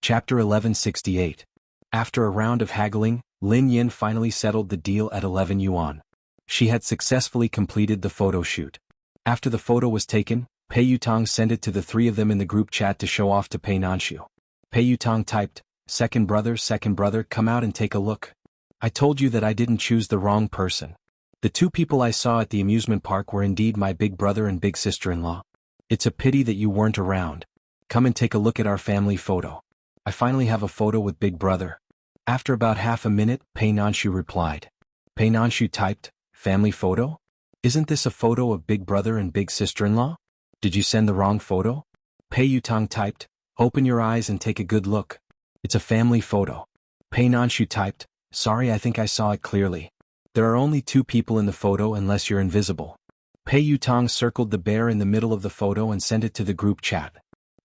Chapter 1168. After a round of haggling, Lin Yin finally settled the deal at 11 yuan. She had successfully completed the photo shoot. After the photo was taken, Pei Yutong sent it to the three of them in the group chat to show off to Pei Nanshu. Pei Yutong typed, second brother, come out and take a look. I told you that I didn't choose the wrong person. The two people I saw at the amusement park were indeed my big brother and big sister-in-law. It's a pity that you weren't around. Come and take a look at our family photo. I finally have a photo with big brother. After about half a minute, Pei Nanshu replied. Pei Nanshu typed, family photo? Isn't this a photo of big brother and big sister-in-law? Did you send the wrong photo? Pei Yutong typed, open your eyes and take a good look. It's a family photo. Pei Nanshu typed, sorry, I think I saw it clearly. There are only two people in the photo unless you're invisible. Pei Yutong circled the bear in the middle of the photo and sent it to the group chat.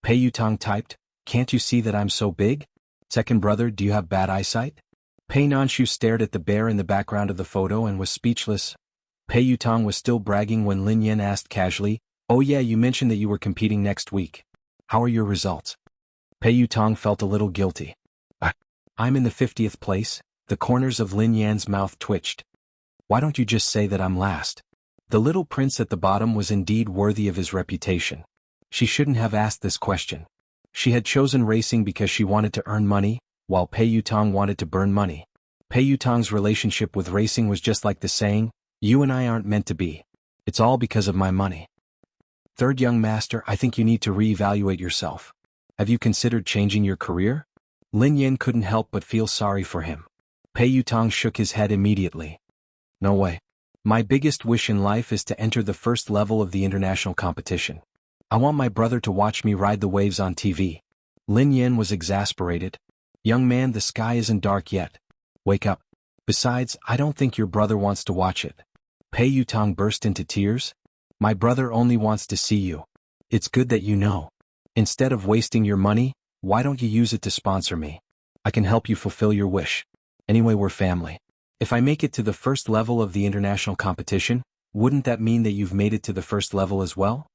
Pei Yutong typed, can't you see that I'm so big? Second brother, do you have bad eyesight? Pei Nanshu stared at the bear in the background of the photo and was speechless. Pei Yutong was still bragging when Lin Yin asked casually, oh yeah, you mentioned that you were competing next week. How are your results? Pei Yutong felt a little guilty. I'm in the 50th place. The corners of Lin Yan's mouth twitched. Why don't you just say that I'm last? The little prince at the bottom was indeed worthy of his reputation. She shouldn't have asked this question. She had chosen racing because she wanted to earn money, while Pei Yutong wanted to burn money. Pei Yutong's relationship with racing was just like the saying, you and I aren't meant to be. It's all because of my money. Third young master, I think you need to reevaluate yourself. Have you considered changing your career? Lin Yin couldn't help but feel sorry for him. Pei Yutong shook his head immediately. No way. My biggest wish in life is to enter the first level of the international competition. I want my brother to watch me ride the waves on TV. Lin Yin was exasperated. Young man, the sky isn't dark yet. Wake up. Besides, I don't think your brother wants to watch it. Pei Yutong burst into tears. My brother only wants to see you. It's good that you know. Instead of wasting your money, why don't you use it to sponsor me? I can help you fulfill your wish. Anyway, we're family. If I make it to the first level of the international competition, wouldn't that mean that you've made it to the first level as well?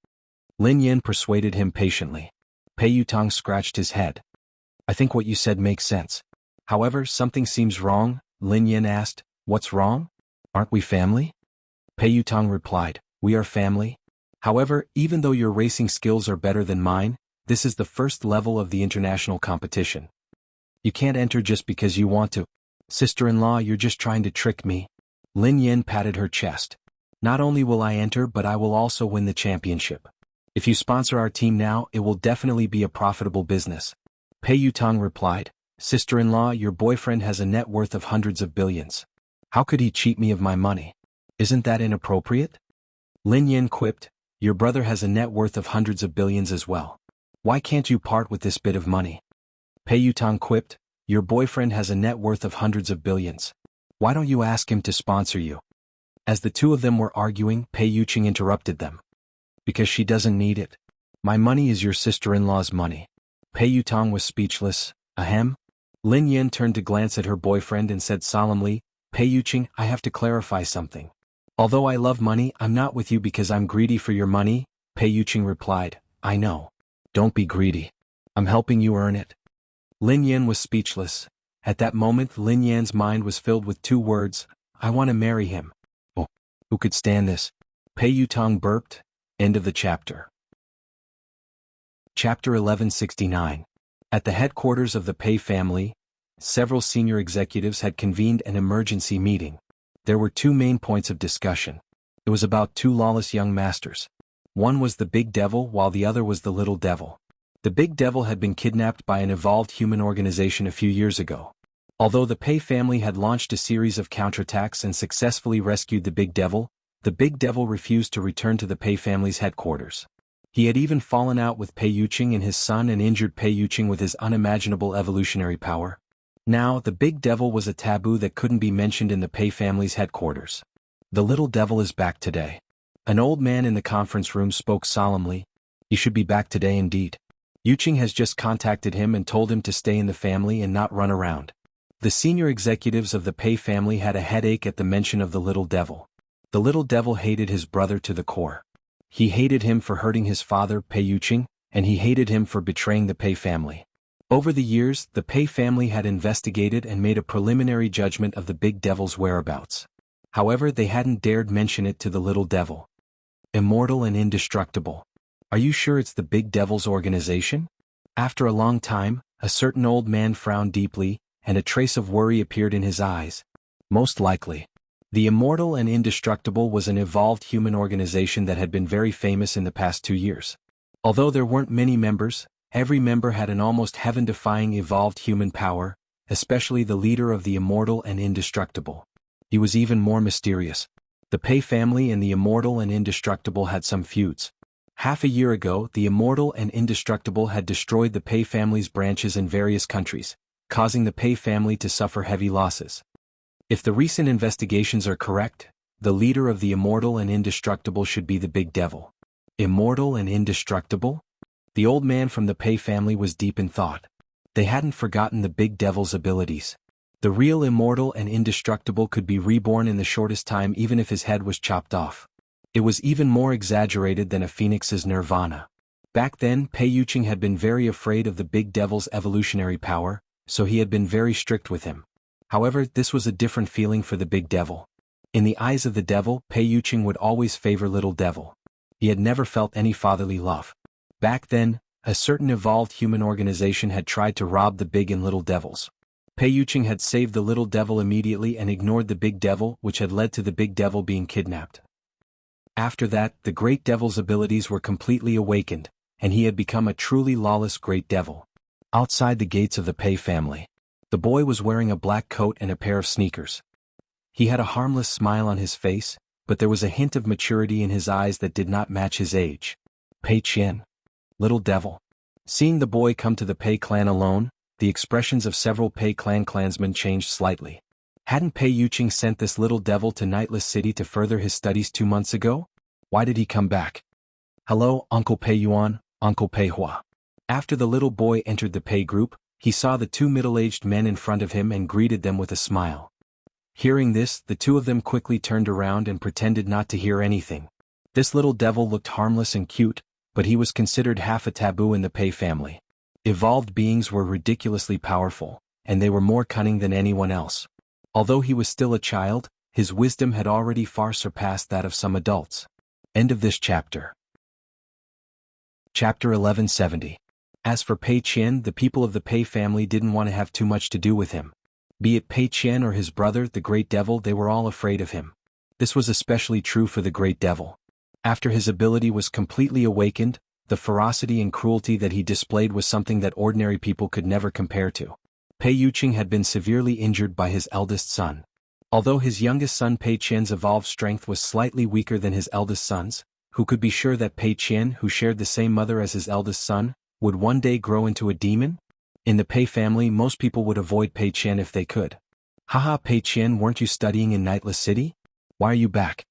Lin Yin persuaded him patiently. Pei Yutong scratched his head. I think what you said makes sense. However, something seems wrong, Lin Yin asked. What's wrong? Aren't we family? Pei Yutong replied, we are family. However, even though your racing skills are better than mine, this is the first level of the international competition. You can't enter just because you want to. Sister-in-law, you're just trying to trick me. Lin Yin patted her chest. Not only will I enter, but I will also win the championship. If you sponsor our team now, it will definitely be a profitable business. Pei Yutong replied, sister-in-law, your boyfriend has a net worth of hundreds of billions. How could he cheat me of my money? Isn't that inappropriate? Lin Yin quipped, your brother has a net worth of hundreds of billions as well. Why can't you part with this bit of money? Pei Yutong quipped, your boyfriend has a net worth of hundreds of billions. Why don't you ask him to sponsor you? As the two of them were arguing, Pei Yuqing interrupted them. Because she doesn't need it. My money is your sister-in-law's money. Pei Yutong was speechless. Ahem? Lin Yin turned to glance at her boyfriend and said solemnly, Pei Yuqing, I have to clarify something. Although I love money, I'm not with you because I'm greedy for your money. Pei Yuqing replied, I know. Don't be greedy. I'm helping you earn it. Lin Yin was speechless. At that moment, Lin Yan's mind was filled with two words, I want to marry him. Oh, who could stand this? Pei Yutong burped. End of the chapter. Chapter 1169. At the headquarters of the Pei family, several senior executives had convened an emergency meeting. There were two main points of discussion. It was about two lawless young masters. One was the Big Devil while the other was the Little Devil. The Big Devil had been kidnapped by an evolved human organization a few years ago. Although the Pei family had launched a series of counterattacks and successfully rescued the Big Devil refused to return to the Pei family's headquarters. He had even fallen out with Pei Yuqing and his son and injured Pei Yuqing with his unimaginable evolutionary power. Now, the Big Devil was a taboo that couldn't be mentioned in the Pei family's headquarters. The Little Devil is back today. An old man in the conference room spoke solemnly. He should be back today indeed. Yuqing has just contacted him and told him to stay in the family and not run around. The senior executives of the Pei family had a headache at the mention of the Little Devil. The Little Devil hated his brother to the core. He hated him for hurting his father, Pei Yuqing, and he hated him for betraying the Pei family. Over the years, the Pei family had investigated and made a preliminary judgment of the big devil's whereabouts. However, they hadn't dared mention it to the little devil. Immortal and indestructible. Are you sure it's the big devil's organization? After a long time, a certain old man frowned deeply, and a trace of worry appeared in his eyes. Most likely. The Immortal and Indestructible was an evolved human organization that had been very famous in the past 2 years. Although there weren't many members, every member had an almost heaven-defying evolved human power, especially the leader of the Immortal and Indestructible. He was even more mysterious. The Pei family and the Immortal and Indestructible had some feuds. Half a year ago, the Immortal and Indestructible had destroyed the Pei family's branches in various countries, causing the Pei family to suffer heavy losses. If the recent investigations are correct, the leader of the Immortal and Indestructible should be the Big Devil. Immortal and Indestructible? The old man from the Pei family was deep in thought. They hadn't forgotten the Big Devil's abilities. The real Immortal and Indestructible could be reborn in the shortest time even if his head was chopped off. It was even more exaggerated than a phoenix's nirvana. Back then, Pei Yuqing had been very afraid of the Big Devil's evolutionary power, so he had been very strict with him. However, this was a different feeling for the Big Devil. In the eyes of the devil, Pei Yuqing would always favor Little Devil. He had never felt any fatherly love. Back then, a certain evolved human organization had tried to rob the Big and Little Devils. Pei Yuqing had saved the Little Devil immediately and ignored the Big Devil, which had led to the Big Devil being kidnapped. After that, the Great Devil's abilities were completely awakened, and he had become a truly lawless Great Devil. Outside the gates of the Pei family, the boy was wearing a black coat and a pair of sneakers. He had a harmless smile on his face, but there was a hint of maturity in his eyes that did not match his age. Pei Qian. Little Devil. Seeing the boy come to the Pei clan alone, the expressions of several Pei clan clansmen changed slightly. Hadn't Pei Yuqing sent this Little Devil to Nightless City to further his studies 2 months ago? Why did he come back? Hello, Uncle Pei Yuan, Uncle Pei Hua. After the little boy entered the Pei group, he saw the 2 middle-aged men in front of him and greeted them with a smile. Hearing this, the 2 of them quickly turned around and pretended not to hear anything. This Little Devil looked harmless and cute, but he was considered half a taboo in the Pei family. Evolved beings were ridiculously powerful, and they were more cunning than anyone else. Although he was still a child, his wisdom had already far surpassed that of some adults. End of this chapter. Chapter 1170. As for Pei Qian, the people of the Pei family didn't want to have too much to do with him. Be it Pei Qian or his brother, the Great Devil, they were all afraid of him. This was especially true for the Great Devil. After his ability was completely awakened, the ferocity and cruelty that he displayed was something that ordinary people could never compare to. Pei Yuqing had been severely injured by his eldest son. Although his youngest son Pei Qian's evolved strength was slightly weaker than his eldest son's, who could be sure that Pei Qian, who shared the same mother as his eldest son, would one day grow into a demon? In the Pei family, most people would avoid Pei Qian if they could. Haha, Pei Qian, weren't you studying in Nightless City? Why are you back?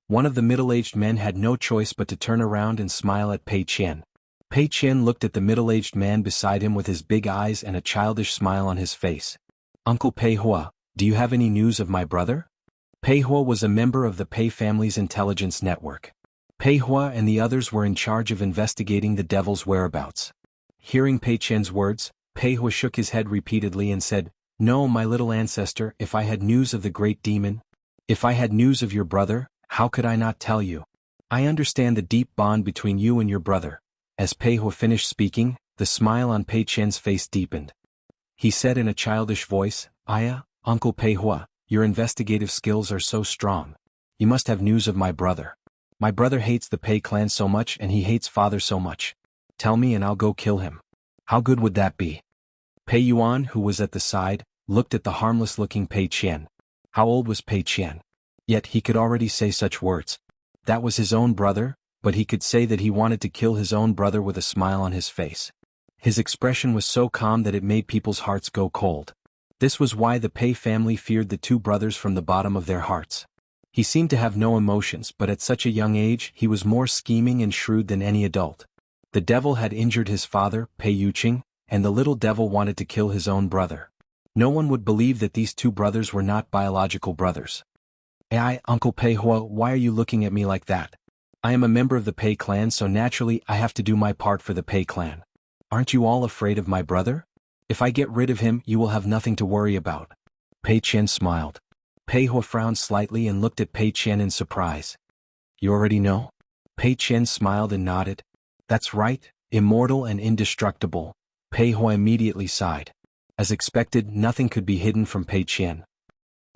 One of the middle-aged men had no choice but to turn around and smile at Pei Qian. Pei Qian looked at the middle-aged man beside him with his big eyes and a childish smile on his face. Uncle Pei Hua, do you have any news of my brother? Pei Hua was a member of the Pei family's intelligence network. Pei Hua and the others were in charge of investigating the devil's whereabouts. Hearing Pei Qian's words, Pei Hua shook his head repeatedly and said, "No, my little ancestor, if I had news of the great demon, if I had news of your brother, how could I not tell you? I understand the deep bond between you and your brother." As Pei Hua finished speaking, the smile on Pei Qian's face deepened. He said in a childish voice, "Aya, Uncle Pei Hua, your investigative skills are so strong. You must have news of my brother. My brother hates the Pei clan so much and he hates father so much. Tell me and I'll go kill him. How good would that be?" Pei Yuan, who was at the side, looked at the harmless-looking Pei Qian. How old was Pei Qian? Yet he could already say such words. That was his own brother, but he could say that he wanted to kill his own brother with a smile on his face. His expression was so calm that it made people's hearts go cold. This was why the Pei family feared the 2 brothers from the bottom of their hearts. He seemed to have no emotions, but at such a young age he was more scheming and shrewd than any adult. The devil had injured his father, Pei Yuqing, and the little devil wanted to kill his own brother. No one would believe that these 2 brothers were not biological brothers. Uncle Pei Hua, why are you looking at me like that? I am a member of the Pei clan, so naturally I have to do my part for the Pei clan. Aren't you all afraid of my brother? If I get rid of him, you will have nothing to worry about. Pei Qian smiled. Pei Hua frowned slightly and looked at Pei Qian in surprise. You already know? Pei Qian smiled and nodded. That's right, immortal and indestructible. Pei Hua immediately sighed. As expected, nothing could be hidden from Pei Qian.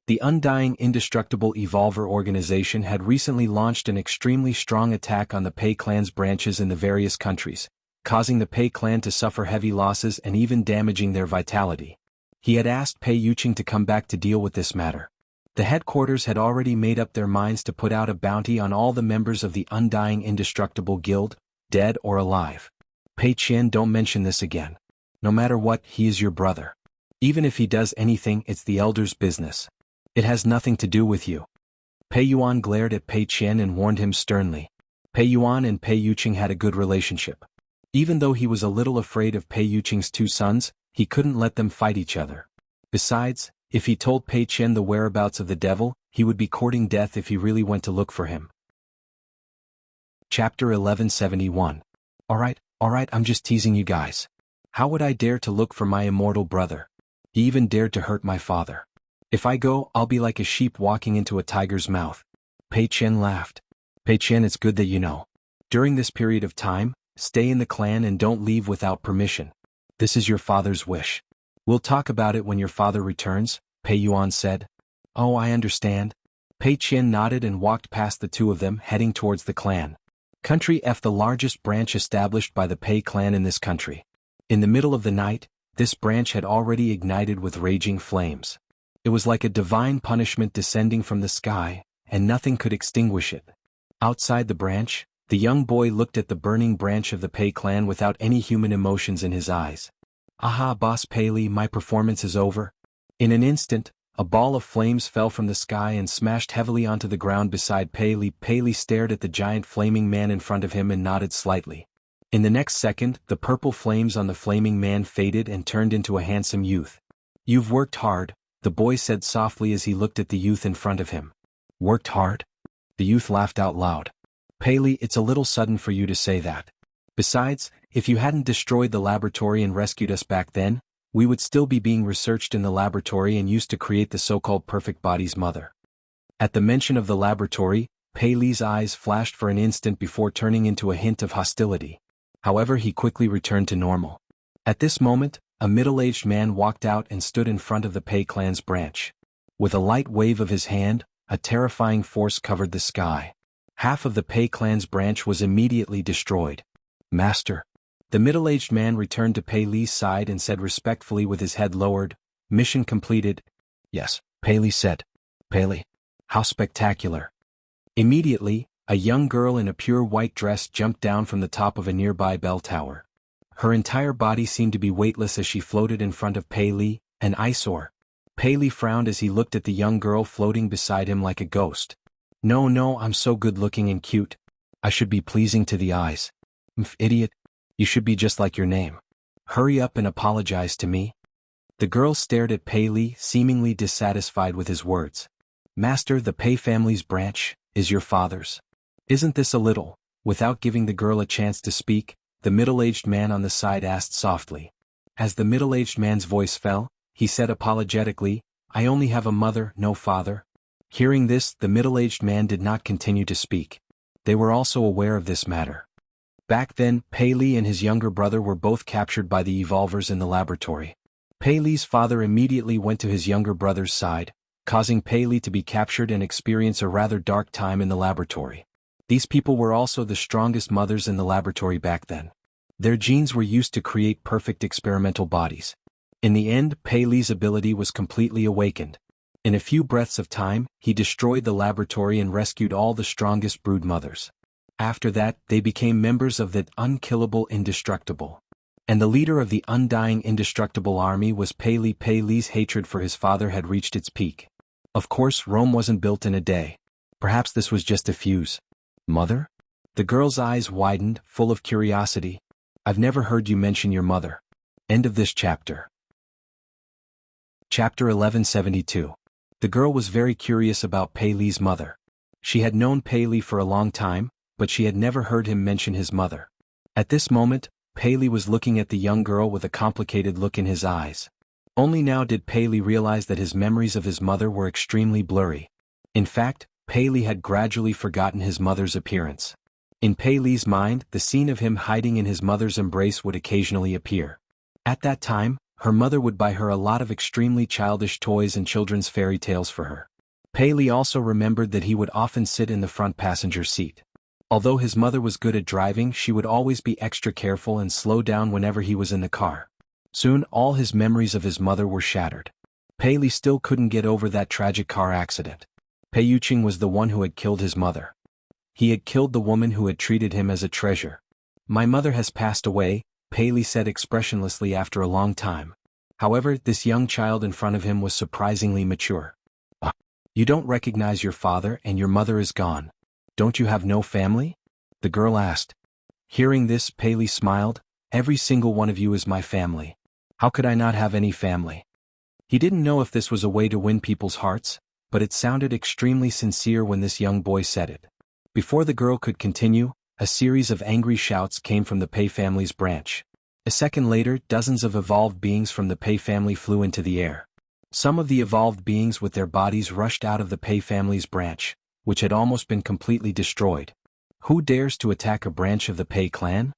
The Undying Indestructible Evolver organization had recently launched an extremely strong attack on the Pei clan's branches in the various countries, causing the Pei clan to suffer heavy losses and even damaging their vitality. He had asked Pei Yuqing to come back to deal with this matter. The headquarters had already made up their minds to put out a bounty on all the members of the Undying Indestructible Guild, dead or alive. Pei Qian, don't mention this again. No matter what, he is your brother. Even if he does anything, it's the elder's business. It has nothing to do with you. Pei Yuan glared at Pei Qian and warned him sternly. Pei Yuan and Pei Yuqing had a good relationship. Even though he was a little afraid of Pei Yuqing's two sons, he couldn't let them fight each other. Besides, if he told Pei Qian the whereabouts of the devil, he would be courting death if he really went to look for him. Chapter 1171. Alright, I'm just teasing you guys. How would I dare to look for my immortal brother? He even dared to hurt my father. If I go, I'll be like a sheep walking into a tiger's mouth. Pei Qian laughed. Pei Qian, it's good that you know. During this period of time, stay in the clan and don't leave without permission. This is your father's wish. We'll talk about it when your father returns, Pei Yuan said. Oh, I understand. Pei Qian nodded and walked past the two of them, heading towards the clan. Country F, the largest branch established by the Pei clan in this country. In the middle of the night, this branch had already ignited with raging flames. It was like a divine punishment descending from the sky, and nothing could extinguish it. Outside the branch, the young boy looked at the burning branch of the Pei clan without any human emotions in his eyes. Aha, Boss Pei Li, my performance is over. In an instant, a ball of flames fell from the sky and smashed heavily onto the ground beside Pei Li. Pei Li stared at the giant flaming man in front of him and nodded slightly. In the next second, the purple flames on the flaming man faded and turned into a handsome youth. You've worked hard, the boy said softly as he looked at the youth in front of him. Worked hard? The youth laughed out loud. Pei Li, it's a little sudden for you to say that. Besides, if you hadn't destroyed the laboratory and rescued us back then, we would still be being researched in the laboratory and used to create the so-called perfect body's mother. At the mention of the laboratory, Pei Li's eyes flashed for an instant before turning into a hint of hostility. However, he quickly returned to normal. At this moment, a middle-aged man walked out and stood in front of the Pei clan's branch. With a light wave of his hand, a terrifying force covered the sky. Half of the Pei clan's branch was immediately destroyed. Master. The middle-aged man returned to Pei Li's side and said respectfully with his head lowered, Mission completed. Yes, Pei Li said. Pei Li. How spectacular. Immediately, a young girl in a pure white dress jumped down from the top of a nearby bell tower. Her entire body seemed to be weightless as she floated in front of Pei Li, an eyesore. Pei Li frowned as he looked at the young girl floating beside him like a ghost. No, I'm so good-looking and cute. I should be pleasing to the eyes. Idiot. You should be just like your name. Hurry up and apologize to me. The girl stared at Pei Li, seemingly dissatisfied with his words. Master, the Pei family's branch is your father's. Isn't this a little? Without giving the girl a chance to speak, the middle-aged man on the side asked softly. As the middle-aged man's voice fell, he said apologetically, I only have a mother, no father. Hearing this, the middle-aged man did not continue to speak. They were also aware of this matter. Back then, Pei Li and his younger brother were both captured by the evolvers in the laboratory. Pei Li's father immediately went to his younger brother's side, causing Pei Li to be captured and experience a rather dark time in the laboratory. These people were also the strongest mothers in the laboratory back then. Their genes were used to create perfect experimental bodies. In the end, Pei Li's ability was completely awakened. In a few breaths of time, he destroyed the laboratory and rescued all the strongest brood mothers. After that, they became members of the unkillable indestructible. And the leader of the undying indestructible army was Pei Li. Pei Li's hatred for his father had reached its peak. Of course, Rome wasn't built in a day. Perhaps this was just a fuse. Mother? The girl's eyes widened, full of curiosity. I've never heard you mention your mother. End of this chapter. Chapter 1172. The girl was very curious about Pei Li's mother. She had known Pei Li for a long time, but she had never heard him mention his mother. At this moment, Pei was looking at the young girl with a complicated look in his eyes. Only now did Pei realize that his memories of his mother were extremely blurry. In fact, Pei had gradually forgotten his mother's appearance. In Pei's mind, the scene of him hiding in his mother's embrace would occasionally appear. At that time, her mother would buy her a lot of extremely childish toys and children's fairy tales for her. Pei also remembered that he would often sit in the front passenger seat. Although his mother was good at driving, she would always be extra careful and slow down whenever he was in the car. Soon all his memories of his mother were shattered. Pei still couldn't get over that tragic car accident. Pei Yuqing was the one who had killed his mother. He had killed the woman who had treated him as a treasure. My mother has passed away, Pei said expressionlessly after a long time. However, this young child in front of him was surprisingly mature. You don't recognize your father and your mother is gone. Don't you have no family? The girl asked. Hearing this, Pei smiled. Every single one of you is my family. How could I not have any family? He didn't know if this was a way to win people's hearts, but it sounded extremely sincere when this young boy said it. Before the girl could continue, a series of angry shouts came from the Pei family's branch. A second later, dozens of evolved beings from the Pei family flew into the air. Some of the evolved beings with their bodies rushed out of the Pei family's branch, which had almost been completely destroyed. Who dares to attack a branch of the Pei clan?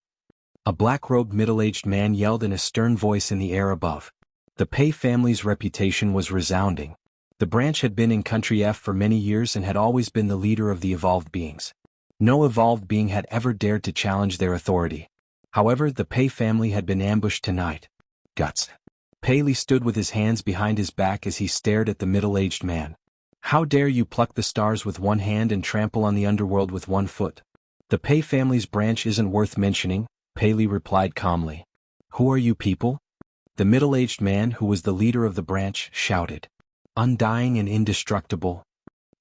A black-robed middle-aged man yelled in a stern voice in the air above. The Pei family's reputation was resounding. The branch had been in Country F for many years and had always been the leader of the evolved beings. No evolved being had ever dared to challenge their authority. However, the Pei family had been ambushed tonight. Guts. Pei stood with his hands behind his back as he stared at the middle-aged man. How dare you pluck the stars with one hand and trample on the underworld with one foot? The Pei family's branch isn't worth mentioning, Pei replied calmly. Who are you people? The middle-aged man who was the leader of the branch shouted. Undying and indestructible.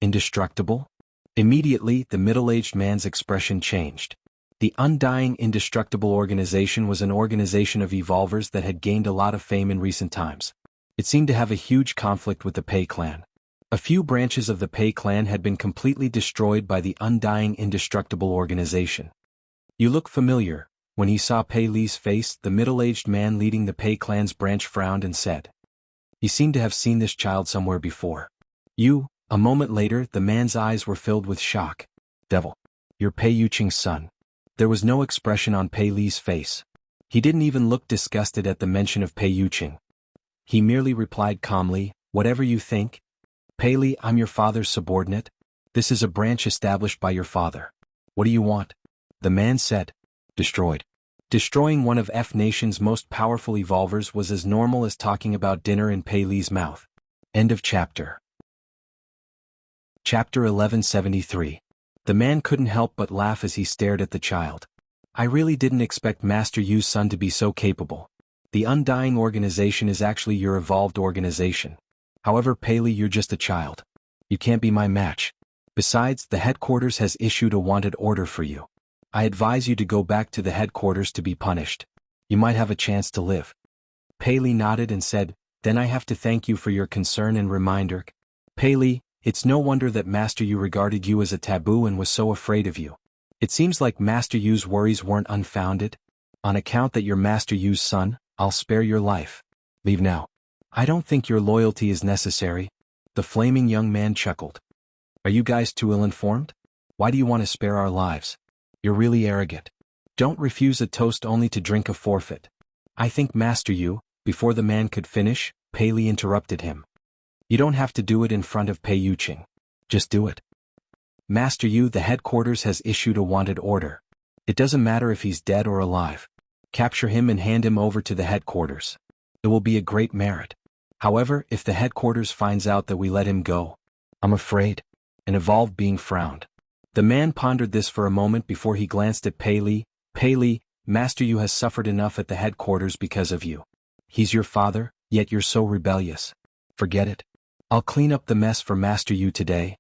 Indestructible? Immediately, the middle-aged man's expression changed. The Undying Indestructible organization was an organization of evolvers that had gained a lot of fame in recent times. It seemed to have a huge conflict with the Pei clan. A few branches of the Pei clan had been completely destroyed by the Undying Indestructible organization. You look familiar. When he saw Pei's face, the middle-aged man leading the Pei clan's branch frowned and said. He seemed to have seen this child somewhere before. You. A moment later, the man's eyes were filled with shock. Devil. You're Pei Yuqing's son. There was no expression on Pei's face. He didn't even look disgusted at the mention of Pei Yuqing. He merely replied calmly, whatever you think. Pei, I'm your father's subordinate. This is a branch established by your father. What do you want? The man said. Destroyed. Destroying one of F Nation's most powerful evolvers was as normal as talking about dinner in Pei's mouth. End of chapter. Chapter 1173. The man couldn't help but laugh as he stared at the child. I really didn't expect Master Yu's son to be so capable. The Undying organization is actually your evolved organization. However, Pei, you're just a child. You can't be my match. Besides, the headquarters has issued a wanted order for you. I advise you to go back to the headquarters to be punished. You might have a chance to live. Pei nodded and said, then I have to thank you for your concern and reminder. Pei, it's no wonder that Master Yu regarded you as a taboo and was so afraid of you. It seems like Master Yu's worries weren't unfounded. On account that you're Master Yu's son, I'll spare your life. Leave now. I don't think your loyalty is necessary. The flaming young man chuckled. Are you guys too ill-informed? Why do you want to spare our lives? You're really arrogant. Don't refuse a toast only to drink a forfeit. I think Master Yu. Before the man could finish, Pei interrupted him. You don't have to do it in front of Pei Yuqing. Just do it. Master Yu, the headquarters has issued a wanted order. It doesn't matter if he's dead or alive. Capture him and hand him over to the headquarters. It will be a great merit. However, if the headquarters finds out that we let him go, I'm afraid. An evolved being frowned. The man pondered this for a moment before he glanced at Pei. Pei, Master Yu has suffered enough at the headquarters because of you. He's your father, yet you're so rebellious. Forget it. I'll clean up the mess for Master Yu today.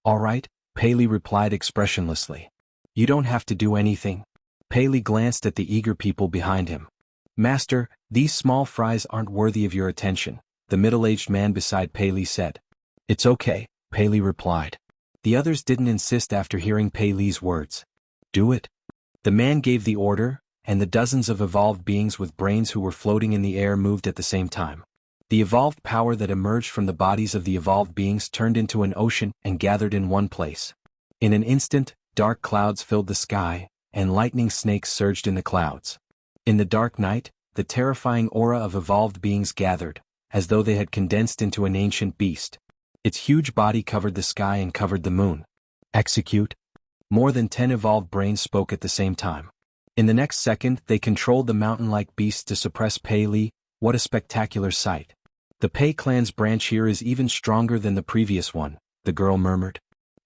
All right, Pei replied expressionlessly. You don't have to do anything. Pei glanced at the eager people behind him. Master, these small fries aren't worthy of your attention, the middle-aged man beside Pei said. It's okay, Pei replied. The others didn't insist after hearing Pei's words. Do it. The man gave the order. and the dozens of evolved beings with brains who were floating in the air moved at the same time. The evolved power that emerged from the bodies of the evolved beings turned into an ocean and gathered in one place. In an instant, dark clouds filled the sky, and lightning snakes surged in the clouds. In the dark night, the terrifying aura of evolved beings gathered, as though they had condensed into an ancient beast. Its huge body covered the sky and covered the moon. Execute. More than 10 evolved brains spoke at the same time. In the next second, they controlled the mountain-like beasts to suppress Pei Li. What a spectacular sight. The Pei clan's branch here is even stronger than the previous one, the girl murmured.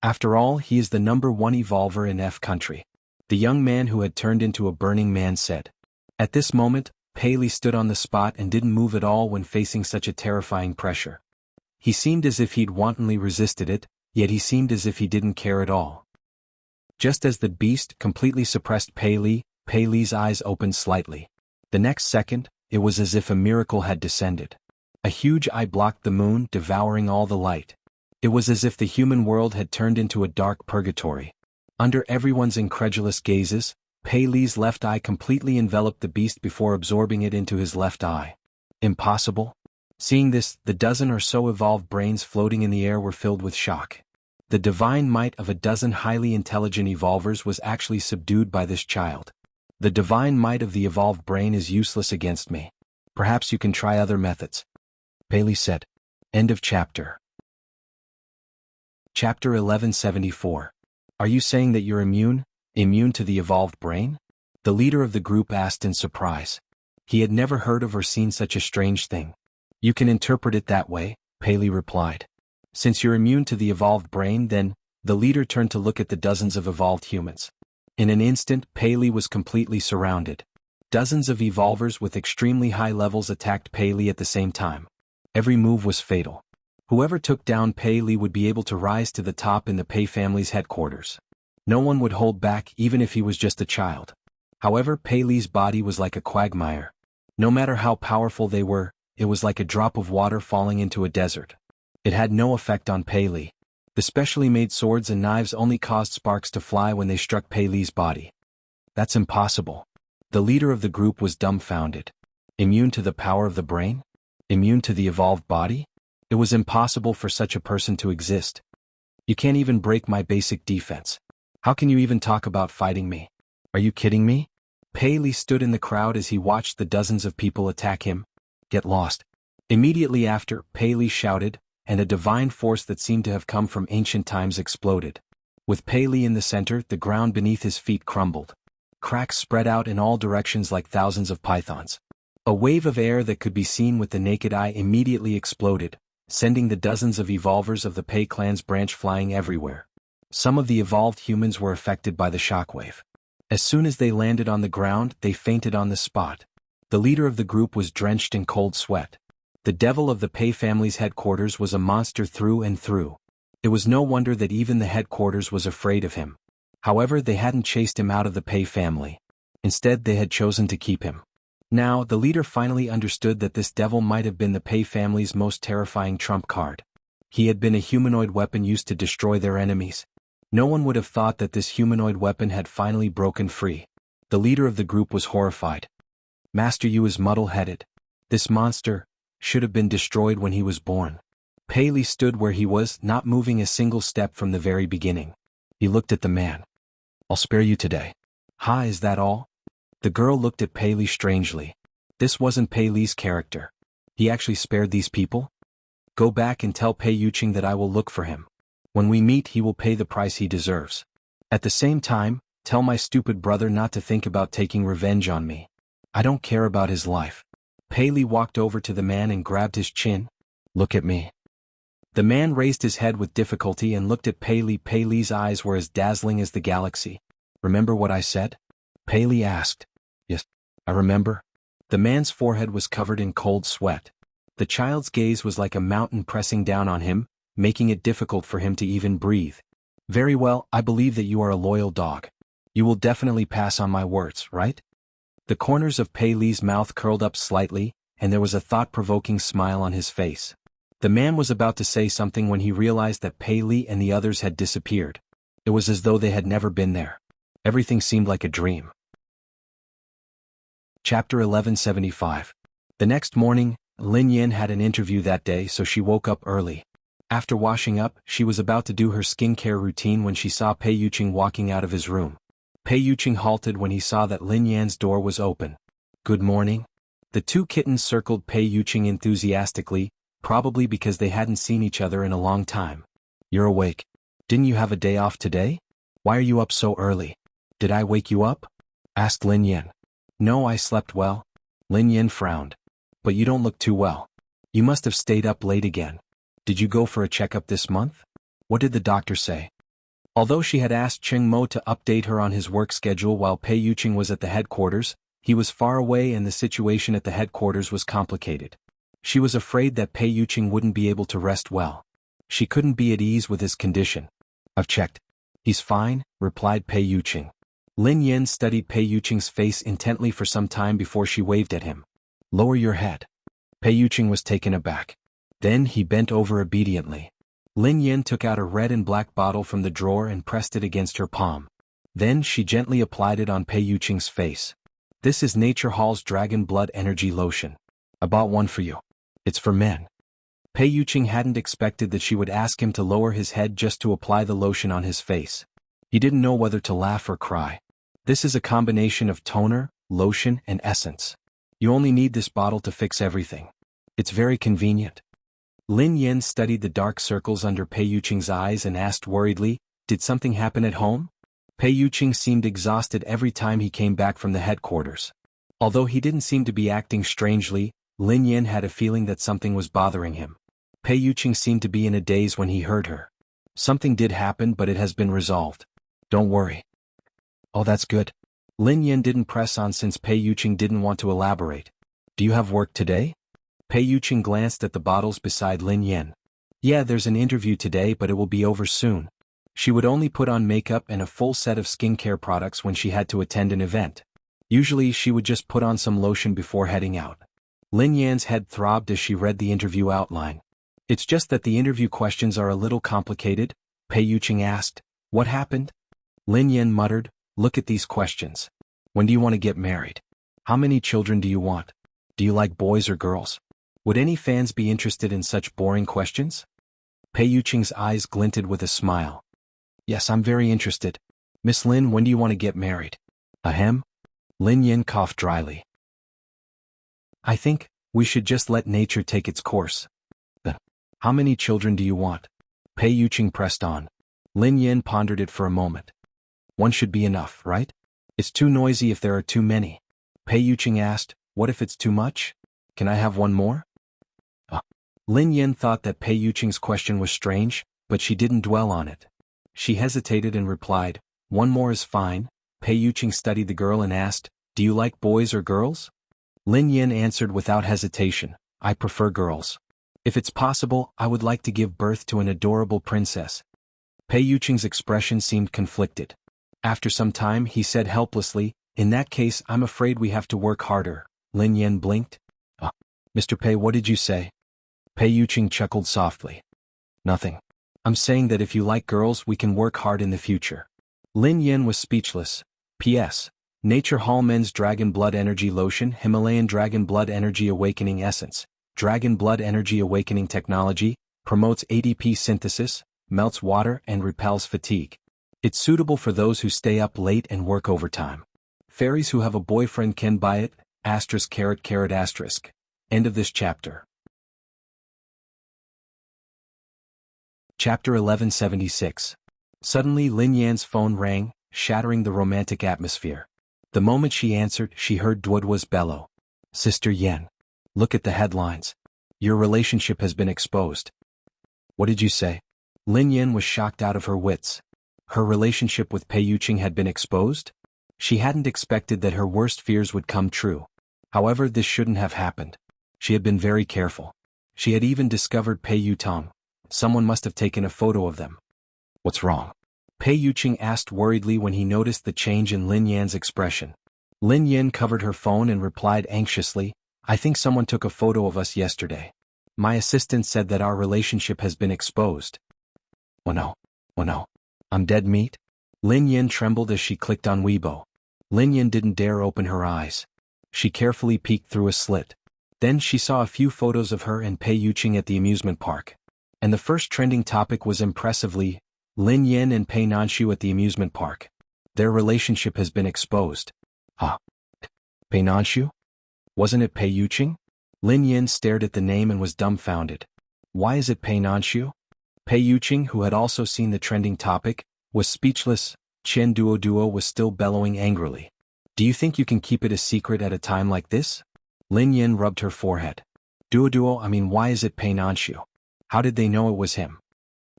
After all, he is the #1 evolver in F country. The young man who had turned into a burning man said. At this moment, Pei Li stood on the spot and didn't move at all when facing such a terrifying pressure. He seemed as if he'd wantonly resisted it, yet he seemed as if he didn't care at all. Just as the beast completely suppressed Pei Li's eyes opened slightly. The next second, it was as if a miracle had descended. A huge eye blocked the moon, devouring all the light. It was as if the human world had turned into a dark purgatory. Under everyone's incredulous gazes, Pei Li's left eye completely enveloped the beast before absorbing it into his left eye. Impossible? Seeing this, the dozen or so evolved brains floating in the air were filled with shock. The divine might of a dozen highly intelligent evolvers was actually subdued by this child. The divine might of the evolved brain is useless against me. Perhaps you can try other methods. Pei Li said. End of chapter. Chapter 1174. Are you saying that you're immune to the evolved brain? The leader of the group asked in surprise. He had never heard of or seen such a strange thing. You can interpret it that way, Pei Li replied. Since you're immune to the evolved brain, then, the leader turned to look at the dozens of evolved humans. In an instant, Pei Li was completely surrounded. Dozens of evolvers with extremely high levels attacked Pei Li at the same time. Every move was fatal. Whoever took down Pei Li would be able to rise to the top in the Pei family's headquarters. No one would hold back even if he was just a child. However, Pei Li's body was like a quagmire. No matter how powerful they were, it was like a drop of water falling into a desert. It had no effect on Pei Li. The specially made swords and knives only caused sparks to fly when they struck Pei Li's body. That's impossible. The leader of the group was dumbfounded. Immune to the power of the brain? Immune to the evolved body? It was impossible for such a person to exist. You can't even break my basic defense. How can you even talk about fighting me? Are you kidding me? Pei Li stood in the crowd as he watched the dozens of people attack him. Get lost. Immediately after, Pei Li shouted, and a divine force that seemed to have come from ancient times exploded. With Pei Li in the center, the ground beneath his feet crumbled. Cracks spread out in all directions like thousands of pythons. A wave of air that could be seen with the naked eye immediately exploded, sending the dozens of evolvers of the Pei clan's branch flying everywhere. Some of the evolved humans were affected by the shockwave. As soon as they landed on the ground, they fainted on the spot. The leader of the group was drenched in cold sweat. The devil of the Pei family's headquarters was a monster through and through. It was no wonder that even the headquarters was afraid of him. However, they hadn't chased him out of the Pei family. Instead, they had chosen to keep him. Now, the leader finally understood that this devil might have been the Pei family's most terrifying trump card. He had been a humanoid weapon used to destroy their enemies. No one would have thought that this humanoid weapon had finally broken free. The leader of the group was horrified. Master Yu is muddle-headed. This monster should have been destroyed when he was born. Pei Li stood where he was, not moving a single step from the very beginning. He looked at the man. I'll spare you today. Ha, is that all? The girl looked at Pei Li strangely. This wasn't Pei Li's character. He actually spared these people? Go back and tell Pei Yuqing that I will look for him. When we meet, he will pay the price he deserves. At the same time, tell my stupid brother not to think about taking revenge on me. I don't care about his life. Pei Li walked over to the man and grabbed his chin. Look at me. The man raised his head with difficulty and looked at Pei Li. Pei Li's eyes were as dazzling as the galaxy. Remember what I said? Pei Li asked. Yes, I remember. The man's forehead was covered in cold sweat. The child's gaze was like a mountain pressing down on him, making it difficult for him to even breathe. Very well, I believe that you are a loyal dog. You will definitely pass on my words, right? The corners of Pei Li's mouth curled up slightly, and there was a thought-provoking smile on his face. The man was about to say something when he realized that Pei Li and the others had disappeared. It was as though they had never been there. Everything seemed like a dream. Chapter 1175. The next morning, Lin Yin had an interview that day, so she woke up early. After washing up, she was about to do her skincare routine when she saw Pei Yuqing walking out of his room. Pei Yuqing halted when he saw that Lin Yan's door was open. "Good morning." The two kittens circled Pei Yuqing enthusiastically, probably because they hadn't seen each other in a long time. "You're awake. Didn't you have a day off today? Why are you up so early? Did I wake you up?" asked Lin Yin. "No, I slept well." Lin Yin frowned. "But you don't look too well. You must have stayed up late again. Did you go for a checkup this month? What did the doctor say?" Although she had asked Cheng Mo to update her on his work schedule while Pei Yuqing was at the headquarters, he was far away and the situation at the headquarters was complicated. She was afraid that Pei Yuqing wouldn't be able to rest well. She couldn't be at ease with his condition. "I've checked. He's fine," replied Pei Yuqing. Lin Yin studied Pei Yuqing's face intently for some time before she waved at him. "Lower your head." Pei Yuqing was taken aback. Then he bent over obediently. Lin Yin took out a red and black bottle from the drawer and pressed it against her palm. Then she gently applied it on Pei Yuqing's face. "This is Nature Hall's Dragon Blood Energy Lotion. I bought one for you. It's for men." Pei Yuqing hadn't expected that she would ask him to lower his head just to apply the lotion on his face. He didn't know whether to laugh or cry. "This is a combination of toner, lotion, and essence. You only need this bottle to fix everything. It's very convenient." Lin Yin studied the dark circles under Pei Yuqing's eyes and asked worriedly, "Did something happen at home?" Pei Yuqing seemed exhausted every time he came back from the headquarters. Although he didn't seem to be acting strangely, Lin Yin had a feeling that something was bothering him. Pei Yuqing seemed to be in a daze when he heard her. "Something did happen, but it has been resolved. Don't worry." "Oh, that's good." Lin Yin didn't press on since Pei Yuqing didn't want to elaborate. "Do you have work today?" Pei Yuqing glanced at the bottles beside Lin Yin. "Yeah, there's an interview today, but it will be over soon." She would only put on makeup and a full set of skincare products when she had to attend an event. Usually she would just put on some lotion before heading out. Lin Yan's head throbbed as she read the interview outline. "It's just that the interview questions are a little complicated," Pei Yuqing asked. "What happened?" Lin Yan muttered, "Look at these questions. When do you want to get married? How many children do you want? Do you like boys or girls? Would any fans be interested in such boring questions?" Pei Yuqing's eyes glinted with a smile. "Yes, I'm very interested. Miss Lin, when do you want to get married?" "Ahem." Lin Yin coughed dryly. "I think we should just let nature take its course." "How many children do you want?" Pei Yuqing pressed on. Lin Yin pondered it for a moment. "One should be enough, right? It's too noisy if there are too many." Pei Yuqing asked, "What if it's too much? Can I have one more?" Lin Yin thought that Pei Yuqing's question was strange, but she didn't dwell on it. She hesitated and replied, "One more is fine." Pei Yuqing studied the girl and asked, "Do you like boys or girls?" Lin Yin answered without hesitation, "I prefer girls. If it's possible, I would like to give birth to an adorable princess." Pei Yuqing's expression seemed conflicted. After some time he said helplessly, "In that case I'm afraid we have to work harder." Lin Yin blinked. "Mr. Pei, what did you say?" Pei Yuqing chuckled softly. "Nothing. I'm saying that if you like girls we can work hard in the future." Lin Yin was speechless. P.S. Nature Hall Men's Dragon Blood Energy Lotion, Himalayan Dragon Blood Energy Awakening Essence. Dragon Blood Energy Awakening Technology, promotes ADP synthesis, melts water and repels fatigue. It's suitable for those who stay up late and work overtime. Fairies who have a boyfriend can buy it, ******. End of this chapter. Chapter 1176. Suddenly Lin Yan's phone rang, shattering the romantic atmosphere. The moment she answered, she heard Duodwa's bellow. "Sister Yan. Look at the headlines. Your relationship has been exposed." "What did you say?" Lin Yan was shocked out of her wits. Her relationship with Pei Yuqing had been exposed? She hadn't expected that her worst fears would come true. However, this shouldn't have happened. She had been very careful. She had even discovered Pei Yutong. Someone must have taken a photo of them. "What's wrong?" Pei Yuqing asked worriedly when he noticed the change in Lin Yan's expression. Lin Yan covered her phone and replied anxiously, "I think someone took a photo of us yesterday. My assistant said that our relationship has been exposed." Oh no. I'm dead meat?" Lin Yan trembled as she clicked on Weibo. Lin Yan didn't dare open her eyes. She carefully peeked through a slit. Then she saw a few photos of her and Pei Yuqing at the amusement park. And the first trending topic was impressively, Lin Yin and Pei Nanshu at the amusement park. Their relationship has been exposed. Ah. Pei Nanshu? Wasn't it Pei Yuqing? Lin Yin stared at the name and was dumbfounded. Why is it Pei Nanshu? Pei Yuqing, who had also seen the trending topic, was speechless. Chen Duo was still bellowing angrily. Do you think you can keep it a secret at a time like this? Lin Yin rubbed her forehead. Why is it Pei Nanshu? How did they know it was him?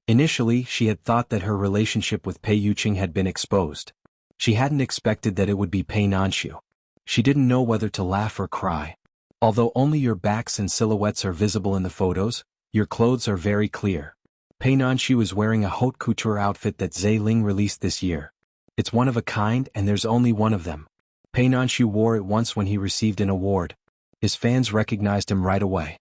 Initially, she had thought that her relationship with Pei Yuqing had been exposed. She hadn't expected that it would be Pei Nanshu. She didn't know whether to laugh or cry. Although only your backs and silhouettes are visible in the photos, your clothes are very clear. Pei Nanshu is wearing a haute couture outfit that Zhe Ling released this year. It's one of a kind and there's only one of them. Pei Nanshu wore it once when he received an award. His fans recognized him right away.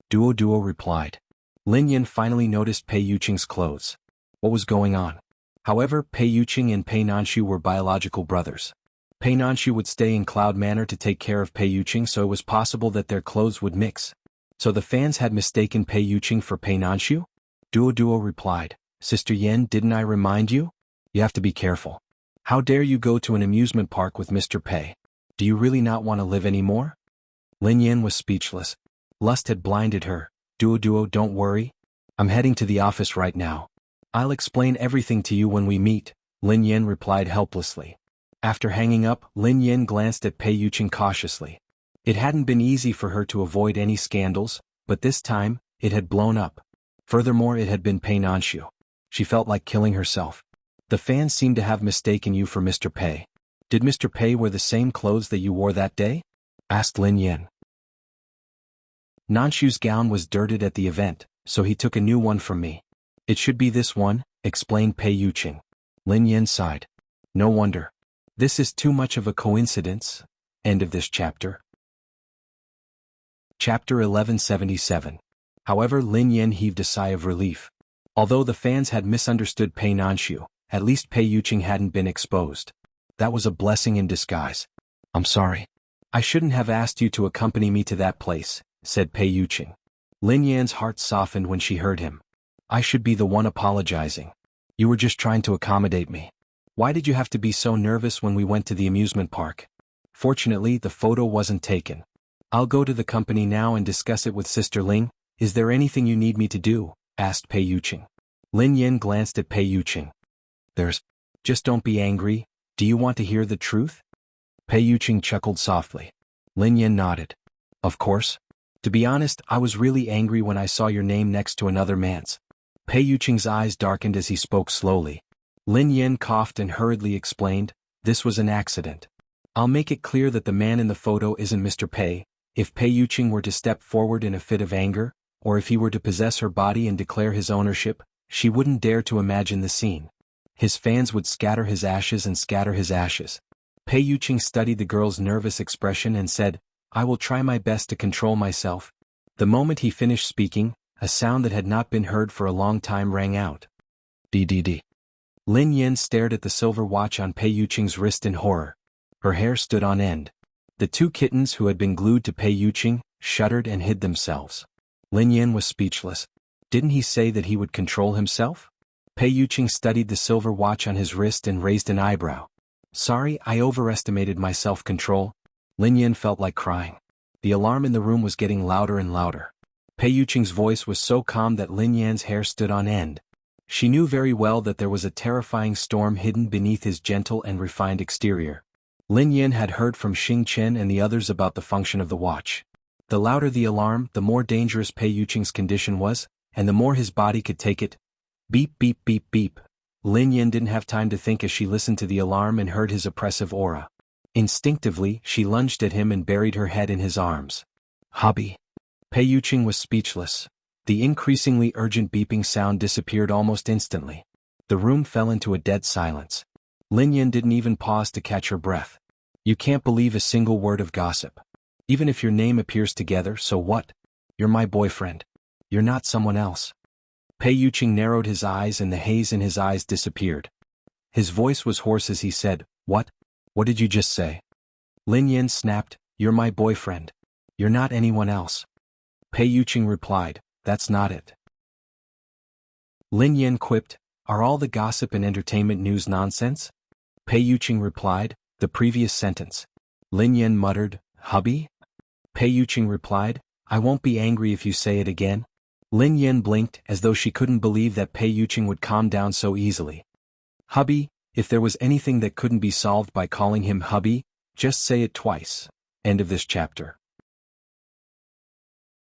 Duo replied. Lin Yin finally noticed Pei Yuqing's clothes. What was going on? However, Pei Yuqing and Pei Nanshu were biological brothers. Pei Nanshu would stay in Cloud Manor to take care of Pei Yuqing, so it was possible that their clothes would mix. So the fans had mistaken Pei Yuqing for Pei Nanshu? Duo replied. Sister Yen, didn't I remind you? You have to be careful. How dare you go to an amusement park with Mr. Pei? Do you really not want to live anymore? Lin Yin was speechless. Lust had blinded her. Duo, don't worry. I'm heading to the office right now. I'll explain everything to you when we meet, Lin Yin replied helplessly. After hanging up, Lin Yin glanced at Pei Yuqing cautiously. It hadn't been easy for her to avoid any scandals, but this time, it had blown up. Furthermore, it had been Pei Nanshu. She felt like killing herself. The fans seemed to have mistaken you for Mr. Pei. Did Mr. Pei wear the same clothes that you wore that day? Asked Lin Yin. Nanshu's gown was dirted at the event, so he took a new one from me. It should be this one, explained Pei Yuqing. Lin Yin sighed. No wonder. This is too much of a coincidence. End of this chapter. Chapter 1177. However, Lin Yin heaved a sigh of relief. Although the fans had misunderstood Pei Nanshu, at least Pei Yuqing hadn't been exposed. That was a blessing in disguise. I'm sorry. I shouldn't have asked you to accompany me to that place, said Pei Yuqing. Lin Yan's heart softened when she heard him. I should be the one apologizing. You were just trying to accommodate me. Why did you have to be so nervous when we went to the amusement park? Fortunately, the photo wasn't taken. I'll go to the company now and discuss it with Sister Ling. Is there anything you need me to do? Asked Pei Yuqing. Lin Yin glanced at Pei Yuqing. Just don't be angry. Do you want to hear the truth? Pei Yuqing chuckled softly. Lin Yin nodded. Of course. To be honest, I was really angry when I saw your name next to another man's. Pei Yuqing's eyes darkened as he spoke slowly. Lin Yin coughed and hurriedly explained, this was an accident. I'll make it clear that the man in the photo isn't Mr. Pei. If Pei Yuqing were to step forward in a fit of anger, or if he were to possess her body and declare his ownership, she wouldn't dare to imagine the scene. His fans would scatter his ashes and scatter his ashes. Pei Yuqing studied the girl's nervous expression and said, I will try my best to control myself. The moment he finished speaking, a sound that had not been heard for a long time rang out. DDD. Lin Yin stared at the silver watch on Pei Yuqing's wrist in horror. Her hair stood on end. The two kittens who had been glued to Pei Yuqing shuddered and hid themselves. Lin Yin was speechless. Didn't he say that he would control himself? Pei Yuqing studied the silver watch on his wrist and raised an eyebrow. Sorry, I overestimated my self-control. Lin Yin felt like crying. The alarm in the room was getting louder and louder. Pei Yuqing's voice was so calm that Lin Yan's hair stood on end. She knew very well that there was a terrifying storm hidden beneath his gentle and refined exterior. Lin Yin had heard from Xing Chen and the others about the function of the watch. The louder the alarm, the more dangerous Pei Yuqing's condition was, and the more his body could take it. Beep beep beep beep. Lin Yin didn't have time to think as she listened to the alarm and heard his oppressive aura. Instinctively, she lunged at him and buried her head in his arms. Hobby. Pei Yuqing was speechless. The increasingly urgent beeping sound disappeared almost instantly. The room fell into a dead silence. Lin Yin didn't even pause to catch her breath. You can't believe a single word of gossip. Even if your name appears together, so what? You're my boyfriend. You're not someone else. Pei Yuqing narrowed his eyes and the haze in his eyes disappeared. His voice was hoarse as he said, What? What did you just say? Lin Yin snapped, You're my boyfriend. You're not anyone else. Pei Yuqing replied, That's not it. Lin Yan quipped, Are all the gossip and entertainment news nonsense? Pei Yuqing replied, The previous sentence. Lin Yan muttered, Hubby? Pei Yuqing replied, I won't be angry if you say it again. Lin Yan blinked as though she couldn't believe that Pei Yuqing would calm down so easily. Hubby, if there was anything that couldn't be solved by calling him hubby, just say it twice. End of this chapter.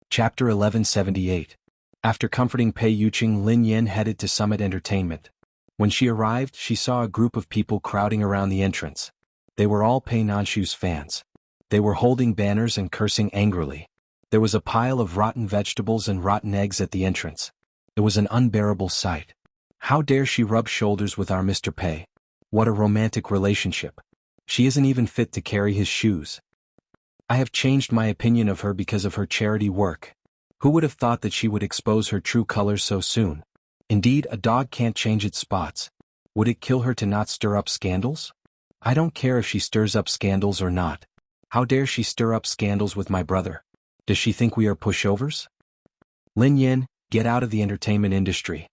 Chapter 1178. After comforting Pei Yuqing, Lin Yan headed to Summit Entertainment. When she arrived, she saw a group of people crowding around the entrance. They were all Pei Nanshu's fans. They were holding banners and cursing angrily. There was a pile of rotten vegetables and rotten eggs at the entrance. It was an unbearable sight. How dare she rub shoulders with our Mr. Pei? What a romantic relationship. She isn't even fit to carry his shoes. I have changed my opinion of her because of her charity work. Who would have thought that she would expose her true colors so soon? Indeed, a dog can't change its spots. Would it kill her to not stir up scandals? I don't care if she stirs up scandals or not. How dare she stir up scandals with my brother? Does she think we are pushovers? Lin Yan, get out of the entertainment industry.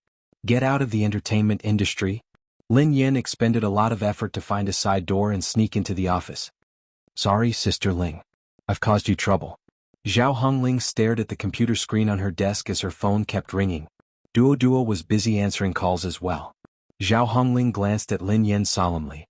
Get out of the entertainment industry. Lin Yan expended a lot of effort to find a side door and sneak into the office. Sorry, Sister Ling. I've caused you trouble. Zhao Hongling stared at the computer screen on her desk as her phone kept ringing. Duo was busy answering calls as well. Zhao Hongling glanced at Lin Yan solemnly.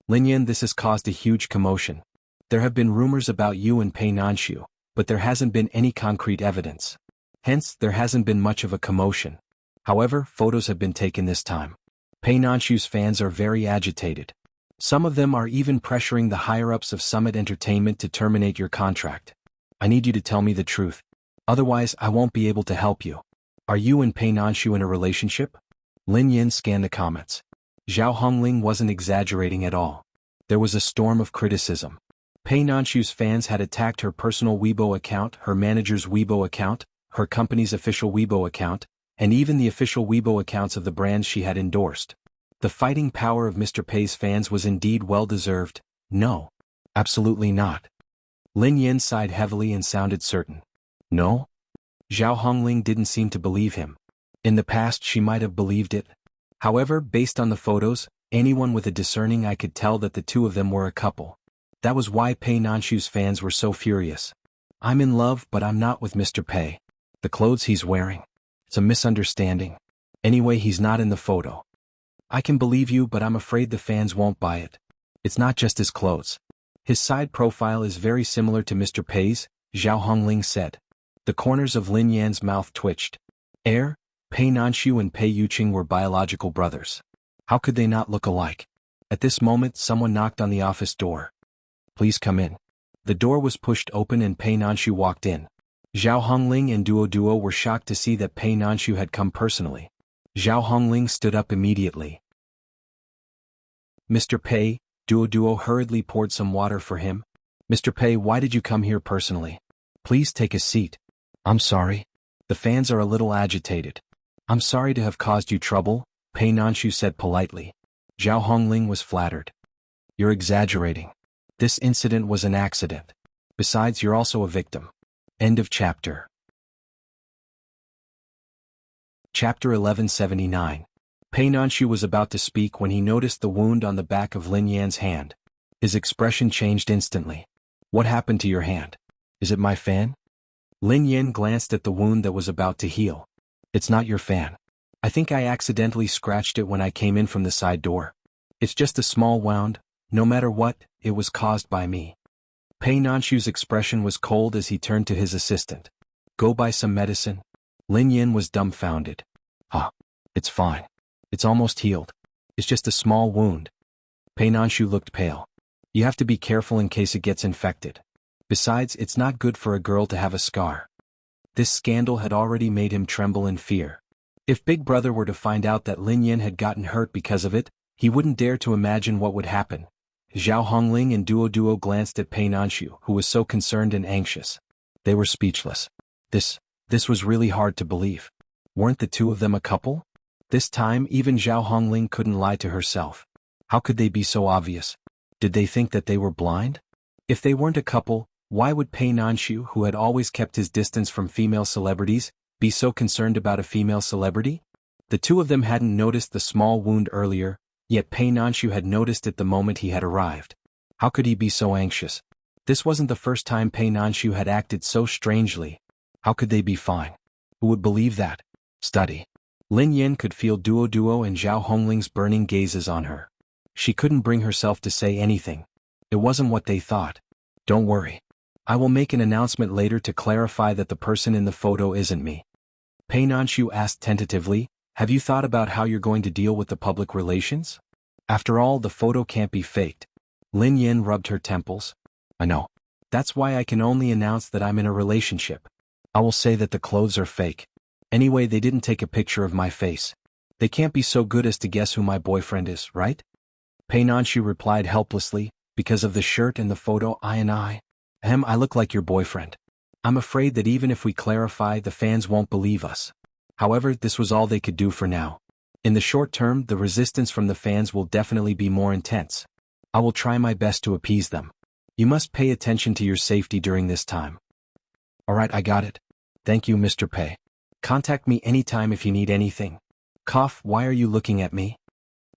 Lin Yan, this has caused a huge commotion. There have been rumors about you and Pei Nanshu, but there hasn't been any concrete evidence. Hence, there hasn't been much of a commotion. However, photos have been taken this time. Pei Nanshu's fans are very agitated. Some of them are even pressuring the higher-ups of Summit Entertainment to terminate your contract. I need you to tell me the truth. Otherwise, I won't be able to help you. Are you and Pei Nanshu in a relationship? Lin Yan scanned the comments. Zhao Hongling wasn't exaggerating at all. There was a storm of criticism. Pei Nanshu's fans had attacked her personal Weibo account, her manager's Weibo account, her company's official Weibo account, and even the official Weibo accounts of the brands she had endorsed. The fighting power of Mr. Pei's fans was indeed well-deserved. No. Absolutely not. Lin Yan sighed heavily and sounded certain. No? Zhao Hongling didn't seem to believe him. In the past she might have believed it. However, based on the photos, anyone with a discerning eye could tell that the two of them were a couple. That was why Pei Nanshu's fans were so furious. I'm in love, but I'm not with Mr. Pei. The clothes he's wearing. It's a misunderstanding. Anyway, he's not in the photo. I can believe you, but I'm afraid the fans won't buy it. It's not just his clothes. His side profile is very similar to Mr. Pei's, Zhao Hongling said. The corners of Lin Yan's mouth twitched. Pei Nanshu and Pei Yuqing were biological brothers. How could they not look alike? At this moment, someone knocked on the office door. Please come in. The door was pushed open and Pei Nanshu walked in. Zhao Hongling and Duo were shocked to see that Pei Nanshu had come personally. Zhao Hongling stood up immediately. Mr. Pei, Duo hurriedly poured some water for him. Mr. Pei, why did you come here personally? Please take a seat. I'm sorry. The fans are a little agitated. I'm sorry to have caused you trouble, Pei Nanshu said politely. Zhao Hongling was flattered. You're exaggerating. This incident was an accident. Besides, you're also a victim. End of chapter. Chapter 1179. Pei Nanshu was about to speak when he noticed the wound on the back of Lin Yan's hand. His expression changed instantly. What happened to your hand? Is it my fan? Lin Yan glanced at the wound that was about to heal. It's not your fan. I think I accidentally scratched it when I came in from the side door. It's just a small wound. No matter what, it was caused by me. Pei Nanshu's expression was cold as he turned to his assistant. Go buy some medicine. Lin Yan was dumbfounded. It's fine. It's almost healed. It's just a small wound. Pei Nanshu looked pale. You have to be careful in case it gets infected. Besides, it's not good for a girl to have a scar. This scandal had already made him tremble in fear. If Big Brother were to find out that Lin Yan had gotten hurt because of it, he wouldn't dare to imagine what would happen. Zhao Hongling and Duo glanced at Pei Nanshu, who was so concerned and anxious. They were speechless. This was really hard to believe. Weren't the two of them a couple? This time, even Zhao Hongling couldn't lie to herself. How could they be so obvious? Did they think that they were blind? If they weren't a couple, Why would Pei Nanshu, who had always kept his distance from female celebrities, be so concerned about a female celebrity? The two of them hadn't noticed the small wound earlier, yet Pei Nanshu had noticed it the moment he had arrived. How could he be so anxious? This wasn't the first time Pei Nanshu had acted so strangely. How could they be fine? Who would believe that? Study. Lin Yin could feel Duo and Zhao Hongling's burning gazes on her. She couldn't bring herself to say anything. It wasn't what they thought. Don't worry. I will make an announcement later to clarify that the person in the photo isn't me. Pei Nanshu asked tentatively, have you thought about how you're going to deal with the public relations? After all, the photo can't be faked. Lin Yin rubbed her temples. I know. That's why I can only announce that I'm in a relationship. I will say that the clothes are fake. Anyway, they didn't take a picture of my face. They can't be so good as to guess who my boyfriend is, right? Pei Nanshu replied helplessly, because of the shirt and the photo I look like your boyfriend. I'm afraid that even if we clarify, the fans won't believe us. However, this was all they could do for now. In the short term, the resistance from the fans will definitely be more intense. I will try my best to appease them. You must pay attention to your safety during this time. Alright, I got it. Thank you, Mr. Pei. Contact me anytime if you need anything. Cough, why are you looking at me?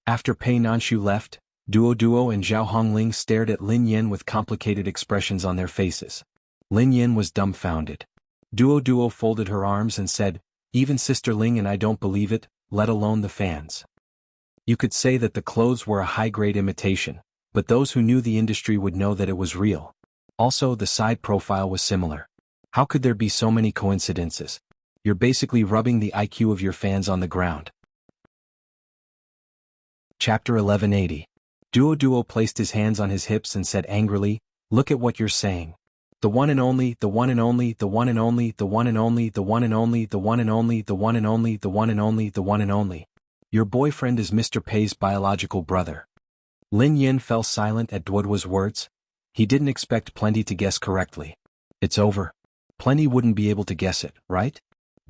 After Pei Nanshu left, Duo and Zhao Hongling stared at Lin Yin with complicated expressions on their faces. Lin Yin was dumbfounded. Duo folded her arms and said, even Sister Ling and I don't believe it, let alone the fans. You could say that the clothes were a high-grade imitation, but those who knew the industry would know that it was real. Also, the side profile was similar. How could there be so many coincidences? You're basically rubbing the IQ of your fans on the ground. Chapter 1180. Duo placed his hands on his hips and said angrily, look at what you're saying. The one and only, the one and only, the one and only, the one and only, the one and only, the one and only, the one and only, the one and only, the one and only. Your boyfriend is Mr. Pei's biological brother. Lin Yin fell silent at Duo's words. He didn't expect Plenty to guess correctly. It's over. Plenty wouldn't be able to guess it, right?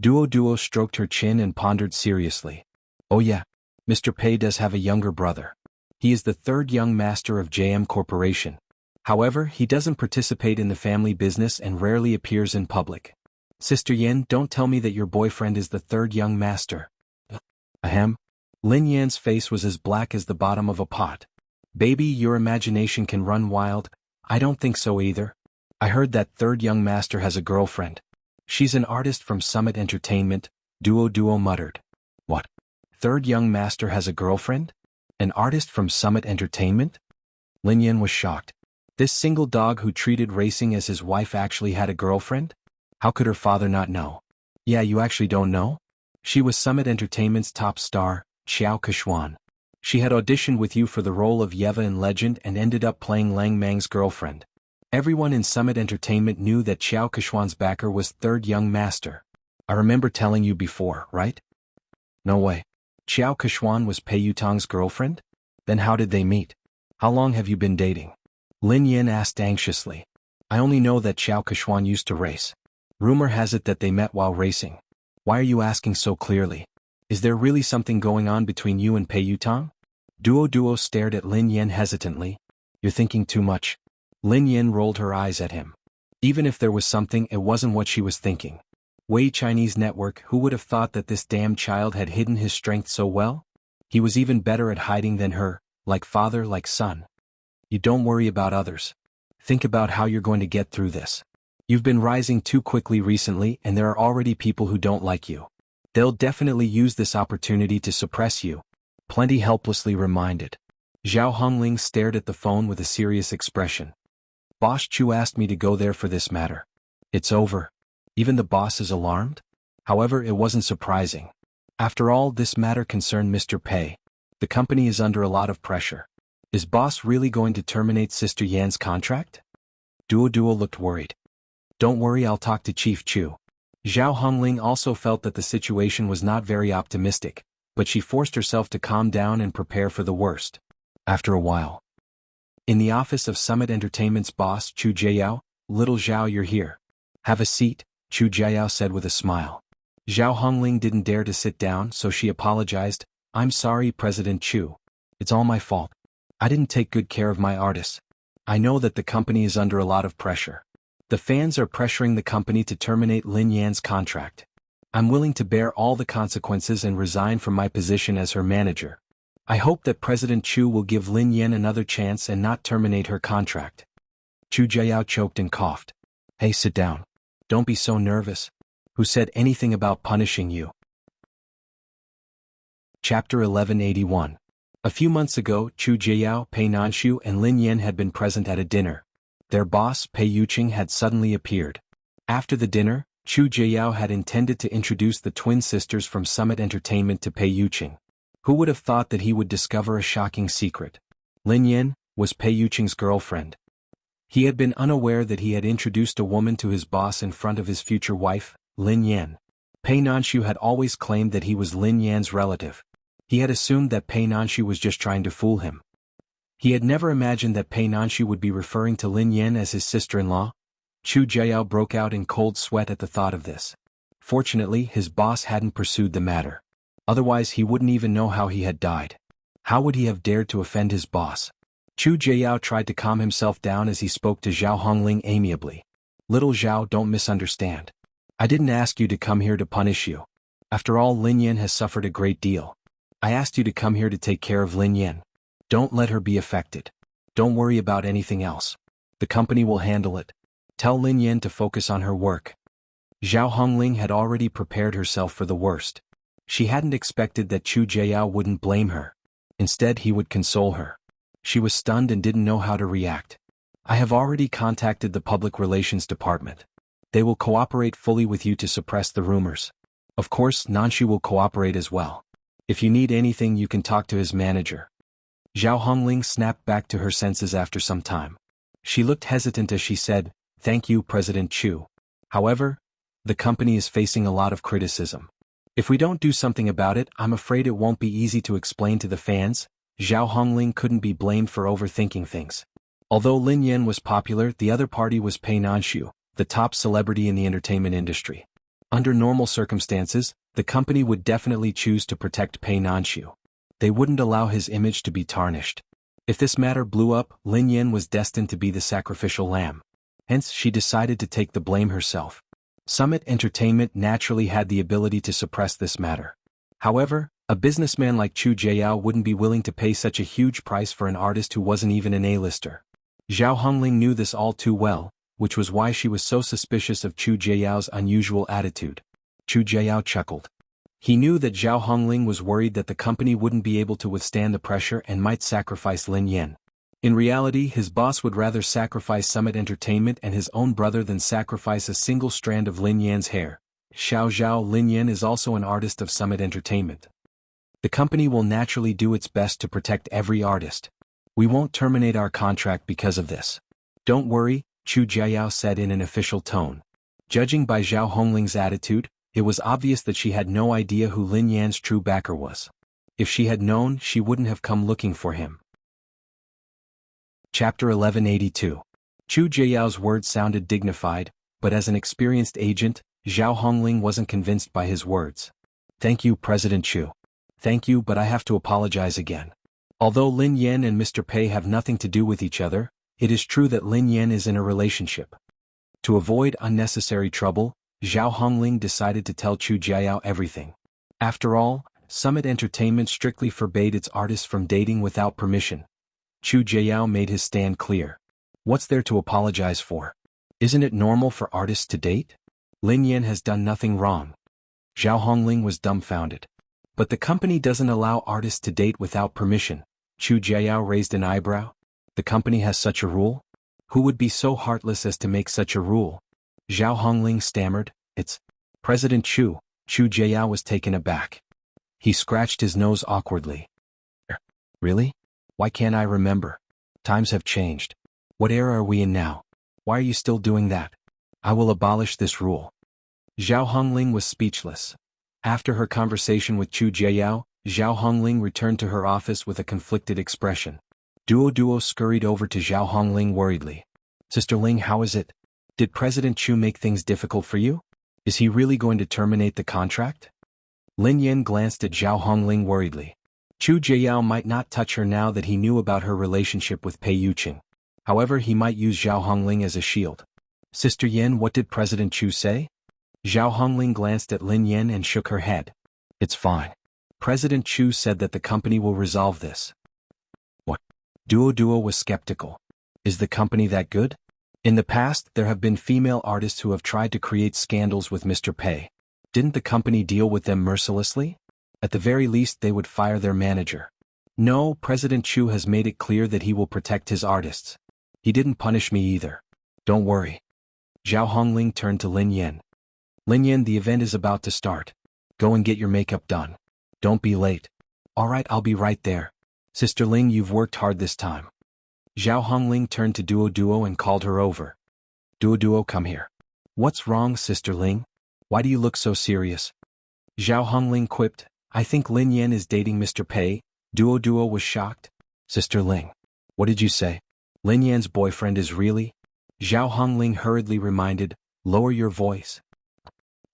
Duo stroked her chin and pondered seriously. Oh yeah, Mr. Pei does have a younger brother. He is the third young master of JM Corporation. However, he doesn't participate in the family business and rarely appears in public. Sister Yin, don't tell me that your boyfriend is the third young master. Ahem. Lin Yan's face was as black as the bottom of a pot. Baby, your imagination can run wild. I don't think so either. I heard that third young master has a girlfriend. She's an artist from Summit Entertainment, Duo muttered. What? Third young master has a girlfriend? An artist from Summit Entertainment? Lin Yin was shocked. This single dog who treated racing as his wife actually had a girlfriend? How could her father not know? Yeah, you actually don't know? She was Summit Entertainment's top star, Xiao Kechuan. She had auditioned with you for the role of Yeva in Legend and ended up playing Lang Mang's girlfriend. Everyone in Summit Entertainment knew that Xiao Kechuan's backer was third young master. I remember telling you before, right? No way. Xiao Kechuan was Pei Yutang's girlfriend? Then how did they meet? How long have you been dating? Lin Yin asked anxiously. I only know that Xiao Kechuan used to race. Rumor has it that they met while racing. Why are you asking so clearly? Is there really something going on between you and Pei Yutang? Duo stared at Lin Yin hesitantly. You're thinking too much. Lin Yin rolled her eyes at him. Even if there was something, it wasn't what she was thinking. Wei Chinese Network, who would have thought that this damn child had hidden his strength so well? He was even better at hiding than her, like father, like son. You don't worry about others. Think about how you're going to get through this. You've been rising too quickly recently and there are already people who don't like you. They'll definitely use this opportunity to suppress you. Plenty helplessly reminded. Zhao Hongling stared at the phone with a serious expression. Boss Chu asked me to go there for this matter. It's over. Even the boss is alarmed? However, it wasn't surprising. After all, this matter concerned Mr. Pei. The company is under a lot of pressure. Is boss really going to terminate Sister Yan's contract? Duo looked worried. Don't worry, I'll talk to Chief Chu. Zhao Hongling also felt that the situation was not very optimistic, but she forced herself to calm down and prepare for the worst. After a while. In the office of Summit Entertainment's boss, Chu Jiayao, little Zhao, you're here. Have a seat, Chu Jiayao said with a smile. Zhao Hongling didn't dare to sit down, so she apologized. I'm sorry, President Chu. It's all my fault. I didn't take good care of my artists. I know that the company is under a lot of pressure. The fans are pressuring the company to terminate Lin Yan's contract. I'm willing to bear all the consequences and resign from my position as her manager. I hope that President Chu will give Lin Yan another chance and not terminate her contract. Chu Jiao choked and coughed. Hey, sit down. Don't be so nervous. Who said anything about punishing you? Chapter 1181. A few months ago, Chu Jiao, Pei Nanshu and Lin Yan had been present at a dinner. Their boss, Pei Yuqing, had suddenly appeared. After the dinner, Chu Jiao had intended to introduce the twin sisters from Summit Entertainment to Pei Yuqing. Who would have thought that he would discover a shocking secret? Lin Yan was Pei Yuqing's girlfriend. He had been unaware that he had introduced a woman to his boss in front of his future wife, Lin Yan. Pei Nanshu had always claimed that he was Lin Yan's relative. He had assumed that Pei Nanshu was just trying to fool him. He had never imagined that Pei Nanshu would be referring to Lin Yan as his sister-in-law. Chu Jiao broke out in cold sweat at the thought of this. Fortunately, his boss hadn't pursued the matter. Otherwise he wouldn't even know how he had died. How would he have dared to offend his boss? Chu Jiao tried to calm himself down as he spoke to Zhao Hongling amiably. Little Zhao, don't misunderstand. I didn't ask you to come here to punish you. After all, Lin Yan has suffered a great deal. I asked you to come here to take care of Lin Yan. Don't let her be affected. Don't worry about anything else. The company will handle it. Tell Lin Yan to focus on her work. Zhao Hongling had already prepared herself for the worst. She hadn't expected that Chu Jiao wouldn't blame her. Instead, he would console her. She was stunned and didn't know how to react. I have already contacted the public relations department. They will cooperate fully with you to suppress the rumors. Of course, Nanshu will cooperate as well. If you need anything, you can talk to his manager. Zhao Hongling snapped back to her senses after some time. She looked hesitant as she said, "Thank you, President Chu. However, the company is facing a lot of criticism. If we don't do something about it, I'm afraid it won't be easy to explain to the fans." Zhao Hongling couldn't be blamed for overthinking things. Although Lin Yan was popular, the other party was Pei Nanshu, the top celebrity in the entertainment industry. Under normal circumstances, the company would definitely choose to protect Pei Nanshu. They wouldn't allow his image to be tarnished. If this matter blew up, Lin Yan was destined to be the sacrificial lamb. Hence, she decided to take the blame herself. Summit Entertainment naturally had the ability to suppress this matter. However, a businessman like Chu Jiao wouldn't be willing to pay such a huge price for an artist who wasn't even an A-lister. Zhao Hongling knew this all too well, which was why she was so suspicious of Chu Jiao's unusual attitude. Chu Jiao chuckled. He knew that Zhao Hongling was worried that the company wouldn't be able to withstand the pressure and might sacrifice Lin Yan. In reality, his boss would rather sacrifice Summit Entertainment and his own brother than sacrifice a single strand of Lin Yan's hair. Xiao Zhao, Lin Yan is also an artist of Summit Entertainment. The company will naturally do its best to protect every artist. We won't terminate our contract because of this. Don't worry, Chu Jiao said in an official tone. Judging by Zhao Hongling's attitude, it was obvious that she had no idea who Lin Yan's true backer was. If she had known, she wouldn't have come looking for him. Chapter 1182. Chu Jiao's words sounded dignified, but as an experienced agent, Zhao Hongling wasn't convinced by his words. Thank you, President Chu. Thank you, but I have to apologize again. Although Lin Yan and Mr. Pei have nothing to do with each other, it is true that Lin Yan is in a relationship. To avoid unnecessary trouble, Zhao Hongling decided to tell Chu Jiao everything. After all, Summit Entertainment strictly forbade its artists from dating without permission. Chu Jiao made his stand clear. What's there to apologize for? Isn't it normal for artists to date? Lin Yan has done nothing wrong. Zhao Hongling was dumbfounded. But the company doesn't allow artists to date without permission. Chu Jiao raised an eyebrow. The company has such a rule? Who would be so heartless as to make such a rule? Zhao Hongling stammered, "It's President Chu." Chu Jiao was taken aback. He scratched his nose awkwardly. Really? Why can't I remember? Times have changed. What era are we in now? Why are you still doing that? I will abolish this rule. Zhao Hongling was speechless. After her conversation with Chu Jiao, Zhao Hongling returned to her office with a conflicted expression. Duo scurried over to Zhao Hongling worriedly. Sister Ling, how is it? Did President Chu make things difficult for you? Is he really going to terminate the contract? Lin Yan glanced at Zhao Hongling worriedly. Chu Jiao might not touch her now that he knew about her relationship with Pei Yuqing. However, he might use Zhao Hongling as a shield. Sister Yen, what did President Chu say? Zhao Hongling glanced at Lin Yen and shook her head. It's fine. President Chu said that the company will resolve this. What? Duo was skeptical. Is the company that good? In the past, there have been female artists who have tried to create scandals with Mr. Pei. Didn't the company deal with them mercilessly? At the very least, they would fire their manager. No, President Chu has made it clear that he will protect his artists. He didn't punish me either. Don't worry. Zhao Hongling turned to Lin Yen. Lin Yen, the event is about to start. Go and get your makeup done. Don't be late. All right, I'll be right there. Sister Ling, you've worked hard this time. Zhao Hongling turned to Duo and called her over. Duo, come here. What's wrong, Sister Ling? Why do you look so serious? Zhao Hongling quipped, I think Lin Yen is dating Mr. Pei. Duo was shocked. Sister Ling. What did you say? Lin Yan's boyfriend is really? Zhao Hongling hurriedly reminded, lower your voice.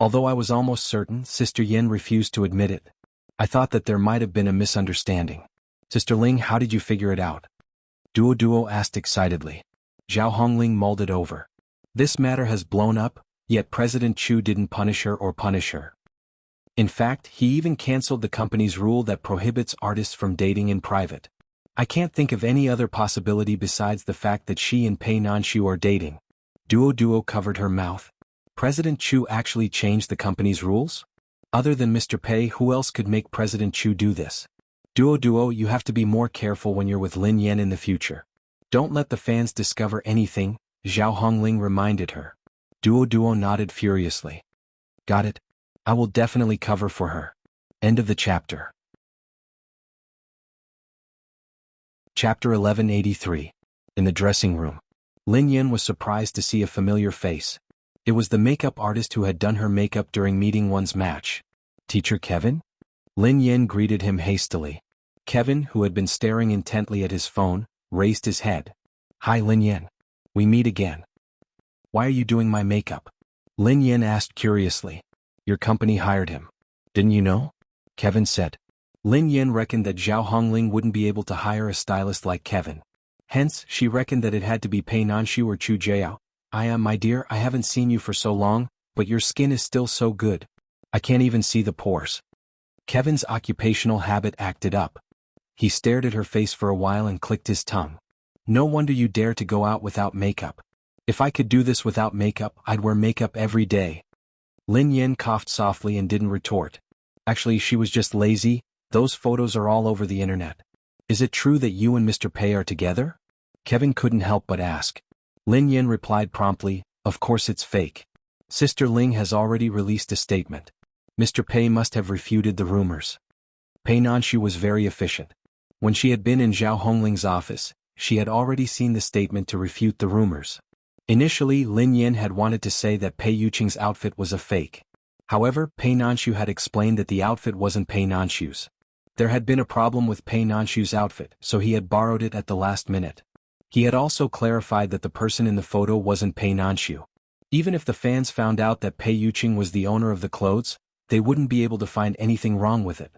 Although I was almost certain, Sister Yen refused to admit it. I thought that there might have been a misunderstanding. Sister Ling, how did you figure it out? Duo asked excitedly. Zhao Hongling mulled it over. This matter has blown up, yet President Chu didn't punish her. In fact, he even cancelled the company's rule that prohibits artists from dating in private. I can't think of any other possibility besides the fact that she and Pei Nanshu are dating. Duo covered her mouth. President Chu actually changed the company's rules? Other than Mr. Pei, who else could make President Chu do this? Duo, you have to be more careful when you're with Lin Yen in the future. Don't let the fans discover anything, Zhao Hongling reminded her. Duo nodded furiously. Got it. I will definitely cover for her. End of the chapter. Chapter 1183. In the dressing room. Lin Yen was surprised to see a familiar face. It was the makeup artist who had done her makeup during meeting one's match. Teacher Kevin? Lin Yen greeted him hastily. Kevin, who had been staring intently at his phone, raised his head. Hi Lin Yen. We meet again. Why are you doing my makeup? Lin Yen asked curiously. Your company hired him. Didn't you know? Kevin said. Lin Yen reckoned that Zhao Hongling wouldn't be able to hire a stylist like Kevin. Hence, she reckoned that it had to be Pei Nanshu or Chu Jiao. My dear, I haven't seen you for so long, but your skin is still so good. I can't even see the pores. Kevin's occupational habit acted up. He stared at her face for a while and clicked his tongue. No wonder you dare to go out without makeup. If I could do this without makeup, I'd wear makeup every day. Lin Yen coughed softly and didn't retort. Actually, she was just lazy. Those photos are all over the internet. Is it true that you and Mr. Pei are together? Kevin couldn't help but ask. Lin Yen replied promptly, of course it's fake. Sister Ling has already released a statement. Mr. Pei must have refuted the rumors. Pei Nanshu was very efficient. When she had been in Zhao Hongling's office, she had already seen the statement to refute the rumors. Initially, Lin Yen had wanted to say that Pei Yuqing's outfit was a fake. However, Pei Nanshu had explained that the outfit wasn't Pei Nanshu's. There had been a problem with Pei Nanshu's outfit, so he had borrowed it at the last minute. He had also clarified that the person in the photo wasn't Pei Nanshu. Even if the fans found out that Pei Yuqing was the owner of the clothes, they wouldn't be able to find anything wrong with it.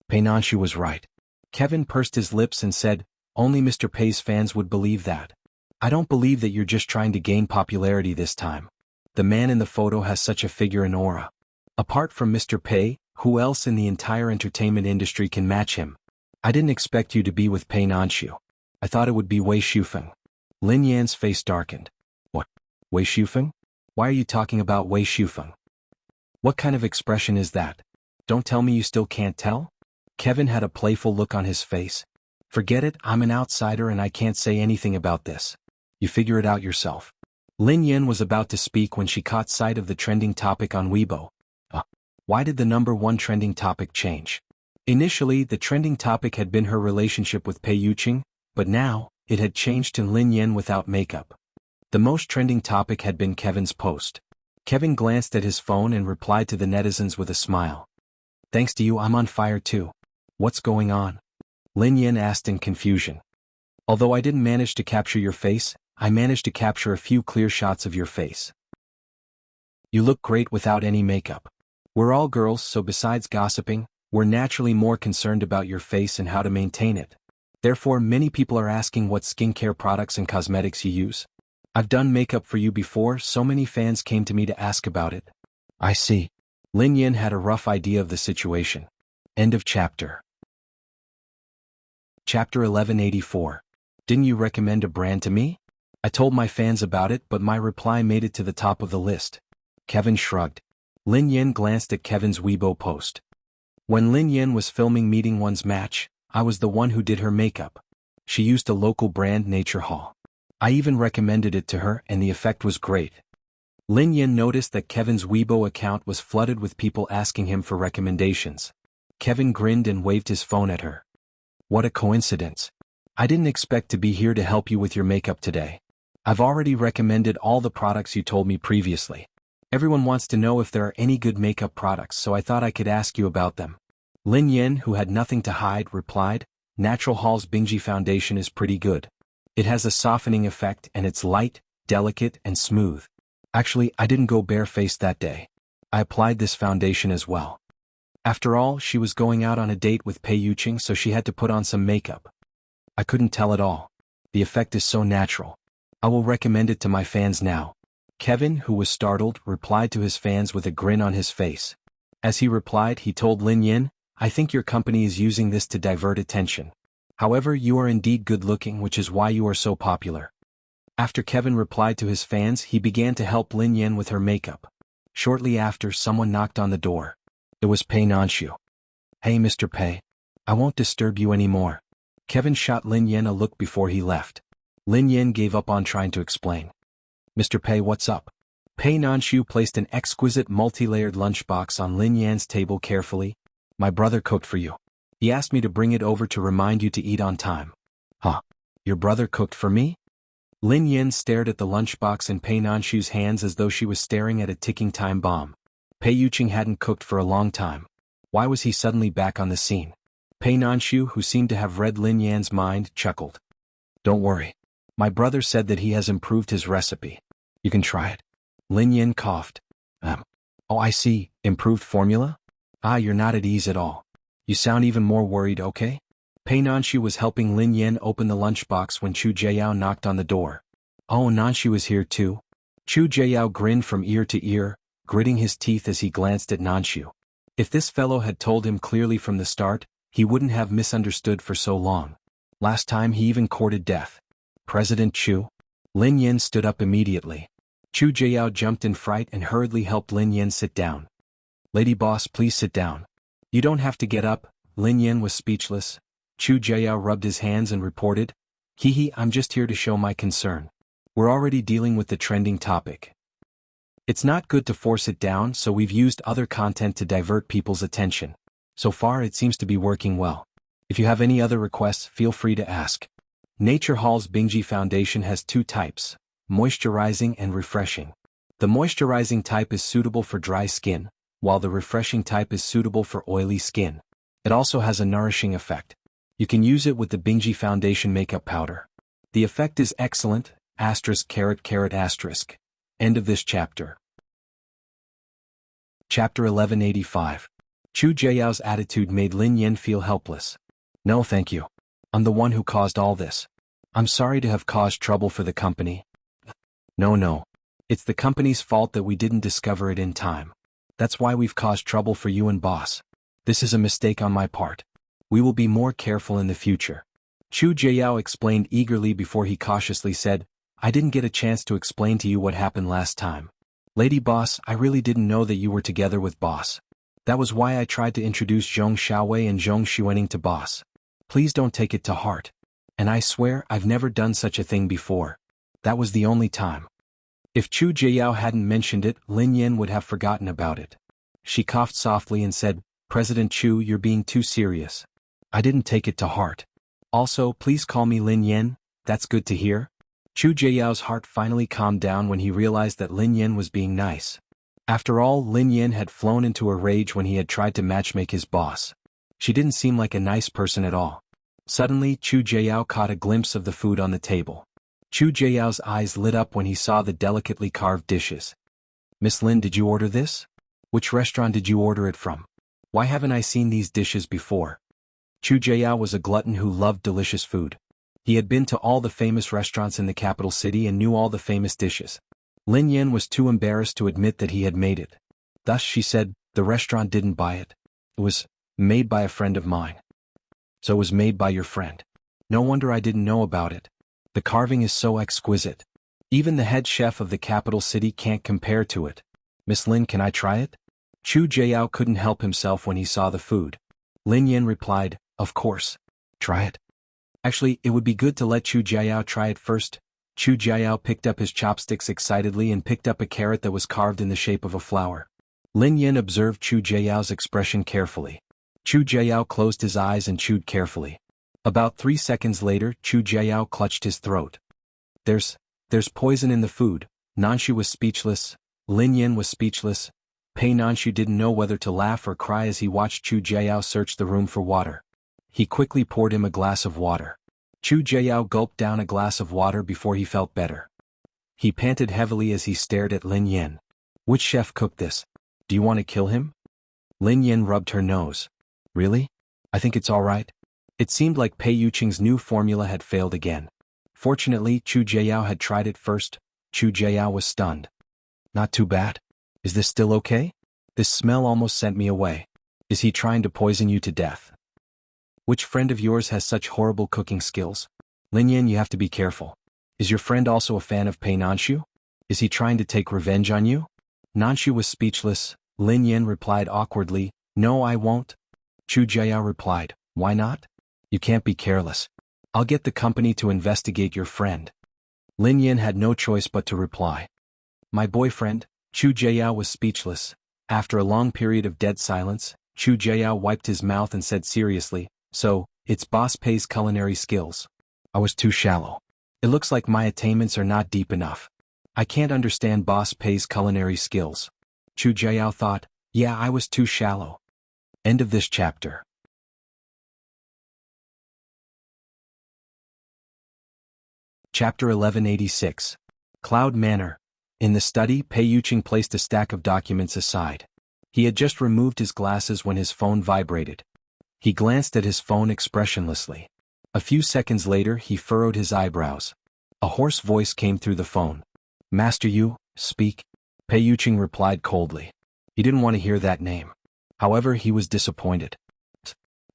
Pei Nanshu was right. Kevin pursed his lips and said, only Mr. Pei's fans would believe that. I don't believe that you're just trying to gain popularity this time. The man in the photo has such a figure and aura. Apart from Mr. Pei, who else in the entire entertainment industry can match him? I didn't expect you to be with Pei Nanshu. I thought it would be Wei Shufeng. Lin Yan's face darkened. What? Wei Shufeng? Why are you talking about Wei Shufeng? What kind of expression is that? Don't tell me you still can't tell? Kevin had a playful look on his face. Forget it, I'm an outsider and I can't say anything about this. You figure it out yourself. Lin Yan was about to speak when she caught sight of the trending topic on Weibo. Why did the #1 trending topic change? Initially, the trending topic had been her relationship with Pei Yuqing, but now, it had changed to Lin Yan without makeup. The most trending topic had been Kevin's post. Kevin glanced at his phone and replied to the netizens with a smile. Thanks to you, I'm on fire too. What's going on? Lin Yan asked in confusion. Although I didn't manage to capture your face, I managed to capture a few clear shots of your face. You look great without any makeup. We're all girls, so besides gossiping, we're naturally more concerned about your face and how to maintain it. Therefore, many people are asking what skincare products and cosmetics you use. I've done makeup for you before, so many fans came to me to ask about it. I see. Lin Yin had a rough idea of the situation. End of chapter. Chapter 1184. Didn't you recommend a brand to me? I told my fans about it, but my reply made it to the top of the list. Kevin shrugged. Lin Yin glanced at Kevin's Weibo post. When Lin Yin was filming Meeting One's match, I was the one who did her makeup. She used a local brand, Nature Hall. I even recommended it to her and the effect was great. Lin Yin noticed that Kevin's Weibo account was flooded with people asking him for recommendations. Kevin grinned and waved his phone at her. What a coincidence. I didn't expect to be here to help you with your makeup today. I've already recommended all the products you told me previously. Everyone wants to know if there are any good makeup products, so I thought I could ask you about them. Lin Yin, who had nothing to hide, replied, Natural Hall's Bingji foundation is pretty good. It has a softening effect and it's light, delicate, and smooth. Actually, I didn't go barefaced that day. I applied this foundation as well. After all, she was going out on a date with Pei Yuqing, so she had to put on some makeup. I couldn't tell at all. The effect is so natural. I will recommend it to my fans now. Kevin, who was startled, replied to his fans with a grin on his face. As he replied, he told Lin Yin, I think your company is using this to divert attention. However, you are indeed good-looking, which is why you are so popular. After Kevin replied to his fans, he began to help Lin Yin with her makeup. Shortly after, someone knocked on the door. It was Pei Nanshu. Hey Mr. Pei. I won't disturb you anymore. Kevin shot Lin Yin a look before he left. Lin Yin gave up on trying to explain. Mr. Pei, what's up? Pei Nanshu placed an exquisite multi-layered lunchbox on Lin Yan's table carefully. My brother cooked for you. He asked me to bring it over to remind you to eat on time. Huh? Your brother cooked for me? Lin Yin stared at the lunchbox in Pei Nanshu's hands as though she was staring at a ticking time bomb. Pei Yuqing hadn't cooked for a long time. Why was he suddenly back on the scene? Pei Nanshu, who seemed to have read Lin Yan's mind, chuckled. Don't worry. My brother said that he has improved his recipe. You can try it. Lin Yin coughed. Oh, I see. Improved formula? Ah, you're not at ease at all. You sound even more worried, okay? Pei Nanshu was helping Lin Yin open the lunchbox when Chu Jiayao knocked on the door. Oh, Nanshu is here too? Chu Jiayao grinned from ear to ear, gritting his teeth as he glanced at Nanshu. If this fellow had told him clearly from the start, he wouldn't have misunderstood for so long. Last time he even courted death. President Chu? Lin Yin stood up immediately. Chu Jiayao jumped in fright and hurriedly helped Lin Yin sit down. Lady boss, please sit down. You don't have to get up. Lin Yin was speechless. Chu Jiayao rubbed his hands and reported, Hee, I'm just here to show my concern. We're already dealing with the trending topic. It's not good to force it down, so we've used other content to divert people's attention. So far it seems to be working well. If you have any other requests, feel free to ask. Nature Hall's Bingji Foundation has two types, moisturizing and refreshing. The moisturizing type is suitable for dry skin, while the refreshing type is suitable for oily skin. It also has a nourishing effect. You can use it with the Bingji Foundation makeup powder. The effect is excellent, *******. End of this chapter. Chapter 1185. Chu Jiayao's attitude made Lin Yin feel helpless. No thank you. I'm the one who caused all this. I'm sorry to have caused trouble for the company. No. It's the company's fault that we didn't discover it in time. That's why we've caused trouble for you and boss. This is a mistake on my part. We will be more careful in the future. Chu Jiayao explained eagerly before he cautiously said, I didn't get a chance to explain to you what happened last time. Lady boss, I really didn't know that you were together with boss. That was why I tried to introduce Zhong Xiaowei and Zhong Xuening to boss. Please don't take it to heart. And I swear I've never done such a thing before. That was the only time. If Chu Jiayao hadn't mentioned it, Lin Yin would have forgotten about it. She coughed softly and said, President Chu, you're being too serious. I didn't take it to heart. Also, please call me Lin Yin, that's good to hear. Chu Jiayao's heart finally calmed down when he realized that Lin Yin was being nice. After all, Lin Yin had flown into a rage when he had tried to matchmake his boss. She didn't seem like a nice person at all. Suddenly, Chu Jiayao caught a glimpse of the food on the table. Chu Jiayao's eyes lit up when he saw the delicately carved dishes. Miss Lin, did you order this? Which restaurant did you order it from? Why haven't I seen these dishes before? Chu Jiayao was a glutton who loved delicious food. He had been to all the famous restaurants in the capital city and knew all the famous dishes. Lin Yan was too embarrassed to admit that he had made it. Thus she said, "The restaurant didn't buy it. It was made by a friend of mine." "So it was made by your friend. No wonder I didn't know about it. The carving is so exquisite. Even the head chef of the capital city can't compare to it. Miss Lin, can I try it?" Chu Jiao couldn't help himself when he saw the food. Lin Yan replied, "Of course. Try it." Actually, it would be good to let Chu Jiao try it first. Chu Jiao picked up his chopsticks excitedly and picked up a carrot that was carved in the shape of a flower. Lin Yan observed Chu Jiao's expression carefully. Chu Jiao closed his eyes and chewed carefully. About 3 seconds later, Chu Jiao clutched his throat. There's poison in the food." Nanshu was speechless. Lin Yan was speechless. Pei Nanshu didn't know whether to laugh or cry as he watched Chu Jiao search the room for water. He quickly poured him a glass of water. Chu Jiao gulped down a glass of water before he felt better. He panted heavily as he stared at Lin Yan. "Which chef cooked this? Do you want to kill him?" Lin Yan rubbed her nose. "Really? I think it's all right." It seemed like Pei Yuqing's new formula had failed again. Fortunately, Chu Jiao had tried it first. Chu Jiao was stunned. "Not too bad. Is this still okay? This smell almost sent me away. Is he trying to poison you to death? Which friend of yours has such horrible cooking skills? Lin Yan, you have to be careful. Is your friend also a fan of Pei Nanshu? Is he trying to take revenge on you?" Nanshu was speechless. Lin Yan replied awkwardly, "No, I won't." Chu Jiao replied, "Why not? You can't be careless. I'll get the company to investigate your friend." Lin Yan had no choice but to reply. "My boyfriend." Chu Jiao was speechless. After a long period of dead silence, Chu Jiao wiped his mouth and said seriously, "So, it's Boss Pei's culinary skills. I was too shallow. It looks like my attainments are not deep enough. I can't understand Boss Pei's culinary skills." Chu Jiao thought, "Yeah, I was too shallow." End of this chapter. Chapter 1186. Cloud Manor. In the study, Pei Yuqing placed a stack of documents aside. He had just removed his glasses when his phone vibrated. He glanced at his phone expressionlessly. A few seconds later, he furrowed his eyebrows. A hoarse voice came through the phone. "Master Yu, speak." Pei Yuqing replied coldly. He didn't want to hear that name. However, he was disappointed.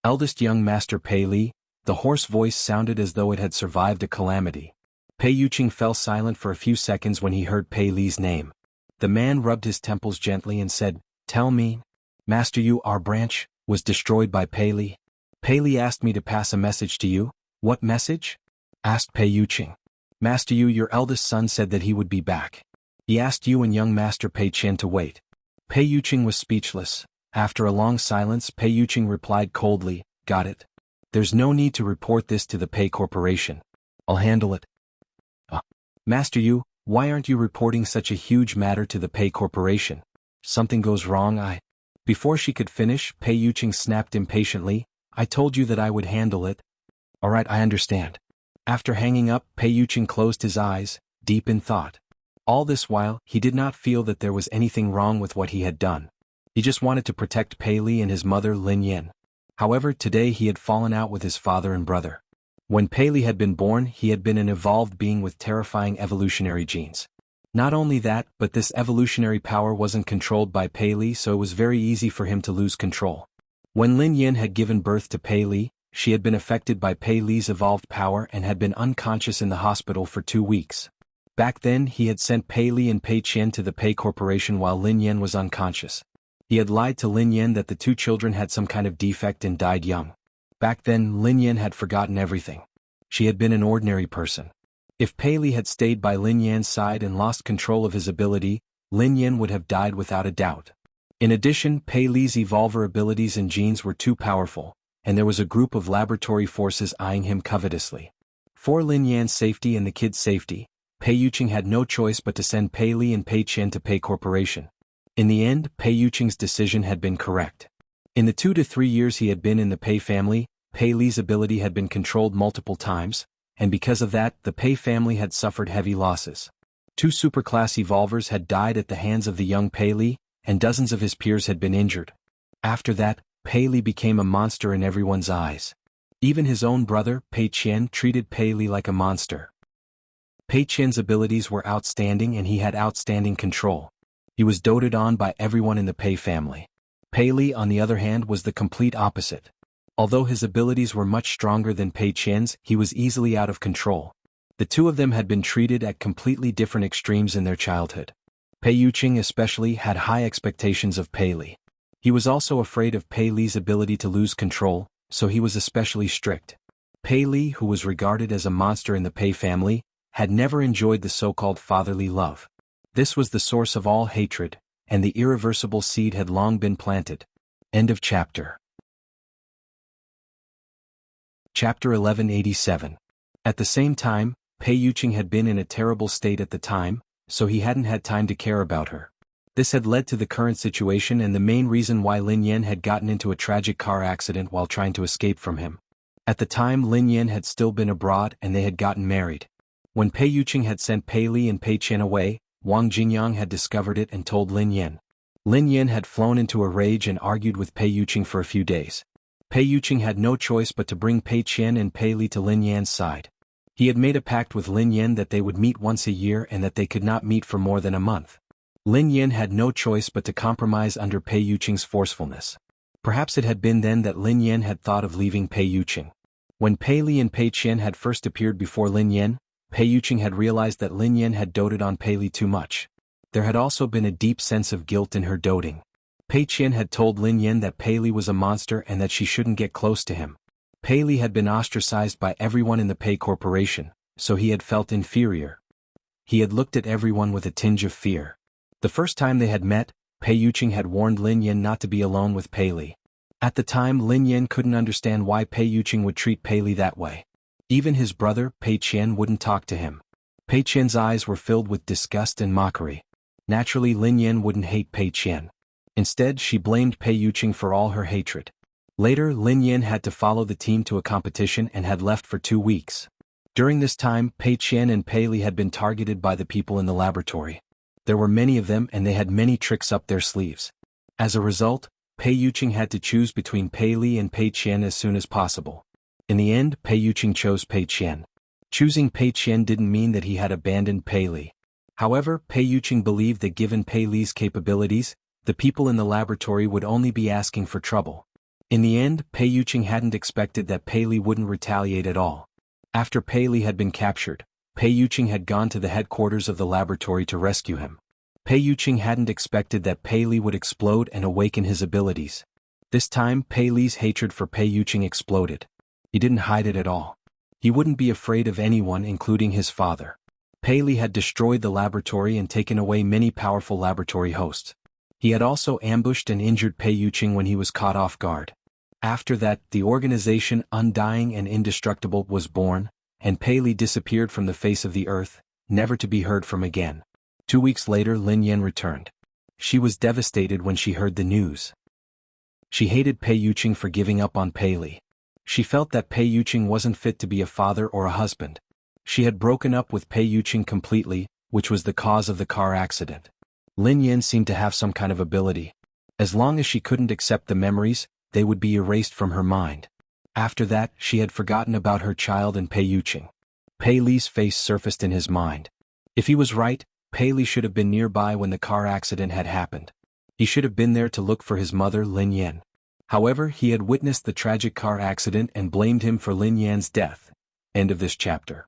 Eldest young Master Pei Li. The hoarse voice sounded as though it had survived a calamity. Pei Yuqing fell silent for a few seconds when he heard Pei Li's name. The man rubbed his temples gently and said, "Tell me, Master Yu, our branch was destroyed by Pei Li. Pei Li asked me to pass a message to you." "What message?" asked Pei Yuqing. "Master Yu, your eldest son said that he would be back. He asked you and young Master Pei Qian to wait." Pei Yuqing was speechless. After a long silence, Pei Yuqing replied coldly, "Got it. There's no need to report this to the Pei Corporation. I'll handle it." "Master Yu, why aren't you reporting such a huge matter to the Pei Corporation? Something goes wrong, Before she could finish, Pei Yuqing snapped impatiently, "I told you that I would handle it." "All right, I understand." After hanging up, Pei Yuqing closed his eyes, deep in thought. All this while, he did not feel that there was anything wrong with what he had done. He just wanted to protect Pei Li and his mother Lin Yan. However, today he had fallen out with his father and brother. When Pei Li had been born, he had been an evolved being with terrifying evolutionary genes. Not only that, but this evolutionary power wasn't controlled by Pei Li, so it was very easy for him to lose control. When Lin Yan had given birth to Pei Li, she had been affected by Pei Li's evolved power and had been unconscious in the hospital for 2 weeks. Back then, he had sent Pei Li and Pei Qian to the Pei Corporation while Lin Yan was unconscious. He had lied to Lin Yan that the 2 children had some kind of defect and died young. Back then, Lin Yan had forgotten everything. She had been an ordinary person. If Pei Li had stayed by Lin Yan's side and lost control of his ability, Lin Yan would have died without a doubt. In addition, Pei Li's evolver abilities and genes were too powerful, and there was a group of laboratory forces eyeing him covetously. For Lin Yan's safety and the kid's safety, Pei Yuqing had no choice but to send Pei Li and Pei Qian to Pei Corporation. In the end, Pei Yuqing's decision had been correct. In the 2 to 3 years he had been in the Pei family, Pei Li's ability had been controlled multiple times, and because of that, the Pei family had suffered heavy losses. 2 superclass evolvers had died at the hands of the young Pei Li, and dozens of his peers had been injured. After that, Pei Li became a monster in everyone's eyes. Even his own brother, Pei Qian, treated Pei Li like a monster. Pei Qian's abilities were outstanding and he had outstanding control. He was doted on by everyone in the Pei family. Pei Li, on the other hand, was the complete opposite. Although his abilities were much stronger than Pei Qian's, he was easily out of control. The two of them had been treated at completely different extremes in their childhood. Pei Yuqing especially had high expectations of Pei Li. He was also afraid of Pei Li's ability to lose control, so he was especially strict. Pei Li, who was regarded as a monster in the Pei family, had never enjoyed the so-called fatherly love. This was the source of all hatred, and the irreversible seed had long been planted. End of chapter. Chapter 1187. At the same time, Pei Yuqing had been in a terrible state at the time, so he hadn't had time to care about her. This had led to the current situation and the main reason why Lin Yan had gotten into a tragic car accident while trying to escape from him. At the time, Lin Yan had still been abroad and they had gotten married. When Pei Yuqing had sent Pei Li and Pei Qian away, Wang Jingyang had discovered it and told Lin Yan. Lin Yan had flown into a rage and argued with Pei Yuqing for a few days. Pei Yuqing had no choice but to bring Pei Qian and Pei Li to Lin Yan's side. He had made a pact with Lin Yan that they would meet once a year and that they could not meet for more than a month. Lin Yan had no choice but to compromise under Pei Yuqing's forcefulness. Perhaps it had been then that Lin Yan had thought of leaving Pei Yuqing. When Pei Li and Pei Qian had first appeared before Lin Yan, Pei Yuqing had realized that Lin Yan had doted on Pei Li too much. There had also been a deep sense of guilt in her doting. Pei Qian had told Lin Yan that Pei Li was a monster and that she shouldn't get close to him. Pei Li had been ostracized by everyone in the Pei Corporation, so he had felt inferior. He had looked at everyone with a tinge of fear. The first time they had met, Pei Yuqing had warned Lin Yan not to be alone with Pei Li. At the time, Lin Yan couldn't understand why Pei Yuqing would treat Pei Li that way. Even his brother, Pei Qian, wouldn't talk to him. Pei Qian's eyes were filled with disgust and mockery. Naturally, Lin Yan wouldn't hate Pei Qian. Instead, she blamed Pei Yuqing for all her hatred. Later, Lin Yan had to follow the team to a competition and had left for 2 weeks. During this time, Pei Qian and Pei Li had been targeted by the people in the laboratory. There were many of them and they had many tricks up their sleeves. As a result, Pei Yuqing had to choose between Pei Li and Pei Qian as soon as possible. In the end, Pei Yuqing chose Pei Qian. Choosing Pei Qian didn't mean that he had abandoned Pei Li. However, Pei Yuqing believed that given Pei Li's capabilities, the people in the laboratory would only be asking for trouble. In the end, Pei Yuqing hadn't expected that Pei Li wouldn't retaliate at all. After Pei Li had been captured, Pei Yuqing had gone to the headquarters of the laboratory to rescue him. Pei Yuqing hadn't expected that Pei Li would explode and awaken his abilities. This time, Pei Li's hatred for Pei Yuqing exploded. He didn't hide it at all. He wouldn't be afraid of anyone, including his father. Pei Li had destroyed the laboratory and taken away many powerful laboratory hosts. He had also ambushed and injured Pei Yuqing when he was caught off guard. After that, the organization Undying and Indestructible was born, and Pei Li disappeared from the face of the earth, never to be heard from again. 2 weeks later, Lin Yan returned. She was devastated when she heard the news. She hated Pei Yuqing for giving up on Pei Li. She felt that Pei Yuqing wasn't fit to be a father or a husband. She had broken up with Pei Yuqing completely, which was the cause of the car accident. Lin Yan seemed to have some kind of ability. As long as she couldn't accept the memories, they would be erased from her mind. After that, she had forgotten about her child and Pei Yuqing. Pei Li's face surfaced in his mind. If he was right, Pei Li should have been nearby when the car accident had happened. He should have been there to look for his mother, Lin Yan. However, he had witnessed the tragic car accident and blamed him for Lin Yan's death. End of this chapter.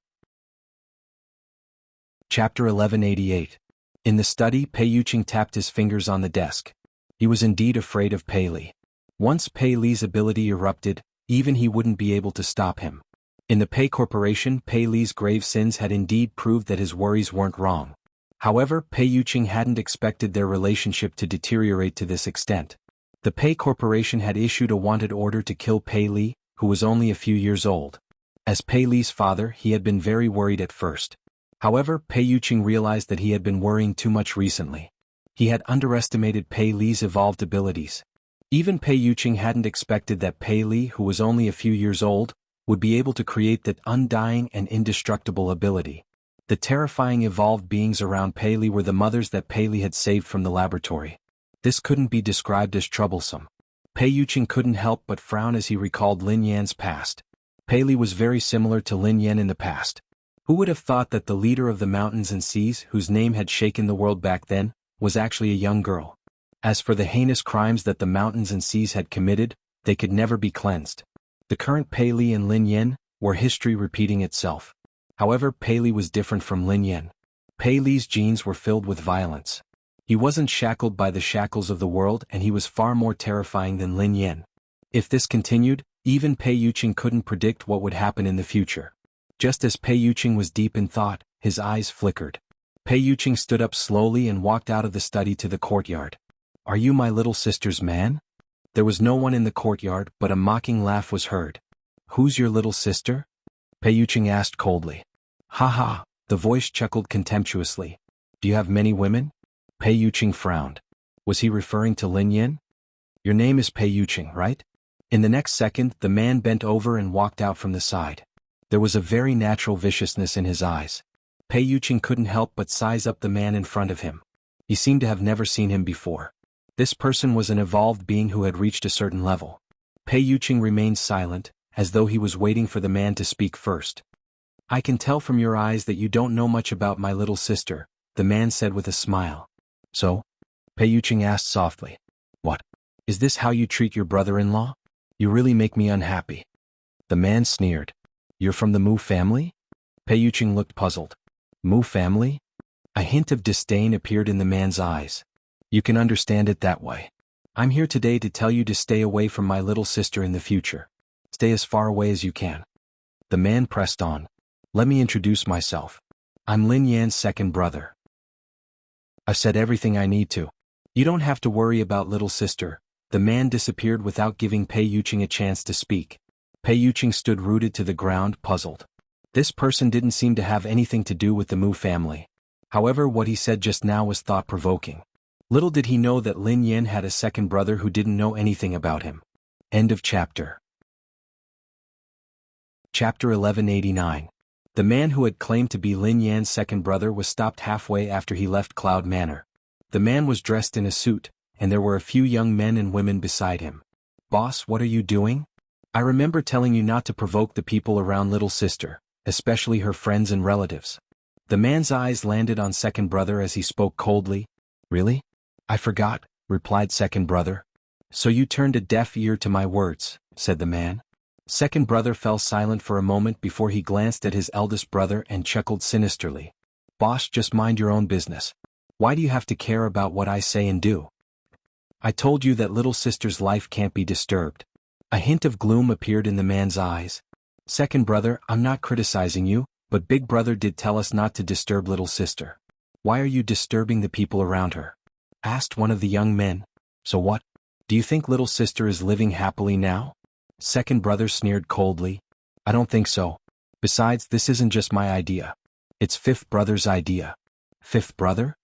Chapter 1188. In the study, Pei Yuqing tapped his fingers on the desk. He was indeed afraid of Pei Li. Once Pei Li's ability erupted, even he wouldn't be able to stop him. In the Pei Corporation, Pei Li's grave sins had indeed proved that his worries weren't wrong. However, Pei Yuqing hadn't expected their relationship to deteriorate to this extent. The Pei Corporation had issued a wanted order to kill Pei Li, who was only a few years old. As Pei Li's father, he had been very worried at first. However, Pei Yuqing realized that he had been worrying too much recently. He had underestimated Pei Li's evolved abilities. Even Pei Yuqing hadn't expected that Pei Li, who was only a few years old, would be able to create that undying and indestructible ability. The terrifying evolved beings around Pei Li were the mothers that Pei Li had saved from the laboratory. This couldn't be described as troublesome. Pei Yuqing couldn't help but frown as he recalled Lin Yan's past. Pei Li was very similar to Lin Yan in the past. Who would have thought that the leader of the mountains and seas, whose name had shaken the world back then, was actually a young girl? As for the heinous crimes that the mountains and seas had committed, they could never be cleansed. The current Pei Li and Lin Yan were history repeating itself. However, Pei Li was different from Lin Yan. Pei Li's genes were filled with violence. He wasn't shackled by the shackles of the world, and he was far more terrifying than Lin Yan. If this continued, even Pei Yuqing couldn't predict what would happen in the future. Just as Pei Yuqing was deep in thought, his eyes flickered. Pei Yuqing stood up slowly and walked out of the study to the courtyard. "Are you my little sister's man?" There was no one in the courtyard, but a mocking laugh was heard. "Who's your little sister?" Pei Yuqing asked coldly. "Ha ha," the voice chuckled contemptuously. "Do you have many women?" Pei Yuqing frowned. Was he referring to Lin Yan? "Your name is Pei Yuqing, right?" In the next second, the man bent over and walked out from the side. There was a very natural viciousness in his eyes. Pei Yuqing couldn't help but size up the man in front of him. He seemed to have never seen him before. This person was an evolved being who had reached a certain level. Pei Yuqing remained silent, as though he was waiting for the man to speak first. "I can tell from your eyes that you don't know much about my little sister," the man said with a smile. "So?" Pei Yuqing asked softly. "What? Is this how you treat your brother-in-law? You really make me unhappy." The man sneered. "You're from the Mu family?" Pei Yuqing looked puzzled. "Mu family?" A hint of disdain appeared in the man's eyes. "You can understand it that way. I'm here today to tell you to stay away from my little sister in the future. Stay as far away as you can." The man pressed on. "Let me introduce myself. I'm Lin Yan's second brother. I've said everything I need to. You don't have to worry about little sister." The man disappeared without giving Pei Yuqing a chance to speak. Pei Yuqing stood rooted to the ground, puzzled. This person didn't seem to have anything to do with the Mu family. However, what he said just now was thought-provoking. Little did he know that Lin Yan had a second brother who didn't know anything about him. End of chapter. Chapter 1189. The man who had claimed to be Lin Yan's second brother was stopped halfway after he left Cloud Manor. The man was dressed in a suit, and there were a few young men and women beside him. "Boss, what are you doing? I remember telling you not to provoke the people around little sister, especially her friends and relatives." The man's eyes landed on second brother as he spoke coldly. "Really? I forgot," replied second brother. "So you turned a deaf ear to my words," said the man. Second brother fell silent for a moment before he glanced at his eldest brother and chuckled sinisterly. "Boss, just mind your own business. Why do you have to care about what I say and do? I told you that little sister's life can't be disturbed." A hint of gloom appeared in the man's eyes. "Second brother, I'm not criticizing you, but big brother did tell us not to disturb little sister." "Why are you disturbing the people around her?" asked one of the young men. "So what? Do you think little sister is living happily now?" Second brother sneered coldly. "I don't think so. Besides, this isn't just my idea. It's fifth brother's idea." "Fifth brother?"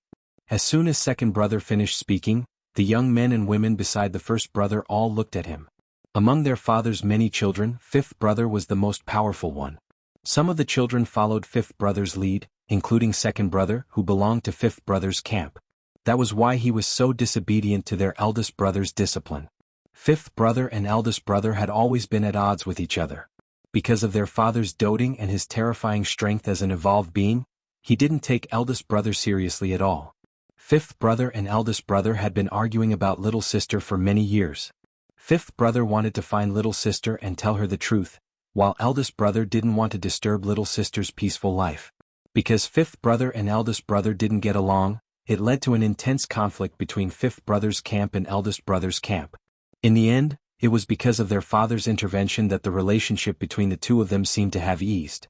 As soon as second brother finished speaking, the young men and women beside the first brother all looked at him. Among their father's many children, fifth brother was the most powerful one. Some of the children followed fifth brother's lead, including second brother, who belonged to fifth brother's camp. That was why he was so disobedient to their eldest brother's discipline. Fifth brother and eldest brother had always been at odds with each other. Because of their father's doting and his terrifying strength as an evolved being, he didn't take eldest brother seriously at all. Fifth brother and eldest brother had been arguing about little sister for many years. Fifth brother wanted to find little sister and tell her the truth, while eldest brother didn't want to disturb little sister's peaceful life. Because fifth brother and eldest brother didn't get along, it led to an intense conflict between fifth brother's camp and eldest brother's camp. In the end, it was because of their father's intervention that the relationship between the two of them seemed to have eased.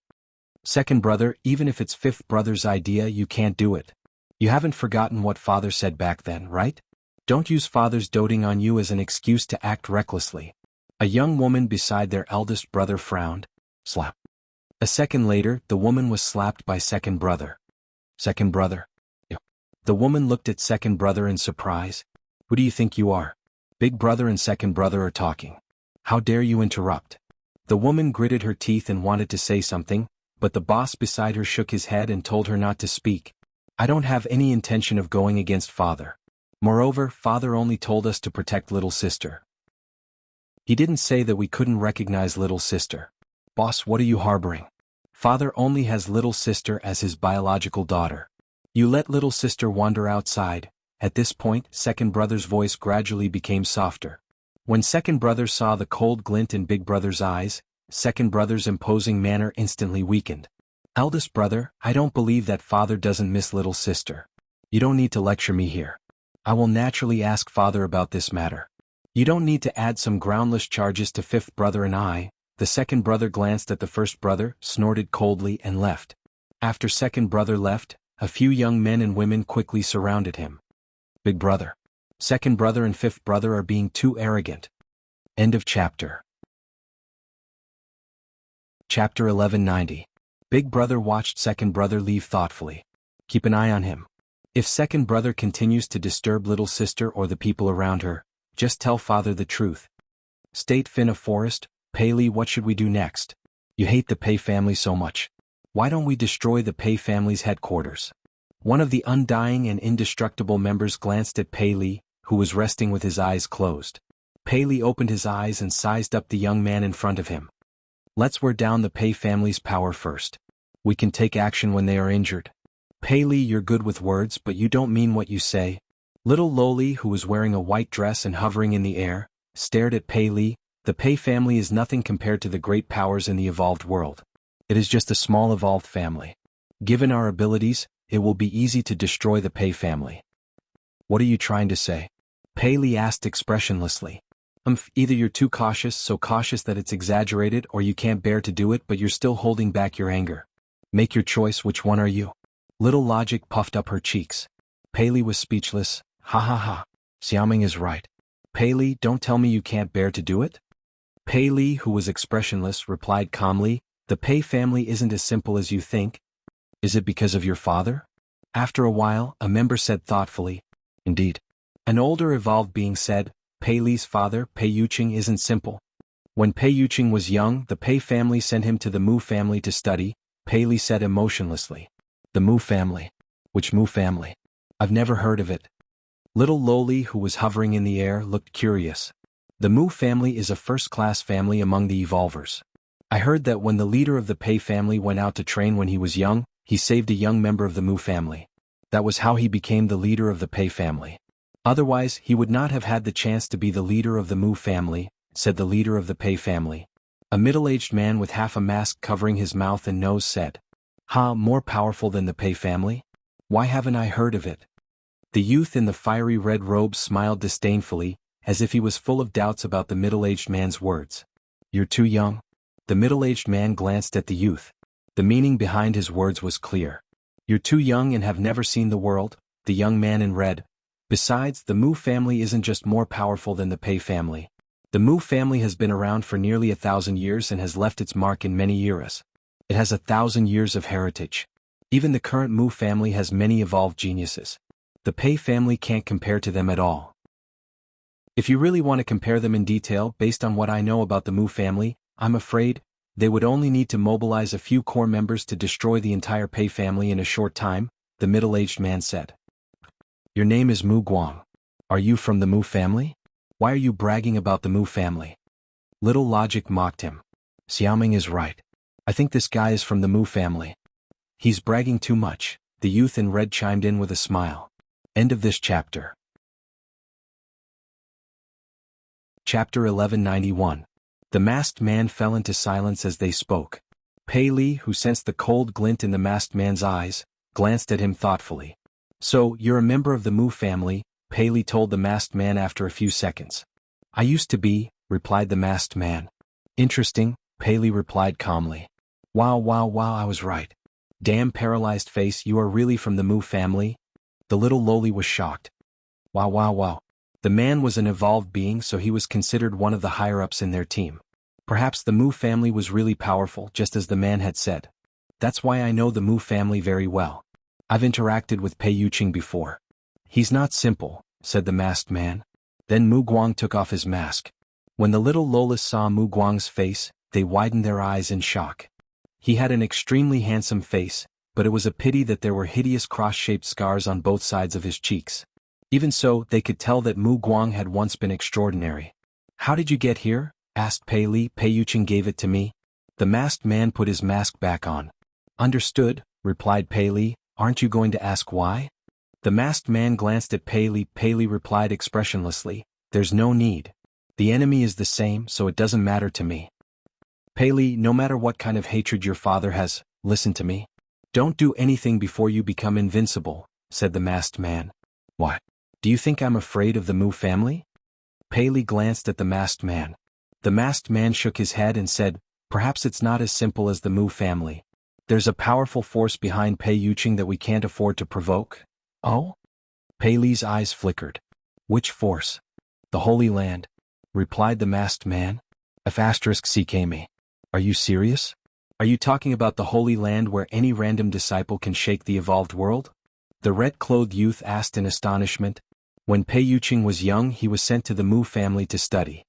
"Second brother, even if it's fifth brother's idea, you can't do it. You haven't forgotten what father said back then, right? Don't use father's doting on you as an excuse to act recklessly." A young woman beside their eldest brother frowned. Slap. A second later, the woman was slapped by second brother. "Second brother?" The woman looked at second brother in surprise. "Who do you think you are? Big brother and second brother are talking. How dare you interrupt?" The woman gritted her teeth and wanted to say something, but the boss beside her shook his head and told her not to speak. "I don't have any intention of going against father. Moreover, father only told us to protect little sister. He didn't say that we couldn't recognize little sister." Boss, what are you harboring? Father only has little sister as his biological daughter. You let little sister wander outside. At this point, second brother's voice gradually became softer. When second brother saw the cold glint in big brother's eyes, second brother's imposing manner instantly weakened. Eldest brother, I don't believe that father doesn't miss little sister. You don't need to lecture me here. I will naturally ask father about this matter. You don't need to add some groundless charges to fifth brother and I. The second brother glanced at the first brother, snorted coldly and left. After second brother left, a few young men and women quickly surrounded him. Big brother. Second brother and fifth brother are being too arrogant. End of chapter. Chapter 1190. Big brother watched second brother leave thoughtfully. Keep an eye on him. If second brother continues to disturb little sister or the people around her, just tell father the truth. State Finna Forest, Paley, what should we do next? You hate the Pei family so much. Why don't we destroy the Pei family's headquarters? One of the undying and indestructible members glanced at Paley, who was resting with his eyes closed. Paley opened his eyes and sized up the young man in front of him. Let's wear down the Pei family's power first. We can take action when they are injured. Paley, you're good with words, but you don't mean what you say. Little Loli, who was wearing a white dress and hovering in the air, stared at Paley. The Pei family is nothing compared to the great powers in the evolved world. It is just a small evolved family. Given our abilities, it will be easy to destroy the Pei family. What are you trying to say? Paley asked expressionlessly. Either you're too cautious, so cautious that it's exaggerated, or you can't bear to do it but you're still holding back your anger. Make your choice, which one are you? Little Logic puffed up her cheeks. Paley was speechless. Ha ha ha. Xiaoming is right. Paley, don't tell me you can't bear to do it? Paley, who was expressionless, replied calmly, the Pei family isn't as simple as you think. Is it because of your father? After a while, a member said thoughtfully, indeed. An older evolved being said, Paley's father, Pei Yuqing, isn't simple. When Pei Yuqing was young, the Pei family sent him to the Mu family to study, Paley said emotionlessly. The Mu family? Which Mu family? I've never heard of it. Little Loli, who was hovering in the air, looked curious. The Mu family is a first-class family among the evolvers. I heard that when the leader of the Pei family went out to train when he was young, he saved a young member of the Mu family. That was how he became the leader of the Pei family. Otherwise, he would not have had the chance to be the leader of the Mu family, said the leader of the Pei family. A middle-aged man with half a mask covering his mouth and nose said, Ha, more powerful than the Pei family? Why haven't I heard of it? The youth in the fiery red robe smiled disdainfully, as if he was full of doubts about the middle-aged man's words. You're too young? The middle-aged man glanced at the youth. The meaning behind his words was clear. You're too young and have never seen the world, the young man in red. Besides, the Mu family isn't just more powerful than the Pei family. The Mu family has been around for nearly 1,000 years and has left its mark in many eras. It has 1,000 years of heritage. Even the current Mu family has many evolved geniuses. The Pei family can't compare to them at all. If you really want to compare them in detail based on what I know about the Mu family, I'm afraid they would only need to mobilize a few core members to destroy the entire Pei family in a short time, the middle-aged man said. Your name is Mu Guang. Are you from the Mu family? Why are you bragging about the Mu family? Little Logic mocked him. Xiaoming is right. I think this guy is from the Mu family. He's bragging too much, the youth in red chimed in with a smile. End of this chapter. Chapter 1191. The masked man fell into silence as they spoke. Paley, who sensed the cold glint in the masked man's eyes, glanced at him thoughtfully. So, you're a member of the Mu family, Paley told the masked man after a few seconds. I used to be, replied the masked man. Interesting, Paley replied calmly. Wow, I was right. Damn paralyzed face, you are really from the Mu family? The little Loli was shocked. Wow. The man was an evolved being, so he was considered one of the higher-ups in their team. Perhaps the Mu family was really powerful, just as the man had said. That's why I know the Mu family very well. I've interacted with Pei Yuqing before. He's not simple, said the masked man. Then Mu Guang took off his mask. When the little Lolis saw Mu Guang's face, they widened their eyes in shock. He had an extremely handsome face, but it was a pity that there were hideous cross-shaped scars on both sides of his cheeks. Even so, they could tell that Mu Guang had once been extraordinary. How did you get here? Asked Pei Li. Pei Yuqing gave it to me. The masked man put his mask back on. Understood, replied Pei Li. Aren't you going to ask why? The masked man glanced at Pei Li. Pei Li replied expressionlessly, there's no need. The enemy is the same, so it doesn't matter to me. Pei Li, no matter what kind of hatred your father has, listen to me. Don't do anything before you become invincible, said the masked man. Why? Do you think I'm afraid of the Mu family? Pei Li glanced at the masked man. The masked man shook his head and said, perhaps it's not as simple as the Mu family. There's a powerful force behind Pei Yuqing that we can't afford to provoke. Oh? Pei Li's eyes flickered. Which force? The Holy Land, replied the masked man. F***ck. Are you serious? Are you talking about the Holy Land where any random disciple can shake the evolved world? The red-clothed youth asked in astonishment. When Pei Yuqing was young, he was sent to the Mu family to study.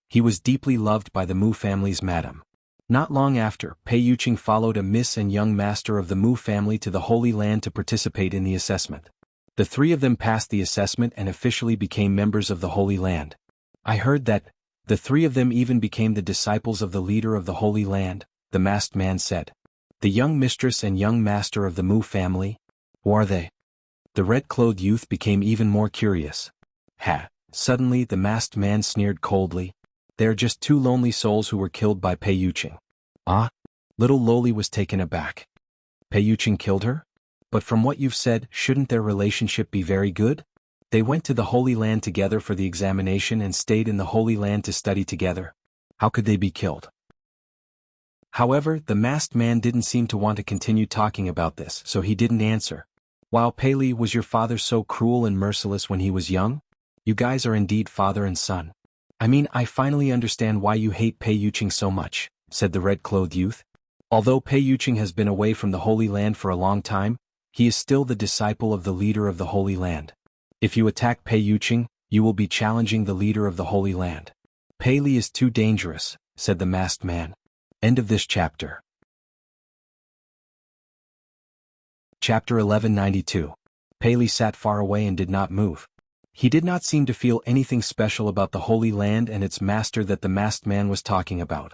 He was deeply loved by the Mu family's madam. Not long after, Pei Yuqing followed a miss and young master of the Mu family to the Holy Land to participate in the assessment. The three of them passed the assessment and officially became members of the Holy Land. I heard that the three of them even became the disciples of the leader of the Holy Land, the masked man said. The young mistress and young master of the Mu family? Who are they? The red-clothed youth became even more curious. Ha! Suddenly the masked man sneered coldly. They are just two lonely souls who were killed by Pei Yuqing. Ah? Little Loli was taken aback. Pei Yuqing killed her? But from what you've said, shouldn't their relationship be very good? They went to the Holy Land together for the examination and stayed in the Holy Land to study together. How could they be killed? However, the masked man didn't seem to want to continue talking about this, so he didn't answer. Wow, Pei Li, was your father so cruel and merciless when he was young? You guys are indeed father and son. I mean, I finally understand why you hate Pei Yuqing so much, said the red-clothed youth. Although Pei Yuqing has been away from the Holy Land for a long time, he is still the disciple of the leader of the Holy Land. If you attack Pei Yuqing, you will be challenging the leader of the Holy Land. Pei Li is too dangerous, said the masked man. End of this chapter. Chapter 1192. Pei Li sat far away and did not move. He did not seem to feel anything special about the Holy Land and its master that the masked man was talking about.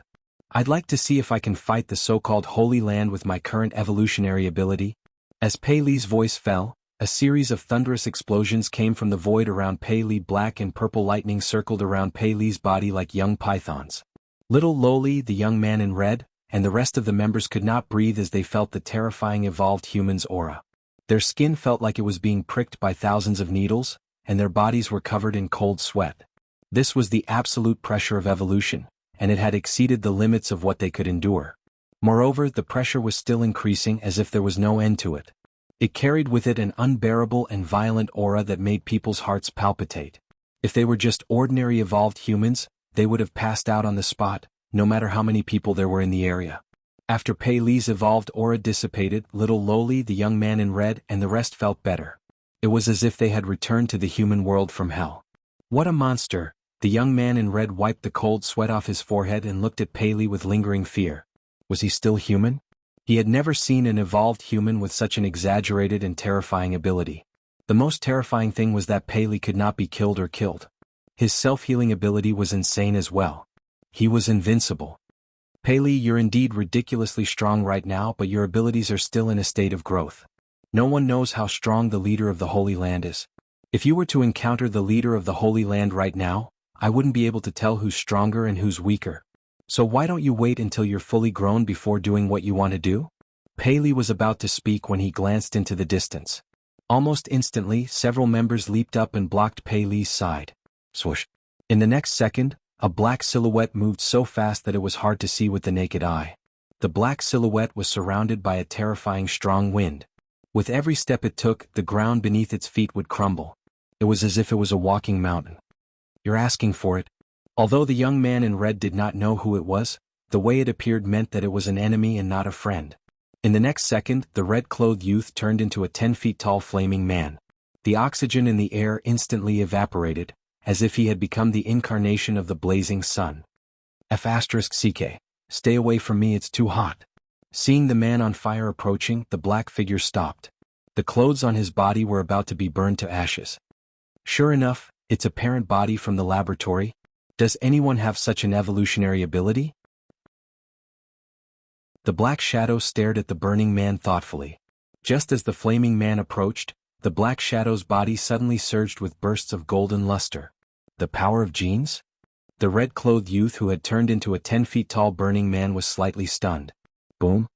I'd like to see if I can fight the so-called Holy Land with my current evolutionary ability. As Pei Li's voice fell, a series of thunderous explosions came from the void around Pei Li. Black and purple lightning circled around Pei Li's body like young pythons. Little Loli, the young man in red, and the rest of the members could not breathe as they felt the terrifying evolved human's aura. Their skin felt like it was being pricked by thousands of needles, and their bodies were covered in cold sweat. This was the absolute pressure of evolution, and it had exceeded the limits of what they could endure. Moreover, the pressure was still increasing as if there was no end to it. It carried with it an unbearable and violent aura that made people's hearts palpitate. If they were just ordinary evolved humans, they would have passed out on the spot, no matter how many people there were in the area. After Pei Li's evolved aura dissipated, little Loli, the young man in red, and the rest felt better. It was as if they had returned to the human world from hell. What a monster! The young man in red wiped the cold sweat off his forehead and looked at Pei Li with lingering fear. Was he still human? He had never seen an evolved human with such an exaggerated and terrifying ability. The most terrifying thing was that Pei Li could not be killed or killed. His self-healing ability was insane as well. He was invincible. Pei Li, you're indeed ridiculously strong right now, but your abilities are still in a state of growth. No one knows how strong the leader of the Holy Land is. If you were to encounter the leader of the Holy Land right now, I wouldn't be able to tell who's stronger and who's weaker. So why don't you wait until you're fully grown before doing what you want to do? Pei Li was about to speak when he glanced into the distance. Almost instantly, several members leaped up and blocked Pei Li's side. Swoosh. In the next second, a black silhouette moved so fast that it was hard to see with the naked eye. The black silhouette was surrounded by a terrifying strong wind. With every step it took, the ground beneath its feet would crumble. It was as if it was a walking mountain. You're asking for it. Although the young man in red did not know who it was, the way it appeared meant that it was an enemy and not a friend. In the next second, the red-clothed youth turned into a 10-feet-tall flaming man. The oxygen in the air instantly evaporated, as if he had become the incarnation of the blazing sun. F***ck. Stay away from me, it's too hot. Seeing the man on fire approaching, the black figure stopped. The clothes on his body were about to be burned to ashes. Sure enough, its apparent body from the laboratory. Does anyone have such an evolutionary ability? The black shadow stared at the burning man thoughtfully. Just as the flaming man approached, the black shadow's body suddenly surged with bursts of golden luster. The power of genes? The red-clothed youth who had turned into a 10-feet-tall burning man was slightly stunned. Boom!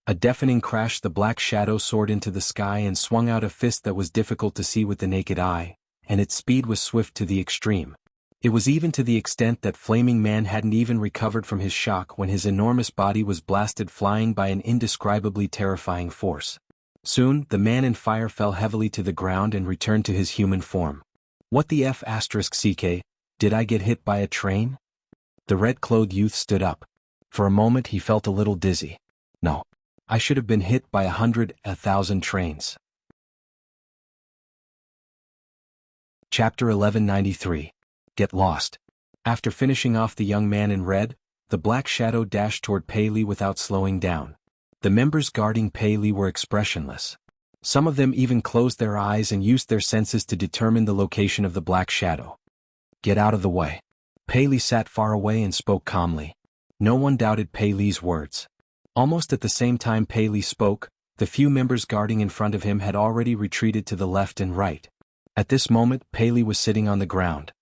A deafening crash. The black shadow soared into the sky and swung out a fist that was difficult to see with the naked eye, and its speed was swift to the extreme. It was even to the extent that Flaming Man hadn't even recovered from his shock when his enormous body was blasted flying by an indescribably terrifying force. Soon, the man in fire fell heavily to the ground and returned to his human form. What the F***ck? Did I get hit by a train? The red-clothed youth stood up. For a moment he felt a little dizzy. No. I should have been hit by 100,000 trains. Chapter 1193. Get lost. After finishing off the young man in red, the black shadow dashed toward Pei Li without slowing down. The members guarding Pei Li were expressionless. Some of them even closed their eyes and used their senses to determine the location of the black shadow. Get out of the way. Pei Li sat far away and spoke calmly. No one doubted Pei Li's words. Almost at the same time Pei Li spoke, the few members guarding in front of him had already retreated to the left and right. At this moment Pei Li was sitting on the ground.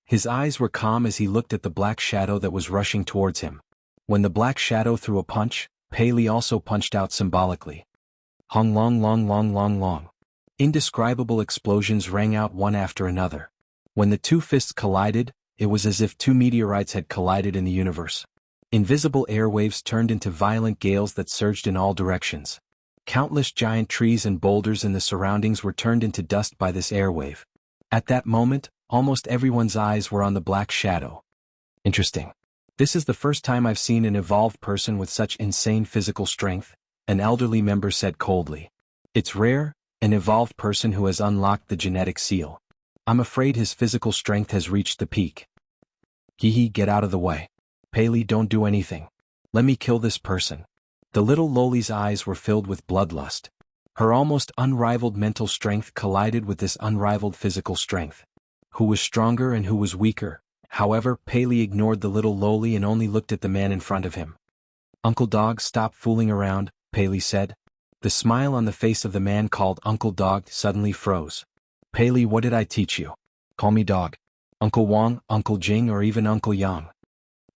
His eyes were calm as he looked at the black shadow that was rushing towards him. When the black shadow threw a punch, Pei Li also punched out symbolically. Hong long long long long long. Indescribable explosions rang out one after another. When the two fists collided, it was as if two meteorites had collided in the universe. Invisible airwaves turned into violent gales that surged in all directions. Countless giant trees and boulders in the surroundings were turned into dust by this airwave. At that moment, almost everyone's eyes were on the black shadow. Interesting. This is the first time I've seen an evolved person with such insane physical strength, an elderly member said coldly. It's rare, an evolved person who has unlocked the genetic seal. I'm afraid his physical strength has reached the peak. Hee, get out of the way. Pei Li, don't do anything. Let me kill this person. The little Loli's eyes were filled with bloodlust. Her almost unrivaled mental strength collided with this unrivaled physical strength. Who was stronger and who was weaker? However, Pei Li ignored the little Loli and only looked at the man in front of him. Uncle Dog, stop fooling around, Pei Li said. The smile on the face of the man called Uncle Dog suddenly froze. Pei Li, what did I teach you? Call me Dog. Uncle Wang, Uncle Jing, or even Uncle Yang.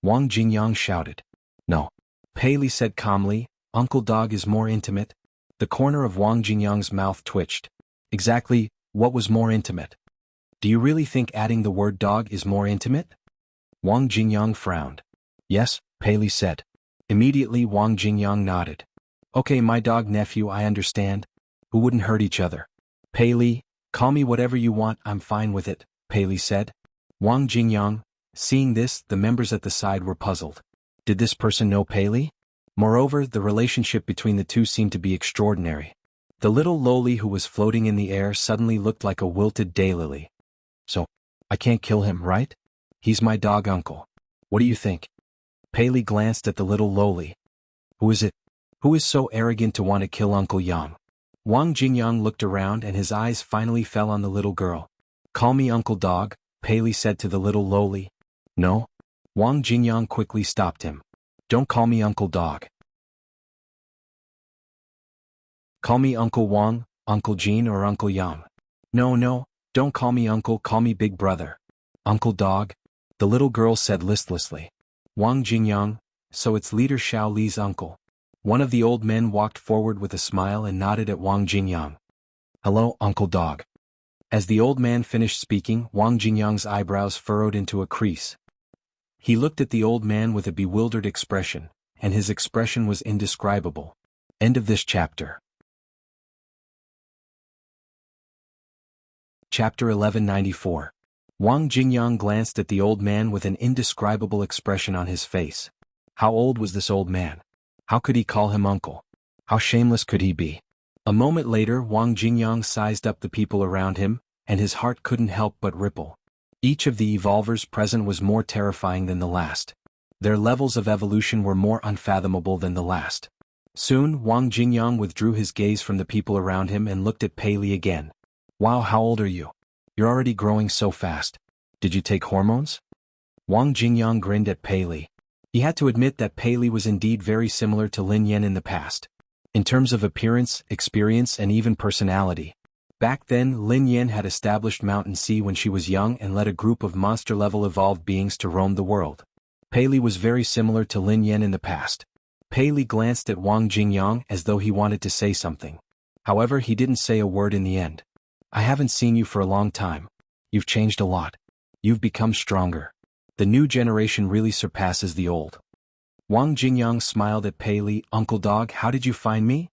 Wang Jingyang shouted. No. Pei Li said calmly, Uncle Dog is more intimate. The corner of Wang Jingyang's mouth twitched. Exactly, what was more intimate? Do you really think adding the word dog is more intimate? Wang Jingyang frowned. Yes, Pei Li said. Immediately Wang Jingyang nodded. Okay, my dog nephew, I understand. Who wouldn't hurt each other? Pei Li, call me whatever you want, I'm fine with it, Pei Li said. Wang Jingyang, seeing this, the members at the side were puzzled. Did this person know Pei Li? Moreover, the relationship between the two seemed to be extraordinary. The little Loli who was floating in the air suddenly looked like a wilted daylily. So, I can't kill him, right? He's my dog uncle. What do you think? Pei Li glanced at the little Loli. Who is it? Who is so arrogant to want to kill Uncle Yang? Wang Jingyang looked around and his eyes finally fell on the little girl. Call me Uncle Dog, Pei Li said to the little Loli. No? Wang Jingyang quickly stopped him. Don't call me Uncle Dog. Call me Uncle Wang, Uncle Jean, or Uncle Yang. No, don't call me Uncle, call me Big Brother. Uncle Dog? The little girl said listlessly. Wang Jingyang, so it's Leader Xiao Li's uncle. One of the old men walked forward with a smile and nodded at Wang Jingyang. Hello, Uncle Dog. As the old man finished speaking, Wang Jingyang's eyebrows furrowed into a crease. He looked at the old man with a bewildered expression, and his expression was indescribable. End of this chapter. Chapter 1194. Wang Jingyang glanced at the old man with an indescribable expression on his face. How old was this old man? How could he call him uncle? How shameless could he be? A moment later Wang Jingyang sized up the people around him, and his heart couldn't help but ripple. Each of the evolvers present was more terrifying than the last. Their levels of evolution were more unfathomable than the last. Soon Wang Jingyang withdrew his gaze from the people around him and looked at Pei Li again. Wow, how old are you? You're already growing so fast. Did you take hormones? Wang Jingyang grinned at Pei Li. He had to admit that Pei Li was indeed very similar to Lin Yan in the past. In terms of appearance, experience and even personality. Back then Lin Yan had established Mountain Sea when she was young and led a group of monster-level evolved beings to roam the world. Pei Li was very similar to Lin Yan in the past. Pei Li glanced at Wang Jingyang as though he wanted to say something. However, he didn't say a word in the end. I haven't seen you for a long time. You've changed a lot. You've become stronger. The new generation really surpasses the old. Wang Jingyang smiled at Pei Li. Uncle Dog, how did you find me?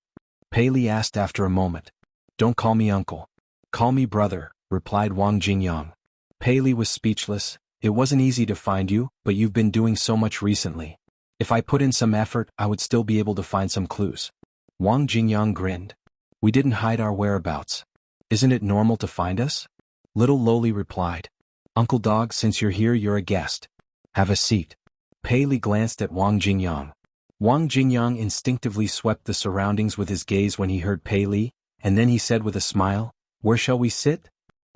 Pei Li asked after a moment. Don't call me uncle. Call me brother, replied Wang Jingyang. Pei Li was speechless. It wasn't easy to find you, but you've been doing so much recently. If I put in some effort, I would still be able to find some clues. Wang Jingyang grinned. We didn't hide our whereabouts. Isn't it normal to find us? Little Loli replied. Uncle Dog, since you're here, you're a guest. Have a seat. Pei Li glanced at Wang Jingyang. Wang Jingyang instinctively swept the surroundings with his gaze when he heard Pei Li, and then he said with a smile, Where shall we sit?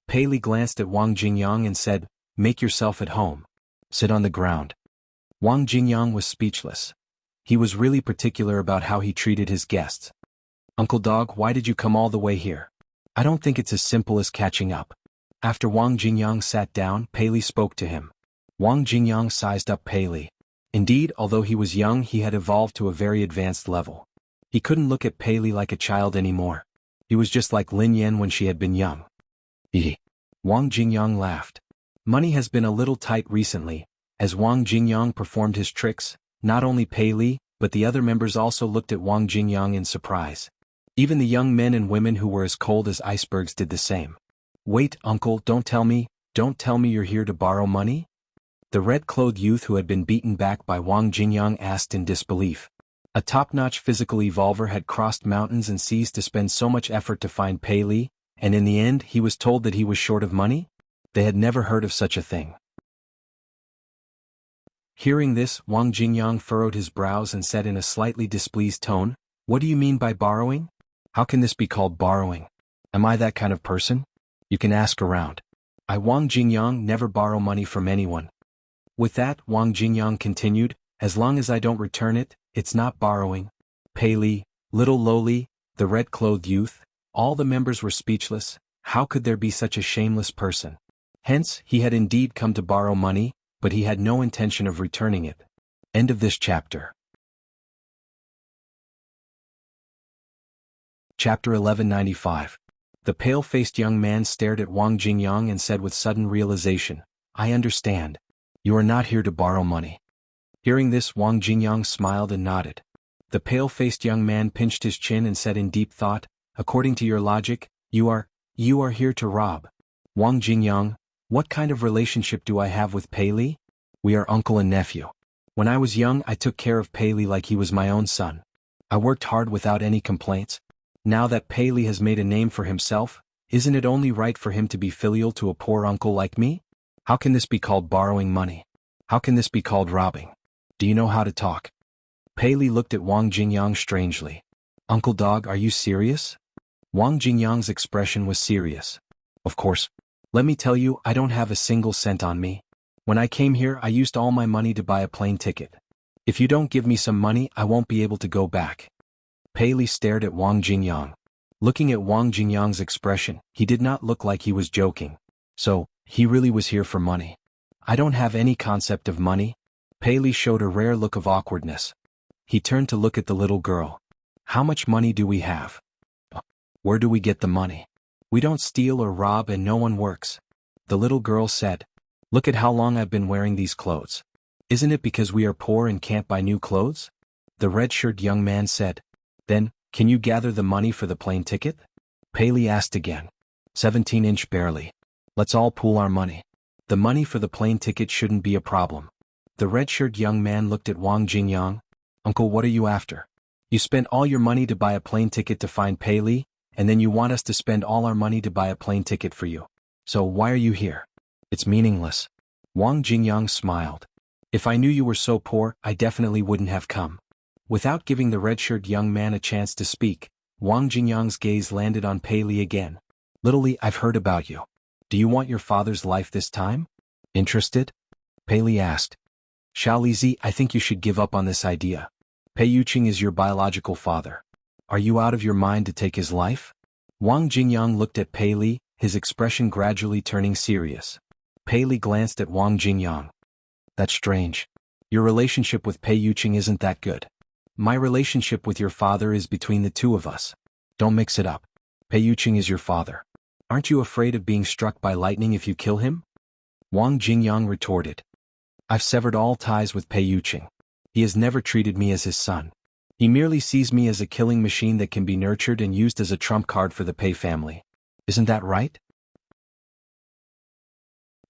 Pei Li glanced at Wang Jingyang and said, Make yourself at home. Sit on the ground. Wang Jingyang was speechless. He was really particular about how he treated his guests. Uncle Dog, why did you come all the way here? I don't think it's as simple as catching up. After Wang Jingyang sat down, Pei Li spoke to him. Wang Jingyang sized up Pei Li. Indeed, although he was young, he had evolved to a very advanced level. He couldn't look at Pei Li like a child anymore. He was just like Lin Yan when she had been young. Wang Jingyang laughed. Money has been a little tight recently. As Wang Jingyang performed his tricks, not only Pei Li, but the other members also looked at Wang Jingyang in surprise. Even the young men and women who were as cold as icebergs did the same. Wait, uncle, don't tell me you're here to borrow money? The red-clothed youth who had been beaten back by Wang Jingyang asked in disbelief. A top-notch physical evolver had crossed mountains and seas to spend so much effort to find Pei Li, and in the end he was told that he was short of money? They had never heard of such a thing. Hearing this, Wang Jingyang furrowed his brows and said in a slightly displeased tone, What do you mean by borrowing? How can this be called borrowing? Am I that kind of person? You can ask around. I, Wang Jingyang, never borrow money from anyone. With that, Wang Jingyang continued, As long as I don't return it, it's not borrowing. Pei Li, Little Loli, the red-clothed youth, all the members were speechless. How could there be such a shameless person? Hence, he had indeed come to borrow money, but he had no intention of returning it. End of this chapter. Chapter 1195. The pale-faced young man stared at Wang Jingyang and said with sudden realization, I understand. You are not here to borrow money. Hearing this, Wang Jingyang smiled and nodded. The pale-faced young man pinched his chin and said in deep thought, According to your logic, you are here to rob. Wang Jingyang, what kind of relationship do I have with Pei Li? We are uncle and nephew. When I was young, I took care of Pei Li like he was my own son. I worked hard without any complaints. Now that Pei Li has made a name for himself, isn't it only right for him to be filial to a poor uncle like me? How can this be called borrowing money? How can this be called robbing? Do you know how to talk? Pei Li looked at Wang Jingyang strangely. Uncle Dog, are you serious? Wang Jingyang's expression was serious. Of course. Let me tell you, I don't have a single cent on me. When I came here, I used all my money to buy a plane ticket. If you don't give me some money, I won't be able to go back. Pei Li stared at Wang Jingyang. Looking at Wang Jingyang's expression, he did not look like he was joking. So, he really was here for money. I don't have any concept of money. Pei Li showed a rare look of awkwardness. He turned to look at the little girl. How much money do we have? Where do we get the money? We don't steal or rob and no one works. The little girl said. Look at how long I've been wearing these clothes. Isn't it because we are poor and can't buy new clothes? The red-shirted young man said. Then, can you gather the money for the plane ticket? Pei Li asked again. 17-inch barely. Let's all pool our money. The money for the plane ticket shouldn't be a problem. The red-shirted young man looked at Wang Jingyang. Uncle, what are you after? You spent all your money to buy a plane ticket to find Pei Li, and then you want us to spend all our money to buy a plane ticket for you. So why are you here? It's meaningless. Wang Jingyang smiled. If I knew you were so poor, I definitely wouldn't have come. Without giving the red-shirted young man a chance to speak, Wang Jingyang's gaze landed on Pei Li again. Little Li, I've heard about you. Do you want your father's life this time? Interested? Pei Li asked. Xiaolizi, I think you should give up on this idea. Pei Yuqing is your biological father. Are you out of your mind to take his life? Wang Jingyang looked at Pei Li, his expression gradually turning serious. Pei Li glanced at Wang Jingyang. That's strange. Your relationship with Pei Yuqing isn't that good. My relationship with your father is between the two of us. Don't mix it up. Pei Yuqing is your father. Aren't you afraid of being struck by lightning if you kill him? Wang Jingyang retorted. I've severed all ties with Pei Yuqing. He has never treated me as his son. He merely sees me as a killing machine that can be nurtured and used as a trump card for the Pei family. Isn't that right?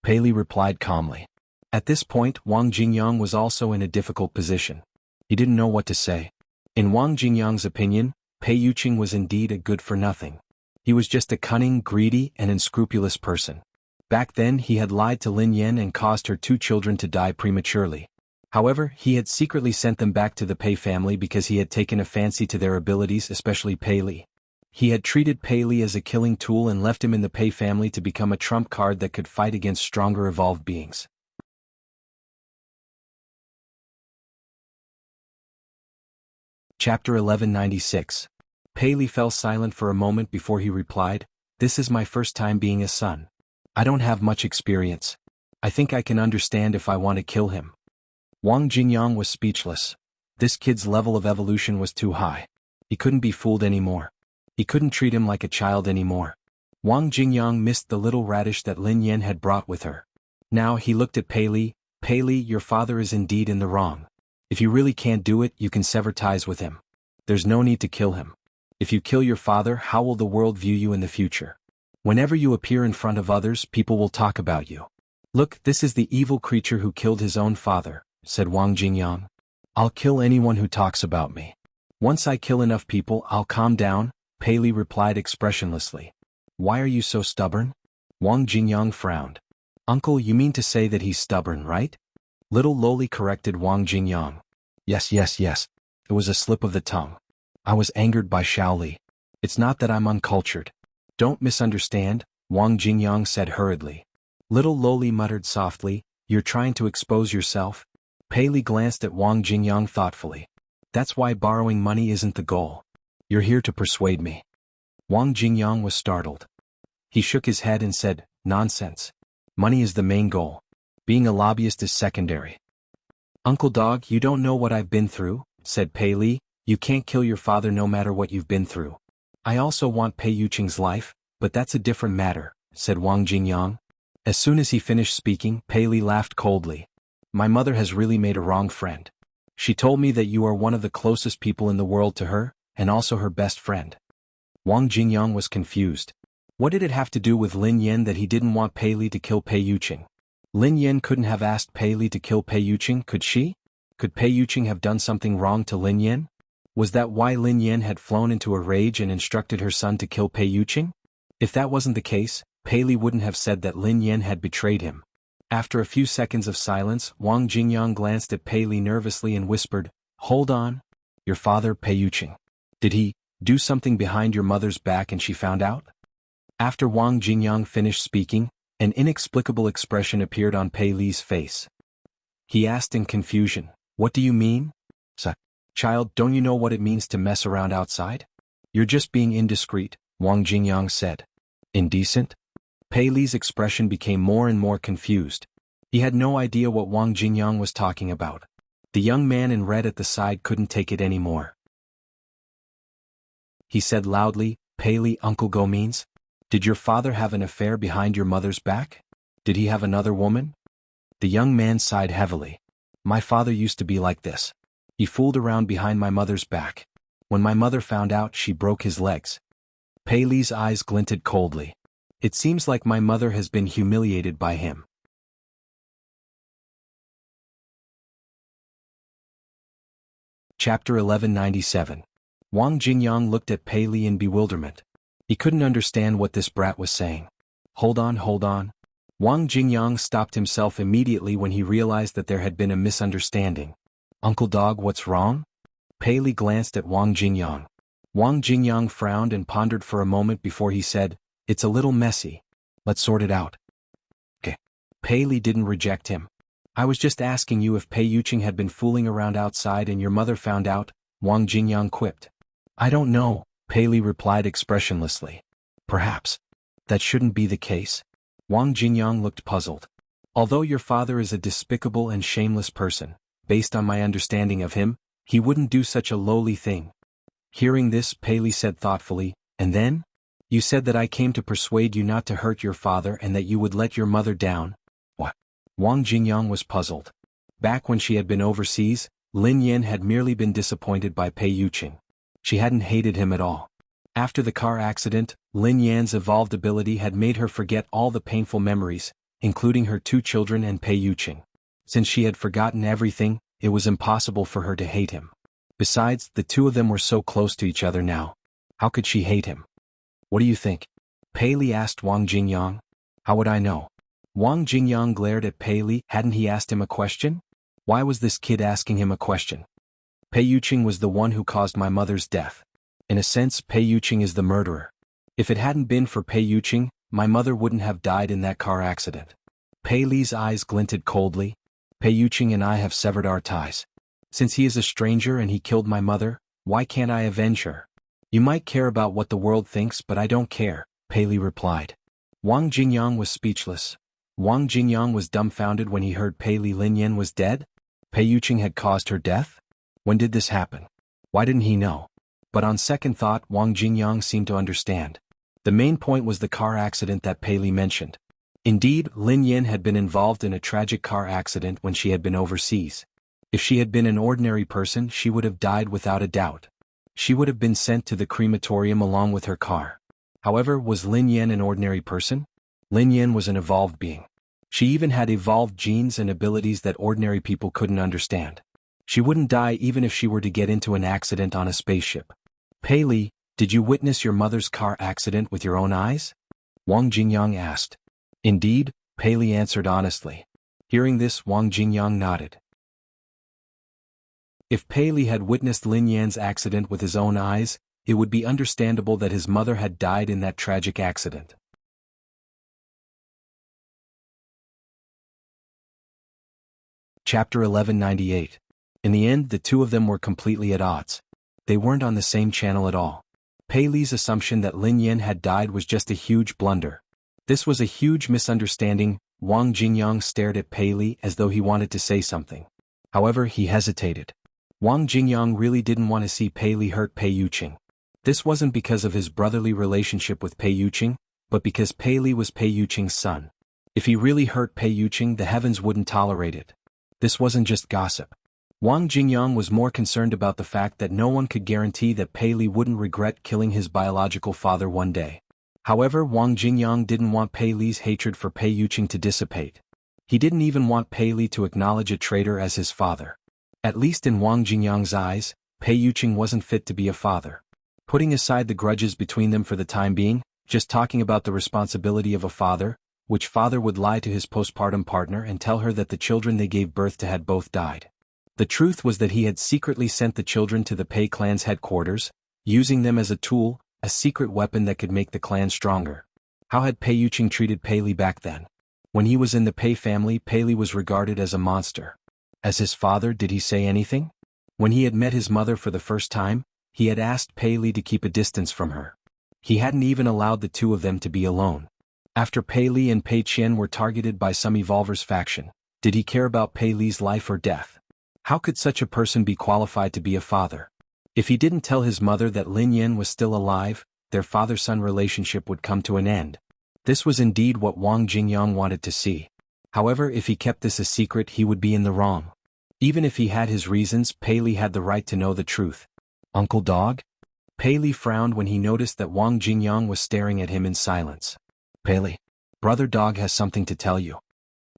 Pei Li replied calmly. At this point, Wang Jingyang was also in a difficult position. He didn't know what to say. In Wang Jingyang's opinion, Pei Yuqing was indeed a good-for-nothing. He was just a cunning, greedy, and unscrupulous person. Back then he had lied to Lin Yan and caused her 2 children to die prematurely. However, he had secretly sent them back to the Pei family because he had taken a fancy to their abilities, especially Pei Li. He had treated Pei Li as a killing tool and left him in the Pei family to become a trump card that could fight against stronger evolved beings. Chapter 1196. Pei Li fell silent for a moment before he replied, "This is my first time being a son. I don't have much experience. I think I can understand if I want to kill him." Wang Jingyang was speechless. This kid's level of evolution was too high. He couldn't be fooled anymore. He couldn't treat him like a child anymore. Wang Jingyang missed the little radish that Lin Yan had brought with her. Now he looked at Pei Li. "Pei Li, your father is indeed in the wrong. If you really can't do it, you can sever ties with him. There's no need to kill him. If you kill your father, how will the world view you in the future? Whenever you appear in front of others, people will talk about you. Look, this is the evil creature who killed his own father," said Wang Jingyang. "I'll kill anyone who talks about me. Once I kill enough people, I'll calm down," Pei Li replied expressionlessly. "Why are you so stubborn?" Wang Jingyang frowned. "Uncle, you mean to say that he's stubborn, right?" Little Loli corrected Wang Jingyang. Yes. It was a slip of the tongue. I was angered by Xiaoli. It's not that I'm uncultured. Don't misunderstand, Wang Jingyang said hurriedly. Little Loli muttered softly, "You're trying to expose yourself?" Pei Li glanced at Wang Jingyang thoughtfully. "That's why borrowing money isn't the goal. You're here to persuade me." Wang Jingyang was startled. He shook his head and said, "Nonsense. Money is the main goal. Being a lobbyist is secondary." "Uncle Dog, you don't know what I've been through," said Pei Li. "You can't kill your father no matter what you've been through." "I also want Pei Yuqing's life, but that's a different matter," said Wang Jingyang. As soon as he finished speaking, Pei Li laughed coldly. "My mother has really made a wrong friend. She told me that you are one of the closest people in the world to her, and also her best friend." Wang Jingyang was confused. What did it have to do with Lin Yan that he didn't want Pei Li to kill Pei Yuqing? Lin Yan couldn't have asked Pei Li to kill Pei Yuqing, could she? Could Pei Yuqing have done something wrong to Lin Yan? Was that why Lin Yan had flown into a rage and instructed her son to kill Pei Yuqing? If that wasn't the case, Pei Li wouldn't have said that Lin Yan had betrayed him. After a few seconds of silence, Wang Jingyang glanced at Pei Li nervously and whispered, "Hold on. Your father, Pei Yuqing. Did he do something behind your mother's back and she found out?" After Wang Jingyang finished speaking, an inexplicable expression appeared on Pei Li's face. He asked in confusion, "What do you mean? Child, don't you know what it means to mess around outside?" "You're just being indiscreet," Wang Jingyang said. "Indecent?" Pei Li's expression became more and more confused. He had no idea what Wang Jingyang was talking about. The young man in red at the side couldn't take it anymore. He said loudly, "Pei Li, Uncle Go means? Did your father have an affair behind your mother's back? Did he have another woman?" The young man sighed heavily. "My father used to be like this. He fooled around behind my mother's back. When my mother found out, she broke his legs." Pei Li's eyes glinted coldly. "It seems like my mother has been humiliated by him." Chapter 1197. Wang Jingyang looked at Pei Li in bewilderment. He couldn't understand what this brat was saying. Hold on. Wang Jingyang stopped himself immediately when he realized that there had been a misunderstanding. "Uncle Dog, what's wrong?" Pei Li glanced at Wang Jingyang. Wang Jingyang frowned and pondered for a moment before he said, "It's a little messy. Let's sort it out." Okay. Pei Li didn't reject him. I was just asking you if Pei Yuqing had been fooling around outside and your mother found out, Wang Jingyang quipped. I don't know, Pei Li replied expressionlessly. Perhaps. That shouldn't be the case. Wang Jingyang looked puzzled. Although your father is a despicable and shameless person, based on my understanding of him, he wouldn't do such a lowly thing. Hearing this, Pei Li said thoughtfully, and then? You said that I came to persuade you not to hurt your father and that you would let your mother down. What? Wang Jingyang was puzzled. Back when she had been overseas, Lin Yan had merely been disappointed by Pei Yuqing. She hadn't hated him at all. After the car accident, Lin Yan's evolved ability had made her forget all the painful memories, including her 2 children and Pei Yuqing. Since she had forgotten everything, it was impossible for her to hate him. Besides, the 2 of them were so close to each other now. How could she hate him? What do you think? Pei Li asked Wang Jingyang. How would I know? Wang Jingyang glared at Pei Li. Hadn't he asked him a question? Why was this kid asking him a question? Pei Yuqing was the one who caused my mother's death. In a sense, Pei Yuqing is the murderer. If it hadn't been for Pei Yuqing, my mother wouldn't have died in that car accident. Pei Li's eyes glinted coldly. Pei Yuqing and I have severed our ties. Since he is a stranger and he killed my mother, why can't I avenge her? You might care about what the world thinks, but I don't care, Pei Li replied. Wang Jingyang was speechless. Wang Jingyang was dumbfounded when he heard Pei Li Lin Yan was dead? Pei Yuqing had caused her death? When did this happen? Why didn't he know? But on second thought, Wang Jingyang seemed to understand. The main point was the car accident that Pei Li mentioned. Indeed, Lin Yan had been involved in a tragic car accident when she had been overseas. If she had been an ordinary person, she would have died without a doubt. She would have been sent to the crematorium along with her car. However, was Lin Yan an ordinary person? Lin Yan was an evolved being. She even had evolved genes and abilities that ordinary people couldn't understand. She wouldn't die even if she were to get into an accident on a spaceship. Pei Li, did you witness your mother's car accident with your own eyes? Wang Jingyang asked. Indeed, Pei Li answered honestly. Hearing this, Wang Jingyang nodded. If Pei Li had witnessed Lin Yan's accident with his own eyes, it would be understandable that his mother had died in that tragic accident. Chapter 1198. In the end, the 2 of them were completely at odds. They weren't on the same channel at all. Pei Li's assumption that Lin Yan had died was just a huge blunder. This was a huge misunderstanding. Wang Jingyang stared at Pei Li as though he wanted to say something. However, he hesitated. Wang Jingyang really didn't want to see Pei Li hurt Pei Yuqing. This wasn't because of his brotherly relationship with Pei Yuqing, but because Pei Li was Pei Yuqing's son. If he really hurt Pei Yuqing, the heavens wouldn't tolerate it. This wasn't just gossip. Wang Jingyang was more concerned about the fact that no one could guarantee that Pei Li wouldn't regret killing his biological father one day. However, Wang Jingyang didn't want Pei Li's hatred for Pei Yuqing to dissipate. He didn't even want Pei Li to acknowledge a traitor as his father. At least in Wang Jingyang's eyes, Pei Yuqing wasn't fit to be a father. Putting aside the grudges between them for the time being, just talking about the responsibility of a father, which father would lie to his postpartum partner and tell her that the children they gave birth to had both died. The truth was that he had secretly sent the children to the Pei clan's headquarters, using them as a tool, a secret weapon that could make the clan stronger. How had Pei Yuqing treated Pei Li back then? When he was in the Pei family, Pei Li was regarded as a monster. As his father, did he say anything? When he had met his mother for the first time, he had asked Pei Li to keep a distance from her. He hadn't even allowed the 2 of them to be alone. After Pei Li and Pei Qian were targeted by some evolver's faction, did he care about Pei Li's life or death? How could such a person be qualified to be a father? If he didn't tell his mother that Lin Yan was still alive, their father-son relationship would come to an end. This was indeed what Wang Jingyang wanted to see. However, if he kept this a secret, he would be in the wrong. Even if he had his reasons, Pei Li had the right to know the truth. Uncle Dog? Pei Li frowned when he noticed that Wang Jingyang was staring at him in silence. Pei Li, Brother Dog has something to tell you.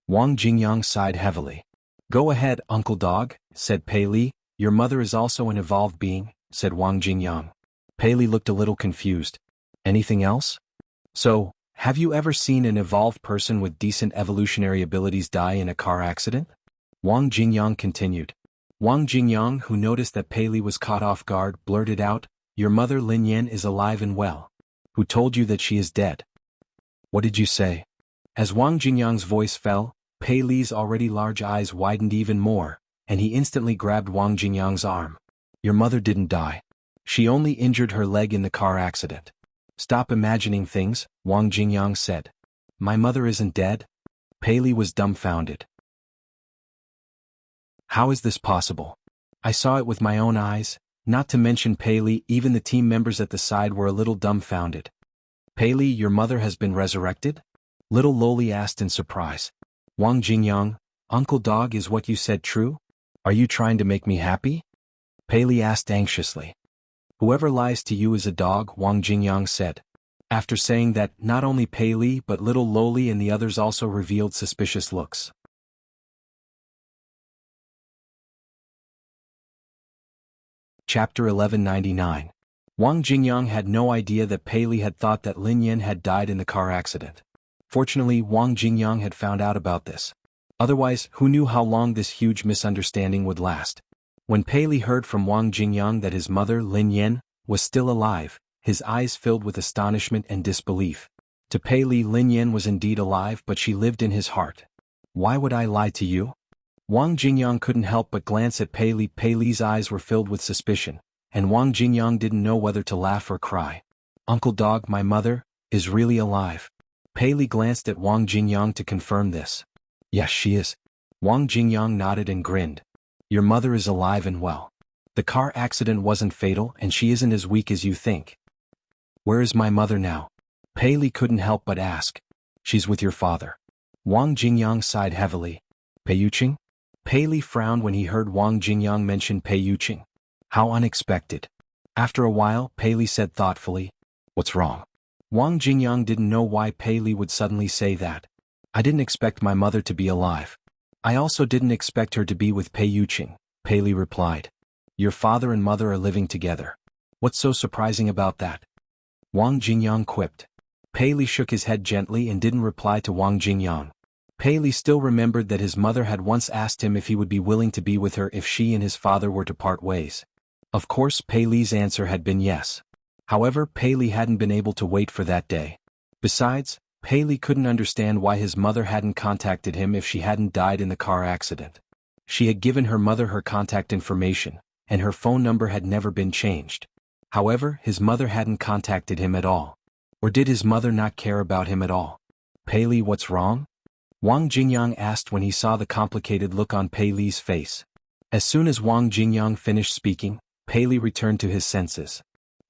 Wang Jingyang sighed heavily. Go ahead, Uncle Dog, said Pei Li. Your mother is also an evolved being, said Wang Jingyang. Pei Li looked a little confused. Anything else? So, have you ever seen an evolved person with decent evolutionary abilities die in a car accident? Wang Jingyang continued. Wang Jingyang, who noticed that Pei Li was caught off guard, blurted out, Your mother Lin Yan is alive and well. Who told you that she is dead? What did you say? As Wang Jingyang's voice fell, Pei Li's already large eyes widened even more, and he instantly grabbed Wang Jingyang's arm. Your mother didn't die. She only injured her leg in the car accident. Stop imagining things, Wang Jingyang said. My mother isn't dead? Pei Li was dumbfounded. How is this possible? I saw it with my own eyes, not to mention Pei Li. Even the team members at the side were a little dumbfounded. Pei Li, your mother has been resurrected? Little Loli asked in surprise. Wang Jingyang, Uncle Dog, is what you said true? Are you trying to make me happy? Pei Li asked anxiously. Whoever lies to you is a dog, Wang Jingyang said. After saying that, not only Pei Li but little Loli and the others also revealed suspicious looks. Chapter 1199. Wang Jingyang had no idea that Pei Li had thought that Lin Yan had died in the car accident. Fortunately, Wang Jingyang had found out about this. Otherwise, who knew how long this huge misunderstanding would last? When Pei Li heard from Wang Jingyang that his mother, Lin Yan, was still alive, his eyes filled with astonishment and disbelief. To Pei Li, Lin Yan was indeed alive, but she lived in his heart. Why would I lie to you? Wang Jingyang couldn't help but glance at Pei Li. Pei Li's eyes were filled with suspicion, and Wang Jingyang didn't know whether to laugh or cry. Uncle Dog, my mother, is really alive. Pei Li glanced at Wang Jingyang to confirm this. Yes, she is. Wang Jingyang nodded and grinned. Your mother is alive and well. The car accident wasn't fatal and she isn't as weak as you think. Where is my mother now? Pei Li couldn't help but ask. She's with your father. Wang Jingyang sighed heavily. Pei Yuqing? Pei Li frowned when he heard Wang Jingyang mention Pei Yuqing. How unexpected. After a while, Pei Li said thoughtfully, what's wrong? Wang Jingyang didn't know why Pei Li would suddenly say that. I didn't expect my mother to be alive. I also didn't expect her to be with Pei Yuqing, Pei Li replied. Your father and mother are living together. What's so surprising about that? Wang Jingyang quipped. Pei Li shook his head gently and didn't reply to Wang Jingyang. Pei Li still remembered that his mother had once asked him if he would be willing to be with her if she and his father were to part ways. Of course, Pei Li's answer had been yes. However, Pei Li hadn't been able to wait for that day. Besides, Pei Li couldn't understand why his mother hadn't contacted him if she hadn't died in the car accident. She had given her mother her contact information, and her phone number had never been changed. However, his mother hadn't contacted him at all. Or did his mother not care about him at all? Pei Li, what's wrong? Wang Jingyang asked when he saw the complicated look on Pei Li's face. As soon as Wang Jingyang finished speaking, Pei Li returned to his senses.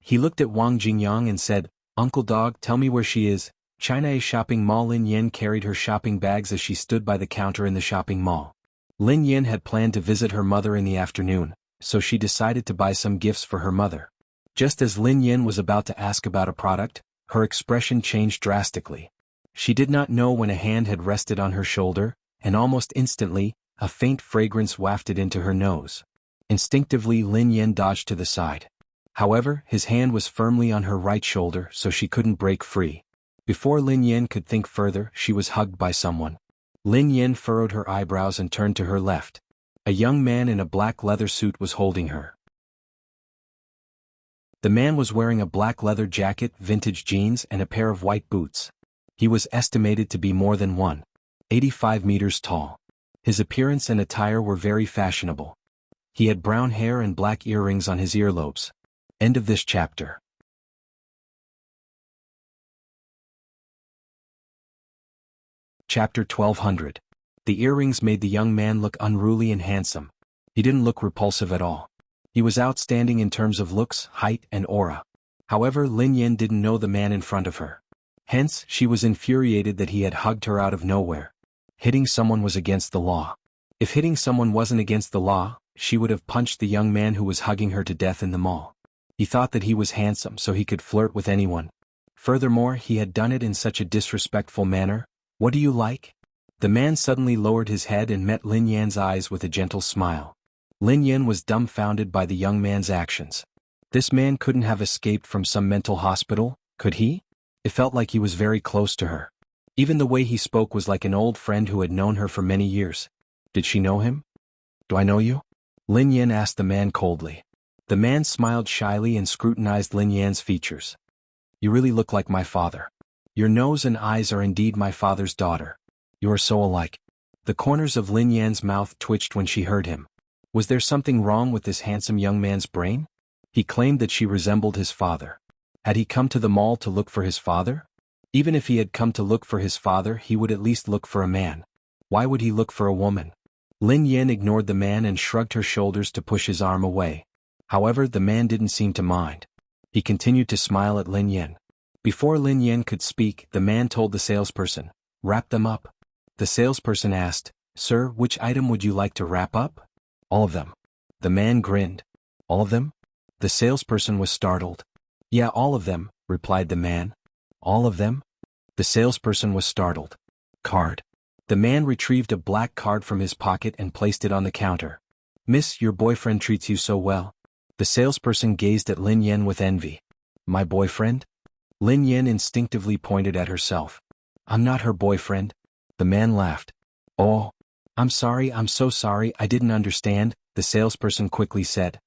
He looked at Wang Jingyang and said, Uncle Dog, tell me where she is. China shopping mall. Lin Yan carried her shopping bags as she stood by the counter in the shopping mall. Lin Yan had planned to visit her mother in the afternoon, so she decided to buy some gifts for her mother. Just as Lin Yan was about to ask about a product, her expression changed drastically. She did not know when a hand had rested on her shoulder, and almost instantly, a faint fragrance wafted into her nose. Instinctively, Lin Yan dodged to the side. However, his hand was firmly on her right shoulder, so she couldn't break free. Before Lin Yan could think further, she was hugged by someone. Lin Yan furrowed her eyebrows and turned to her left. A young man in a black leather suit was holding her. The man was wearing a black leather jacket, vintage jeans, and a pair of white boots. He was estimated to be more than 185 meters tall. His appearance and attire were very fashionable. He had brown hair and black earrings on his earlobes. End of this chapter. Chapter 1200. The earrings made the young man look unruly and handsome. He didn't look repulsive at all. He was outstanding in terms of looks, height, and aura. However, Lin Yan didn't know the man in front of her. Hence, she was infuriated that he had hugged her out of nowhere. Hitting someone was against the law. If hitting someone wasn't against the law, she would have punched the young man who was hugging her to death in the mall. He thought that he was handsome so he could flirt with anyone. Furthermore, he had done it in such a disrespectful manner. What do you like? The man suddenly lowered his head and met Lin Yan's eyes with a gentle smile. Lin Yan was dumbfounded by the young man's actions. This man couldn't have escaped from some mental hospital, could he? It felt like he was very close to her. Even the way he spoke was like an old friend who had known her for many years. Did she know him? Do I know you? Lin Yan asked the man coldly. The man smiled shyly and scrutinized Lin Yan's features. You really look like my father. Your nose and eyes are indeed my father's daughter. You are so alike. The corners of Lin Yan's mouth twitched when she heard him. Was there something wrong with this handsome young man's brain? He claimed that she resembled his father. Had he come to the mall to look for his father? Even if he had come to look for his father, he would at least look for a man. Why would he look for a woman? Lin Yan ignored the man and shrugged her shoulders to push his arm away. However, the man didn't seem to mind. He continued to smile at Lin Yan. Before Lin Yan could speak, the man told the salesperson, "Wrap them up." The salesperson asked, "Sir, which item would you like to wrap up?" "All of them." The man grinned. "All of them?" The salesperson was startled. "Yeah, all of them," replied the man. "All of them?" The salesperson was startled. "Card." The man retrieved a black card from his pocket and placed it on the counter. "Miss, your boyfriend treats you so well." The salesperson gazed at Lin Yan with envy. "My boyfriend?" Lin Yan instinctively pointed at herself. "I'm not her boyfriend." The man laughed. "Oh, I'm sorry, I'm so sorry, I didn't understand," the salesperson quickly said.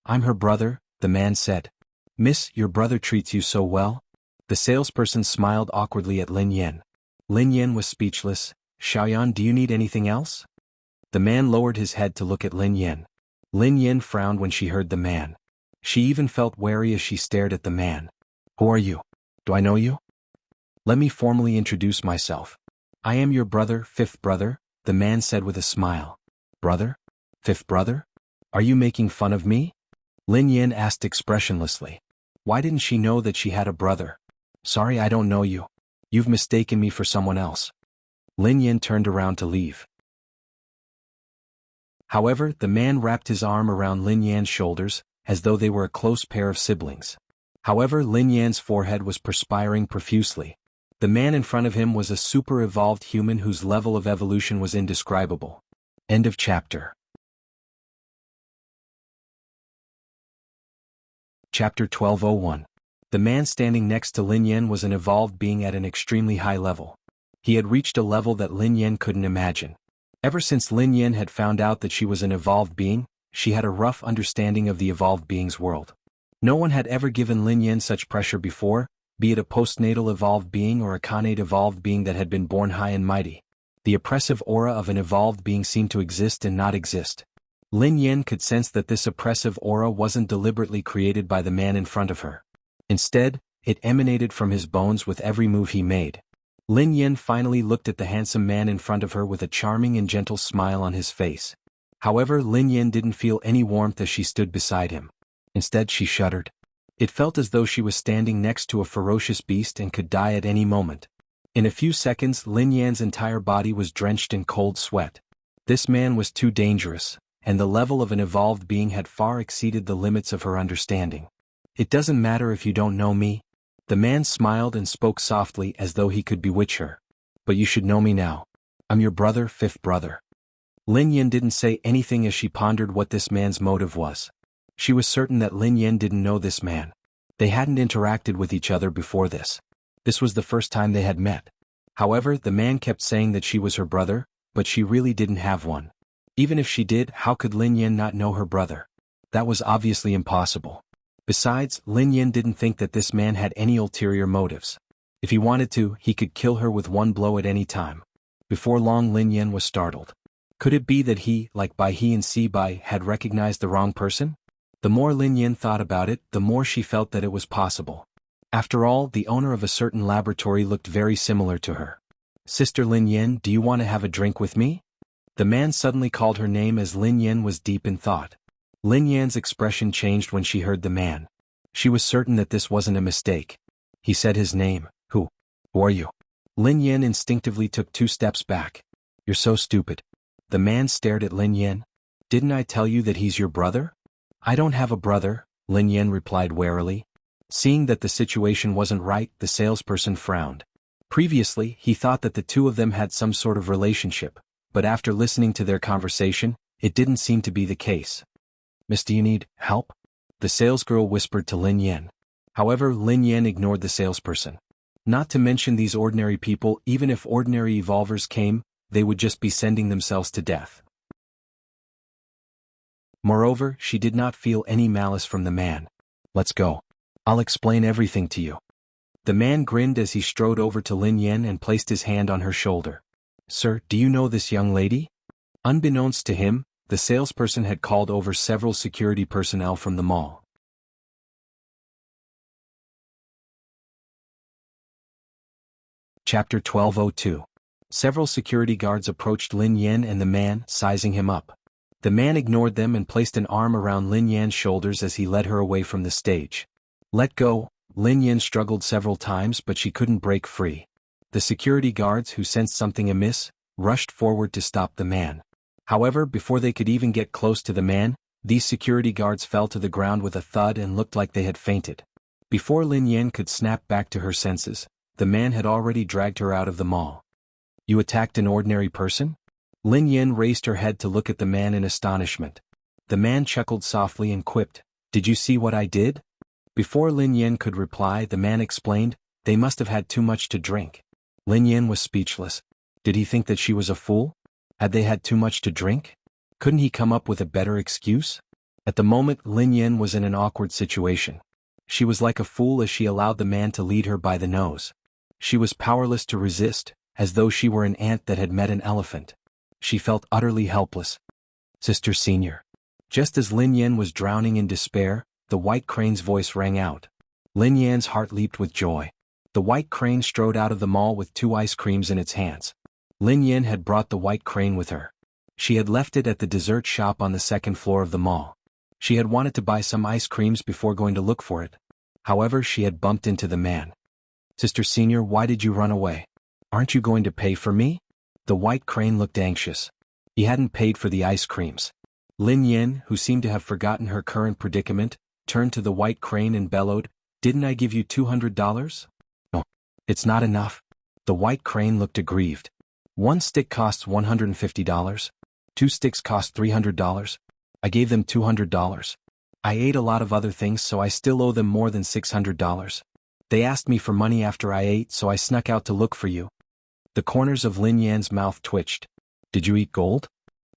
"I'm her brother," the man said. "Miss, your brother treats you so well?" The salesperson smiled awkwardly at Lin Yan. Lin Yan was speechless. "Xiaoyan, do you need anything else?" The man lowered his head to look at Lin Yan. Lin Yan frowned when she heard the man. She even felt wary as she stared at the man. "Who are you? Do I know you?" "Let me formally introduce myself. I am your brother, fifth brother," the man said with a smile. "Brother? Fifth brother? Are you making fun of me?" Lin Yan asked expressionlessly. Why didn't she know that she had a brother? "Sorry, I don't know you. You've mistaken me for someone else." Lin Yan turned around to leave. However, the man wrapped his arm around Lin Yan's shoulders, as though they were a close pair of siblings. However, Lin Yan's forehead was perspiring profusely. The man in front of him was a super-evolved human whose level of evolution was indescribable. End of chapter. Chapter 12:01. The man standing next to Lin Yan was an evolved being at an extremely high level. He had reached a level that Lin Yan couldn't imagine. Ever since Lin Yan had found out that she was an evolved being, she had a rough understanding of the evolved being's world. No one had ever given Lin Yan such pressure before, be it a postnatal evolved being or a connate evolved being that had been born high and mighty. The oppressive aura of an evolved being seemed to exist and not exist. Lin Yan could sense that this oppressive aura wasn't deliberately created by the man in front of her. Instead, it emanated from his bones with every move he made. Lin Yan finally looked at the handsome man in front of her with a charming and gentle smile on his face. However, Lin Yan didn't feel any warmth as she stood beside him. Instead, she shuddered. It felt as though she was standing next to a ferocious beast and could die at any moment. In a few seconds, Lin Yan's entire body was drenched in cold sweat. This man was too dangerous, and the level of an evolved being had far exceeded the limits of her understanding. "It doesn't matter if you don't know me." The man smiled and spoke softly as though he could bewitch her. "But you should know me now. I'm your brother, fifth brother." Lin Yan didn't say anything as she pondered what this man's motive was. She was certain that Lin Yan didn't know this man. They hadn't interacted with each other before this. This was the first time they had met. However, the man kept saying that she was her brother, but she really didn't have one. Even if she did, how could Lin Yan not know her brother? That was obviously impossible. Besides, Lin Yan didn't think that this man had any ulterior motives. If he wanted to, he could kill her with one blow at any time. Before long, Lin Yan was startled. Could it be that he, like Bai He and Si Bai, had recognized the wrong person? The more Lin Yan thought about it, the more she felt that it was possible. After all, the owner of a certain laboratory looked very similar to her. "Sister Lin Yan, do you want to have a drink with me?" The man suddenly called her name as Lin Yan was deep in thought. Lin Yan's expression changed when she heard the man. She was certain that this wasn't a mistake. He said his name. Who are you?" Lin Yan instinctively took 2 steps back. "You're so stupid." The man stared at Lin Yan. "Didn't I tell you that he's your brother?" "I don't have a brother," Lin Yan replied warily. Seeing that the situation wasn't right, the salesperson frowned. Previously, he thought that the two of them had some sort of relationship, but after listening to their conversation, it didn't seem to be the case. "Miss, do you need help?" the salesgirl whispered to Lin Yan. However, Lin Yan ignored the salesperson. Not to mention these ordinary people, even if ordinary evolvers came, they would just be sending themselves to death. Moreover, she did not feel any malice from the man. "Let's go. I'll explain everything to you." The man grinned as he strode over to Lin Yan and placed his hand on her shoulder. "Sir, do you know this young lady?" Unbeknownst to him, the salesperson had called over several security personnel from the mall. Chapter 1202. Several security guards approached Lin Yan and the man, sizing him up. The man ignored them and placed an arm around Lin Yan's shoulders as he led her away from the stage. "Let go." Lin Yan struggled several times but she couldn't break free. The security guards, who sensed something amiss, rushed forward to stop the man. However, before they could even get close to the man, these security guards fell to the ground with a thud and looked like they had fainted. Before Lin Yan could snap back to her senses, the man had already dragged her out of the mall. "You attacked an ordinary person?" Lin Yan raised her head to look at the man in astonishment. The man chuckled softly and quipped, "Did you see what I did?" Before Lin Yan could reply, the man explained, "They must have had too much to drink." Lin Yan was speechless. Did he think that she was a fool? Had they had too much to drink? Couldn't he come up with a better excuse? At the moment, Lin Yan was in an awkward situation. She was like a fool as she allowed the man to lead her by the nose. She was powerless to resist, as though she were an ant that had met an elephant. She felt utterly helpless. "Sister Senior." Just as Lin Yan was drowning in despair, the White Crane's voice rang out. Lin Yan's heart leaped with joy. The White Crane strode out of the mall with 2 ice creams in its hands. Lin Yan had brought the White Crane with her. She had left it at the dessert shop on the 2nd floor of the mall. She had wanted to buy some ice creams before going to look for it. However, she had bumped into the man. "Sister Senior, why did you run away? Aren't you going to pay for me?" The White Crane looked anxious. He hadn't paid for the ice creams. Lin Yan, who seemed to have forgotten her current predicament, turned to the White Crane and bellowed, "Didn't I give you $200? No. It's not enough." The White Crane looked aggrieved. "1 stick costs $150. 2 sticks cost $300. I gave them $200. I ate a lot of other things, so I still owe them more than $600. They asked me for money after I ate, so I snuck out to look for you." The corners of Lin Yan's mouth twitched. "Did you eat gold?"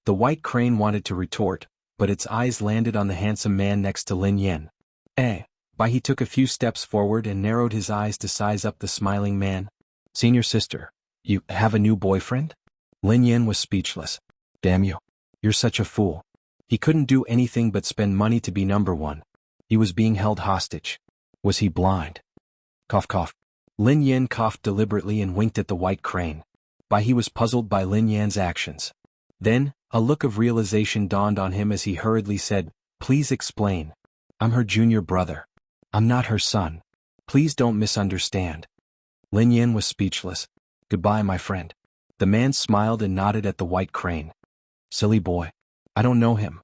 The White Crane wanted to retort, but its eyes landed on the handsome man next to Lin Yan. He took a few steps forward and narrowed his eyes to size up the smiling man. "Senior sister, you have a new boyfriend?" Lin Yan was speechless. "Damn you. You're such a fool." He couldn't do anything but spend money to be number one. He was being held hostage. Was he blind? Cough cough. Lin Yan coughed deliberately and winked at the White Crane. He was puzzled by Lin Yan's actions. Then, a look of realization dawned on him as he hurriedly said, "Please explain. I'm her junior brother. I'm not her son. Please don't misunderstand." Lin Yan was speechless. "Goodbye, my friend." The man smiled and nodded at the White Crane. "Silly boy. I don't know him."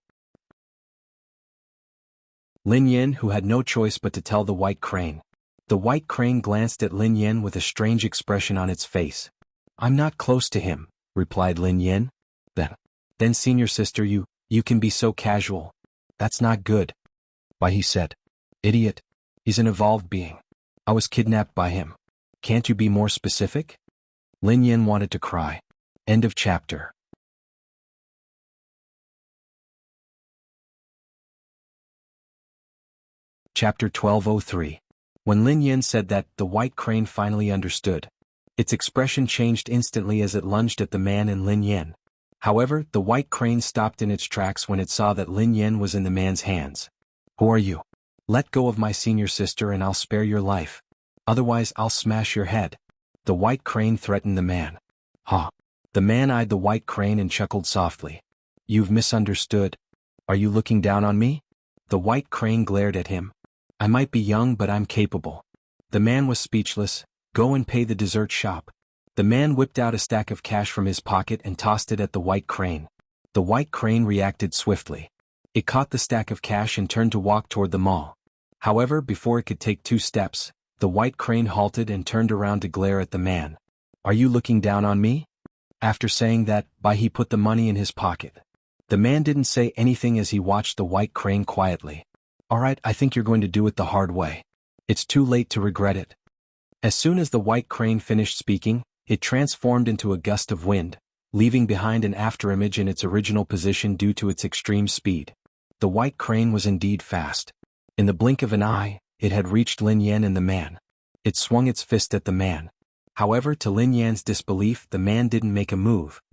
Lin Yan, who had no choice but to tell the White Crane. The White Crane glanced at Lin Yan with a strange expression on its face. "I'm not close to him," replied Lin Yan. Then senior sister, you can be so casual. That's not good." He said. "Idiot. He's an evolved being. I was kidnapped by him. Can't you be more specific?" Lin Yan wanted to cry. End of chapter. Chapter 1203. When Lin Yan said that, the White Crane finally understood. Its expression changed instantly as it lunged at the man and Lin Yan. However, the White Crane stopped in its tracks when it saw that Lin Yan was in the man's hands. "Who are you? Let go of my senior sister and I'll spare your life. Otherwise I'll smash your head." The White Crane threatened the man. "Huh." The man eyed the White Crane and chuckled softly. "You've misunderstood. Are you looking down on me?" The White Crane glared at him. "I might be young, but I'm capable." The man was speechless. "Go and pay the dessert shop." The man whipped out a stack of cash from his pocket and tossed it at the White Crane. The White Crane reacted swiftly. It caught the stack of cash and turned to walk toward the mall. However, before it could take 2 steps, the White Crane halted and turned around to glare at the man. "Are you looking down on me?" After saying that, he put the money in his pocket. The man didn't say anything as he watched the White Crane quietly. "All right, I think you're going to do it the hard way. It's too late to regret it." As soon as the White Crane finished speaking, it transformed into a gust of wind, leaving behind an afterimage in its original position due to its extreme speed. The White Crane was indeed fast. In the blink of an eye, it had reached Lin Yan and the man. It swung its fist at the man. However, to Lin Yan's disbelief, the man didn't make a move.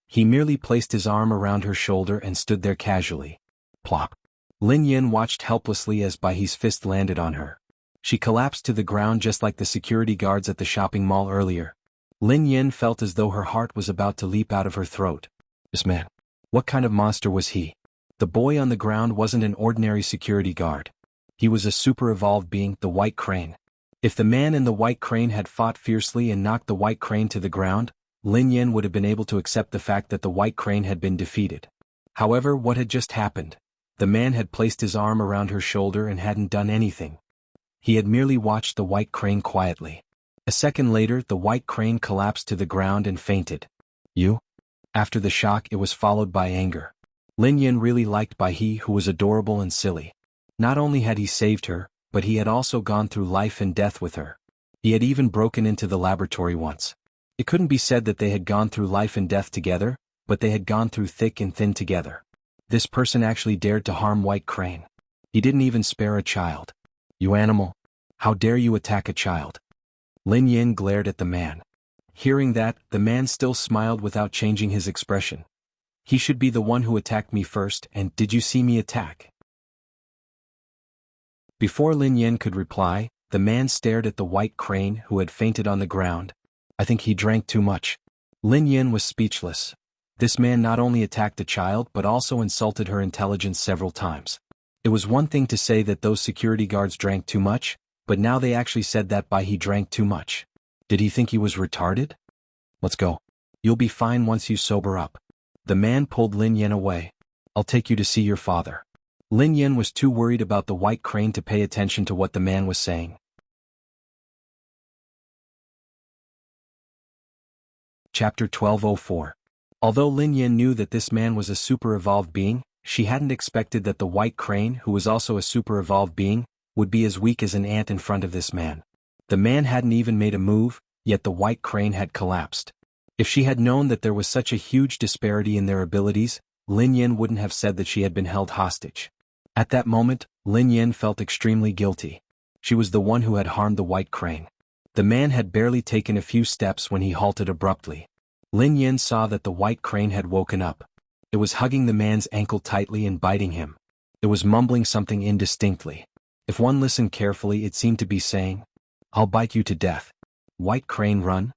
He merely placed his arm around her shoulder and stood there casually. Plop. Lin Yan watched helplessly as Baihe's fist landed on her. She collapsed to the ground just like the security guards at the shopping mall earlier. Lin Yan felt as though her heart was about to leap out of her throat. This man. What kind of monster was he? The boy on the ground wasn't an ordinary security guard. He was a super-evolved being, the White Crane. If the man in the White Crane had fought fiercely and knocked the White Crane to the ground, Lin Yan would have been able to accept the fact that the White Crane had been defeated. However, what had just happened? The man had placed his arm around her shoulder and hadn't done anything. He had merely watched the White Crane quietly. A second later, the White Crane collapsed to the ground and fainted. You? After the shock, it was followed by anger. Lin Yan really liked Baihe, who was adorable and silly. Not only had he saved her, but he had also gone through life and death with her. He had even broken into the laboratory once. It couldn't be said that they had gone through life and death together, but they had gone through thick and thin together. This person actually dared to harm White Crane. He didn't even spare a child. You animal! How dare you attack a child? Lin Yan glared at the man. Hearing that, the man still smiled without changing his expression. He should be the one who attacked me first, and did you see me attack? Before Lin Yan could reply, the man stared at the White Crane who had fainted on the ground. I think he drank too much. Lin Yan was speechless. This man not only attacked a child but also insulted her intelligence several times. It was one thing to say that those security guards drank too much, but now they actually said that Baihe drank too much. Did he think he was retarded? Let's go. You'll be fine once you sober up. The man pulled Lin Yan away. I'll take you to see your father. Lin Yan was too worried about the White Crane to pay attention to what the man was saying. Chapter 1204. Although Lin Yan knew that this man was a super-evolved being, she hadn't expected that the White Crane, who was also a super-evolved being, would be as weak as an ant in front of this man. The man hadn't even made a move, yet the White Crane had collapsed. If she had known that there was such a huge disparity in their abilities, Lin Yan wouldn't have said that she had been held hostage. At that moment, Lin Yan felt extremely guilty. She was the one who had harmed the White Crane. The man had barely taken a few steps when he halted abruptly. Lin Yan saw that the White Crane had woken up. It was hugging the man's ankle tightly and biting him. It was mumbling something indistinctly. If one listened carefully, it seemed to be saying, "I'll bite you to death. White Crane, run."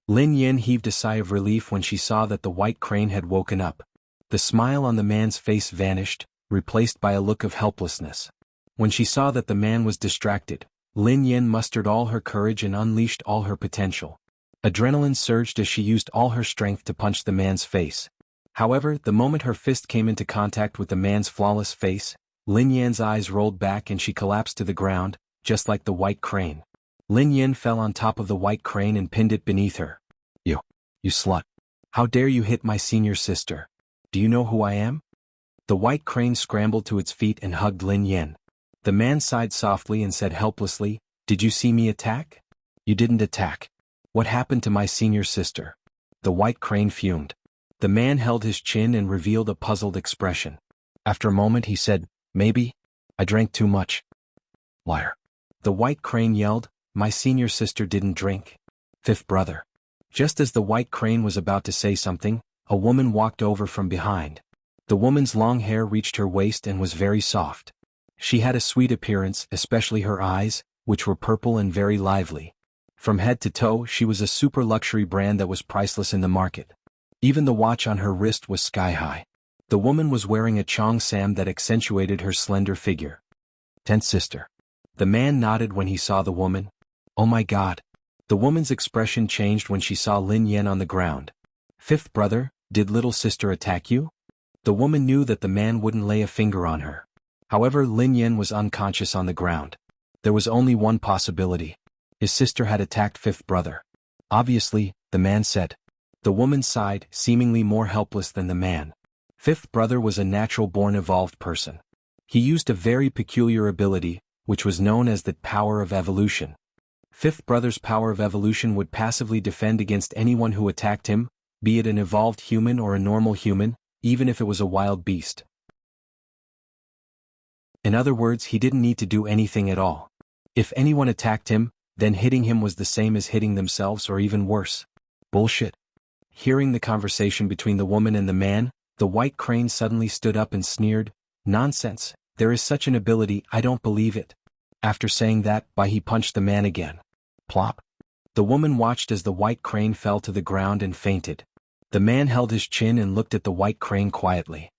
Lin Yan heaved a sigh of relief when she saw that the White Crane had woken up. The smile on the man's face vanished, replaced by a look of helplessness. When she saw that the man was distracted, Lin Yan mustered all her courage and unleashed all her potential. Adrenaline surged as she used all her strength to punch the man's face. However, the moment her fist came into contact with the man's flawless face, Lin Yan's eyes rolled back and she collapsed to the ground, just like the White Crane. Lin Yan fell on top of the White Crane and pinned it beneath her. You slut. How dare you hit my senior sister? Do you know who I am? The White Crane scrambled to its feet and hugged Lin Yan. The man sighed softly and said helplessly, "Did you see me attack?" "You didn't attack. What happened to my senior sister?" The White Crane fumed. The man held his chin and revealed a puzzled expression. After a moment he said, "Maybe. I drank too much." "Liar." The White Crane yelled, "My senior sister didn't drink. Fifth brother." Just as the White Crane was about to say something, a woman walked over from behind. The woman's long hair reached her waist and was very soft. She had a sweet appearance, especially her eyes, which were purple and very lively. From head to toe, she was a super luxury brand that was priceless in the market. Even the watch on her wrist was sky-high. The woman was wearing a cheongsam that accentuated her slender figure. "Tenth sister." The man nodded when he saw the woman. "Oh my God." The woman's expression changed when she saw Lin Yan on the ground. "Fifth brother, did little sister attack you?" The woman knew that the man wouldn't lay a finger on her. However, Lin Yan was unconscious on the ground. There was only one possibility. His sister had attacked fifth brother. Obviously, the man said. The woman sighed, seemingly more helpless than the man. Fifth brother was a natural-born evolved person. He used a very peculiar ability, which was known as the power of evolution. Fifth brother's power of evolution would passively defend against anyone who attacked him, be it an evolved human or a normal human, even if it was a wild beast. In other words, he didn't need to do anything at all. If anyone attacked him, then hitting him was the same as hitting themselves or even worse. Bullshit. Hearing the conversation between the woman and the man, the white crane suddenly stood up and sneered, "Nonsense, there is such an ability, I don't believe it." After saying that, he punched the man again. Plop. The woman watched as the white crane fell to the ground and fainted. The man held his chin and looked at the white crane quietly.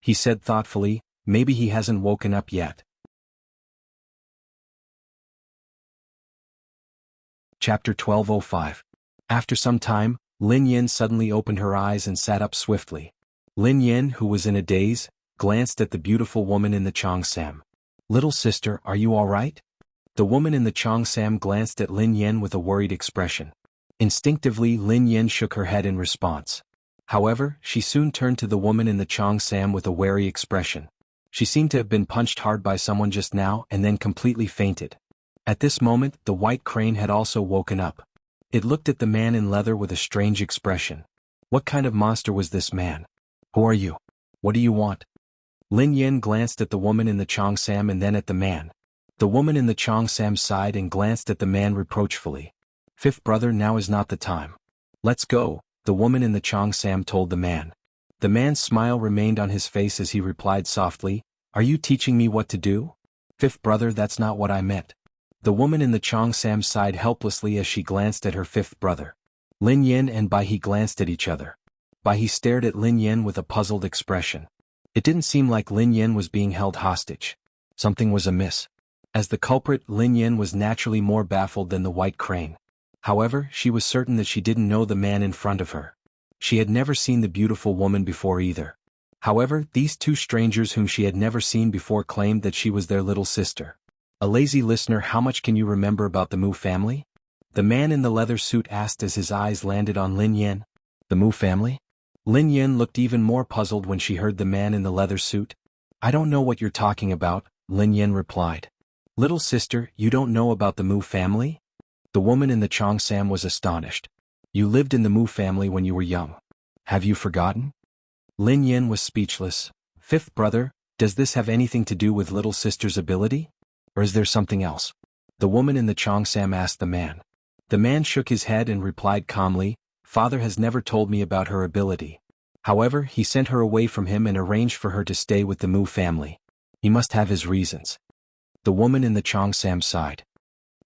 He said thoughtfully, "Maybe he hasn't woken up yet." Chapter 12:05. After some time, Lin Yin suddenly opened her eyes and sat up swiftly. Lin Yin, who was in a daze, glanced at the beautiful woman in the cheongsam. "Little sister, are you all right?" The woman in the cheongsam glanced at Lin Yin with a worried expression. Instinctively, Lin Yin shook her head in response. However, she soon turned to the woman in the cheongsam with a wary expression. She seemed to have been punched hard by someone just now and then completely fainted. At this moment, the white crane had also woken up. It looked at the man in leather with a strange expression. What kind of monster was this man? "Who are you? What do you want?" Lin Yin glanced at the woman in the cheongsam and then at the man. The woman in the cheongsam sighed and glanced at the man reproachfully. "Fifth brother, now is not the time. Let's go," the woman in the cheongsam told the man. The man's smile remained on his face as he replied softly, "Are you teaching me what to do?" "Fifth brother, that's not what I meant." The woman in the cheongsam sighed helplessly as she glanced at her fifth brother. Lin Yin and Bai He glanced at each other. Bai He stared at Lin Yin with a puzzled expression. It didn't seem like Lin Yin was being held hostage. Something was amiss. As the culprit, Lin Yin was naturally more baffled than the white crane. However, she was certain that she didn't know the man in front of her. She had never seen the beautiful woman before either. However, these two strangers whom she had never seen before claimed that she was their little sister. A lazy listener, how much can you remember about the Mu family? The man in the leather suit asked as his eyes landed on Lin Yin. The Mu family? Lin Yin looked even more puzzled when she heard the man in the leather suit. "I don't know what you're talking about," Lin Yin replied. "Little sister, you don't know about the Mu family?" The woman in the cheongsam was astonished. "You lived in the Mu family when you were young. Have you forgotten?" Lin Yin was speechless. "Fifth brother, does this have anything to do with little sister's ability? Or is there something else?" The woman in the cheongsam asked the man. The man shook his head and replied calmly, "Father has never told me about her ability. However, he sent her away from him and arranged for her to stay with the Mu family. He must have his reasons." The woman in the cheongsam sighed.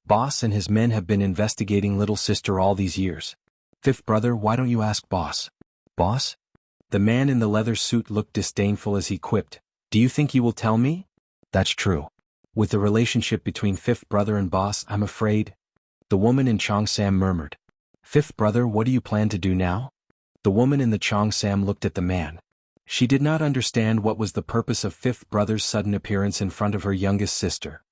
"Boss and his men have been investigating little sister all these years. Fifth brother, why don't you ask boss?" "Boss?" The man in the leather suit looked disdainful as he quipped, "Do you think he will tell me?" "That's true. With the relationship between fifth brother and boss, I'm afraid." The woman in cheongsam murmured. "Fifth brother, what do you plan to do now?" The woman in the cheongsam looked at the man. She did not understand what was the purpose of fifth brother's sudden appearance in front of her youngest sister.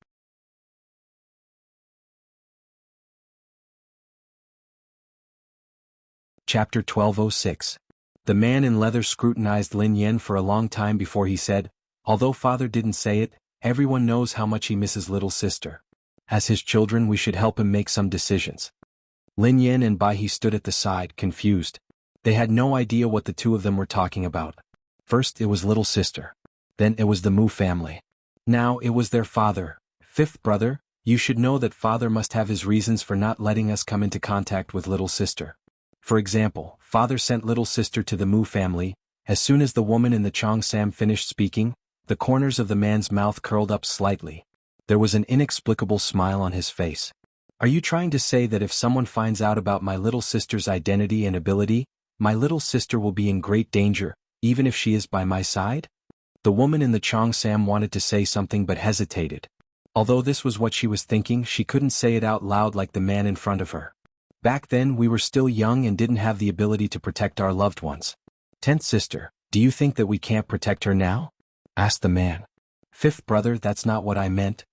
Chapter 12:06. The man in leather scrutinized Lin Yin for a long time before he said, "Although father didn't say it, everyone knows how much he misses little sister. As his children, we should help him make some decisions." Lin Yin and Bai He stood at the side, confused. They had no idea what the two of them were talking about. First it was little sister. Then it was the Mu family. Now it was their father. "Fifth brother, you should know that father must have his reasons for not letting us come into contact with little sister. For example, father sent little sister to the Mu family." As soon as the woman in the cheongsam finished speaking, the corners of the man's mouth curled up slightly. There was an inexplicable smile on his face. "Are you trying to say that if someone finds out about my little sister's identity and ability, my little sister will be in great danger, even if she is by my side?" The woman in the cheongsam wanted to say something but hesitated. Although this was what she was thinking, she couldn't say it out loud like the man in front of her. "Back then we were still young and didn't have the ability to protect our loved ones. Tenth sister, do you think that we can't protect her now?" asked the man. "Fifth brother, that's not what I meant."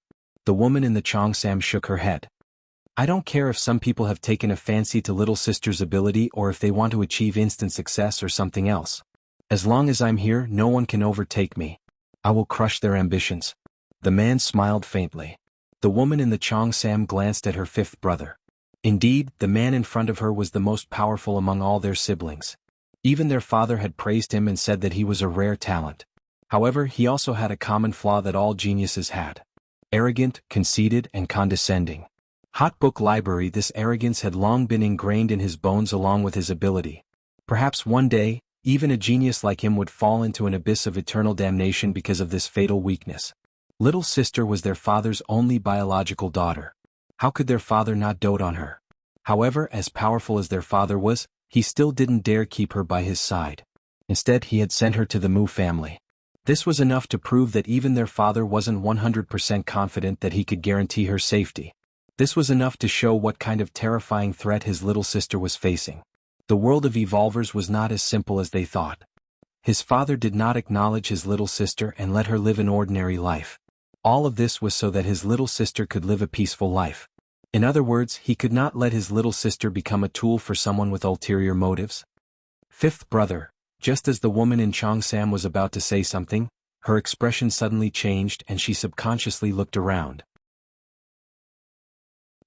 The woman in the cheongsam shook her head. "I don't care if some people have taken a fancy to little sister's ability or if they want to achieve instant success or something else. As long as I'm here, no one can overtake me. I will crush their ambitions." The man smiled faintly. The woman in the cheongsam glanced at her fifth brother. Indeed, the man in front of her was the most powerful among all their siblings. Even their father had praised him and said that he was a rare talent. However, he also had a common flaw that all geniuses had. Arrogant, conceited, and condescending. Hot book library. This arrogance had long been ingrained in his bones along with his ability. Perhaps one day, even a genius like him would fall into an abyss of eternal damnation because of this fatal weakness. Little sister was their father's only biological daughter. How could their father not dote on her? However, as powerful as their father was, he still didn't dare keep her by his side. Instead, he had sent her to the Mu family. This was enough to prove that even their father wasn't 100% confident that he could guarantee her safety. This was enough to show what kind of terrifying threat his little sister was facing. The world of evolvers was not as simple as they thought. His father did not acknowledge his little sister and let her live an ordinary life. All of this was so that his little sister could live a peaceful life. In other words, he could not let his little sister become a tool for someone with ulterior motives. Fifth brother. Just as the woman in Cheongsam was about to say something, her expression suddenly changed and she subconsciously looked around.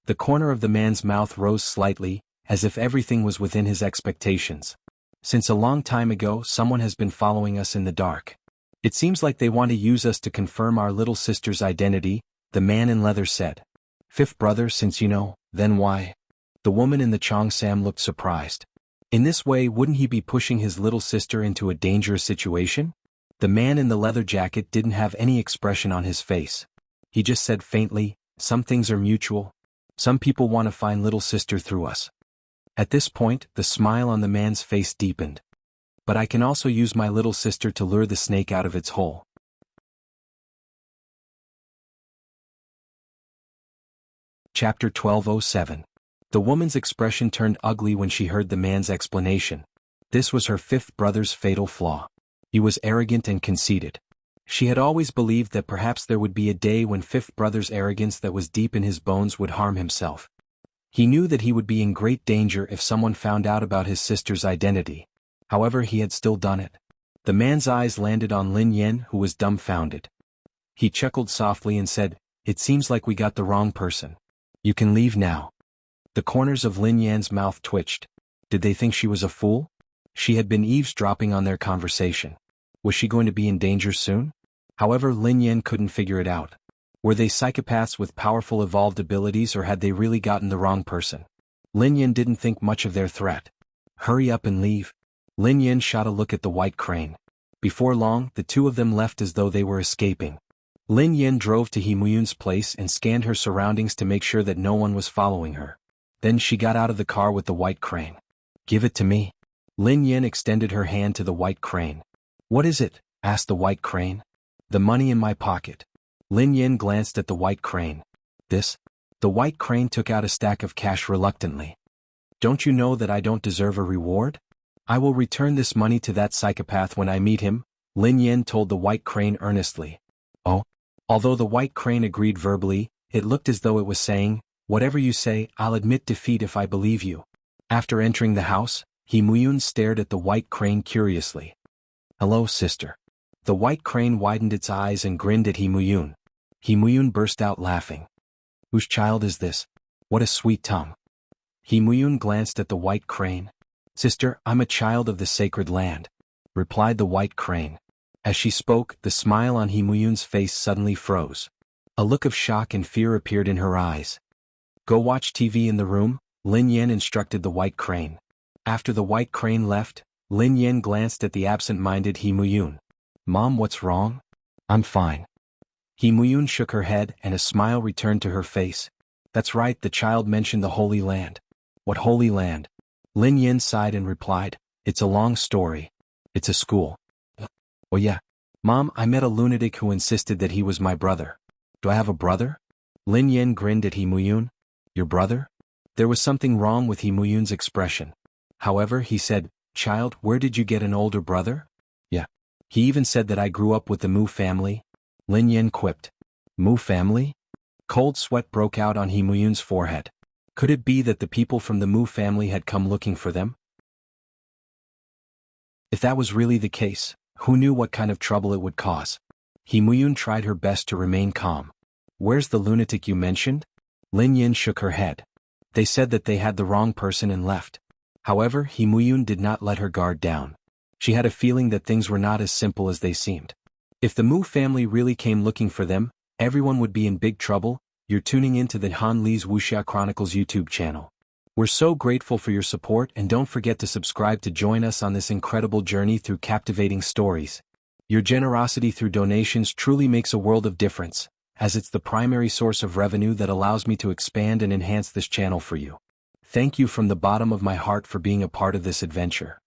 The corner of the man's mouth rose slightly, as if everything was within his expectations. Since a long time ago, someone has been following us in the dark. It seems like they want to use us to confirm our little sister's identity, the man in leather said. Fifth brother, since you know, then why? The woman in the Cheongsam looked surprised. In this way, wouldn't he be pushing his little sister into a dangerous situation? The man in the leather jacket didn't have any expression on his face. He just said faintly, some things are mutual. Some people want to find little sister through us. At this point, the smile on the man's face deepened. But I can also use my little sister to lure the snake out of its hole. Chapter 1207. The woman's expression turned ugly when she heard the man's explanation. This was her fifth brother's fatal flaw. He was arrogant and conceited. She had always believed that perhaps there would be a day when fifth brother's arrogance that was deep in his bones would harm himself. He knew that he would be in great danger if someone found out about his sister's identity. However, he had still done it. The man's eyes landed on Lin Yen, who was dumbfounded. He chuckled softly and said, "It seems like we got the wrong person. You can leave now." The corners of Lin Yan's mouth twitched. Did they think she was a fool? She had been eavesdropping on their conversation. Was she going to be in danger soon? However, Lin Yan couldn't figure it out. Were they psychopaths with powerful evolved abilities, or had they really gotten the wrong person? Lin Yan didn't think much of their threat. Hurry up and leave. Lin Yan shot a look at the white crane. Before long, the two of them left as though they were escaping. Lin Yan drove to He Muyun's place and scanned her surroundings to make sure that no one was following her. Then she got out of the car with the white crane. "Give it to me." Lin Yan extended her hand to the white crane. "What is it?" asked the white crane. "The money in my pocket." Lin Yan glanced at the white crane. "This?" The white crane took out a stack of cash reluctantly. "Don't you know that I don't deserve a reward? I will return this money to that psychopath when I meet him," Lin Yan told the white crane earnestly. "Oh?" Although the white crane agreed verbally, it looked as though it was saying, "Whatever you say, I'll admit defeat if I believe you." After entering the house, He Muyun stared at the white crane curiously. "Hello, sister." The white crane widened its eyes and grinned at He Muyun. He Muyun burst out laughing. "Whose child is this? What a sweet tongue." He Muyun glanced at the white crane. "Sister, I'm a child of the sacred land," replied the white crane. As she spoke, the smile on He Muyun's face suddenly froze. A look of shock and fear appeared in her eyes. "Go watch TV in the room," Lin Yan instructed the white crane. After the white crane left, Lin Yan glanced at the absent-minded He Muyun. "Mom, what's wrong?" "I'm fine." He Muyun shook her head and a smile returned to her face. "That's right, the child mentioned the Holy Land." "What Holy Land?" Lin Yan sighed and replied, "It's a long story. It's a school." "Oh yeah. Mom, I met a lunatic who insisted that he was my brother." "Do I have a brother?" Lin Yan grinned at He Muyun. "Your brother?" There was something wrong with He Muyun's expression. However, he said, "Child, where did you get an older brother?" "Yeah. He even said that I grew up with the Mu family." Lin Yan quipped. "Mu family?" Cold sweat broke out on He Muyun's forehead. Could it be that the people from the Mu family had come looking for them? If that was really the case, who knew what kind of trouble it would cause? He Muyun tried her best to remain calm. "Where's the lunatic you mentioned?" Lin Yan shook her head. "They said that they had the wrong person and left." However, He Muyun did not let her guard down. She had a feeling that things were not as simple as they seemed. If the Mu family really came looking for them, everyone would be in big trouble, you're tuning in to the Han Lee's Wuxia Chronicles YouTube channel. We're so grateful for your support, and don't forget to subscribe to join us on this incredible journey through captivating stories. Your generosity through donations truly makes a world of difference, as it's the primary source of revenue that allows me to expand and enhance this channel for you. Thank you from the bottom of my heart for being a part of this adventure.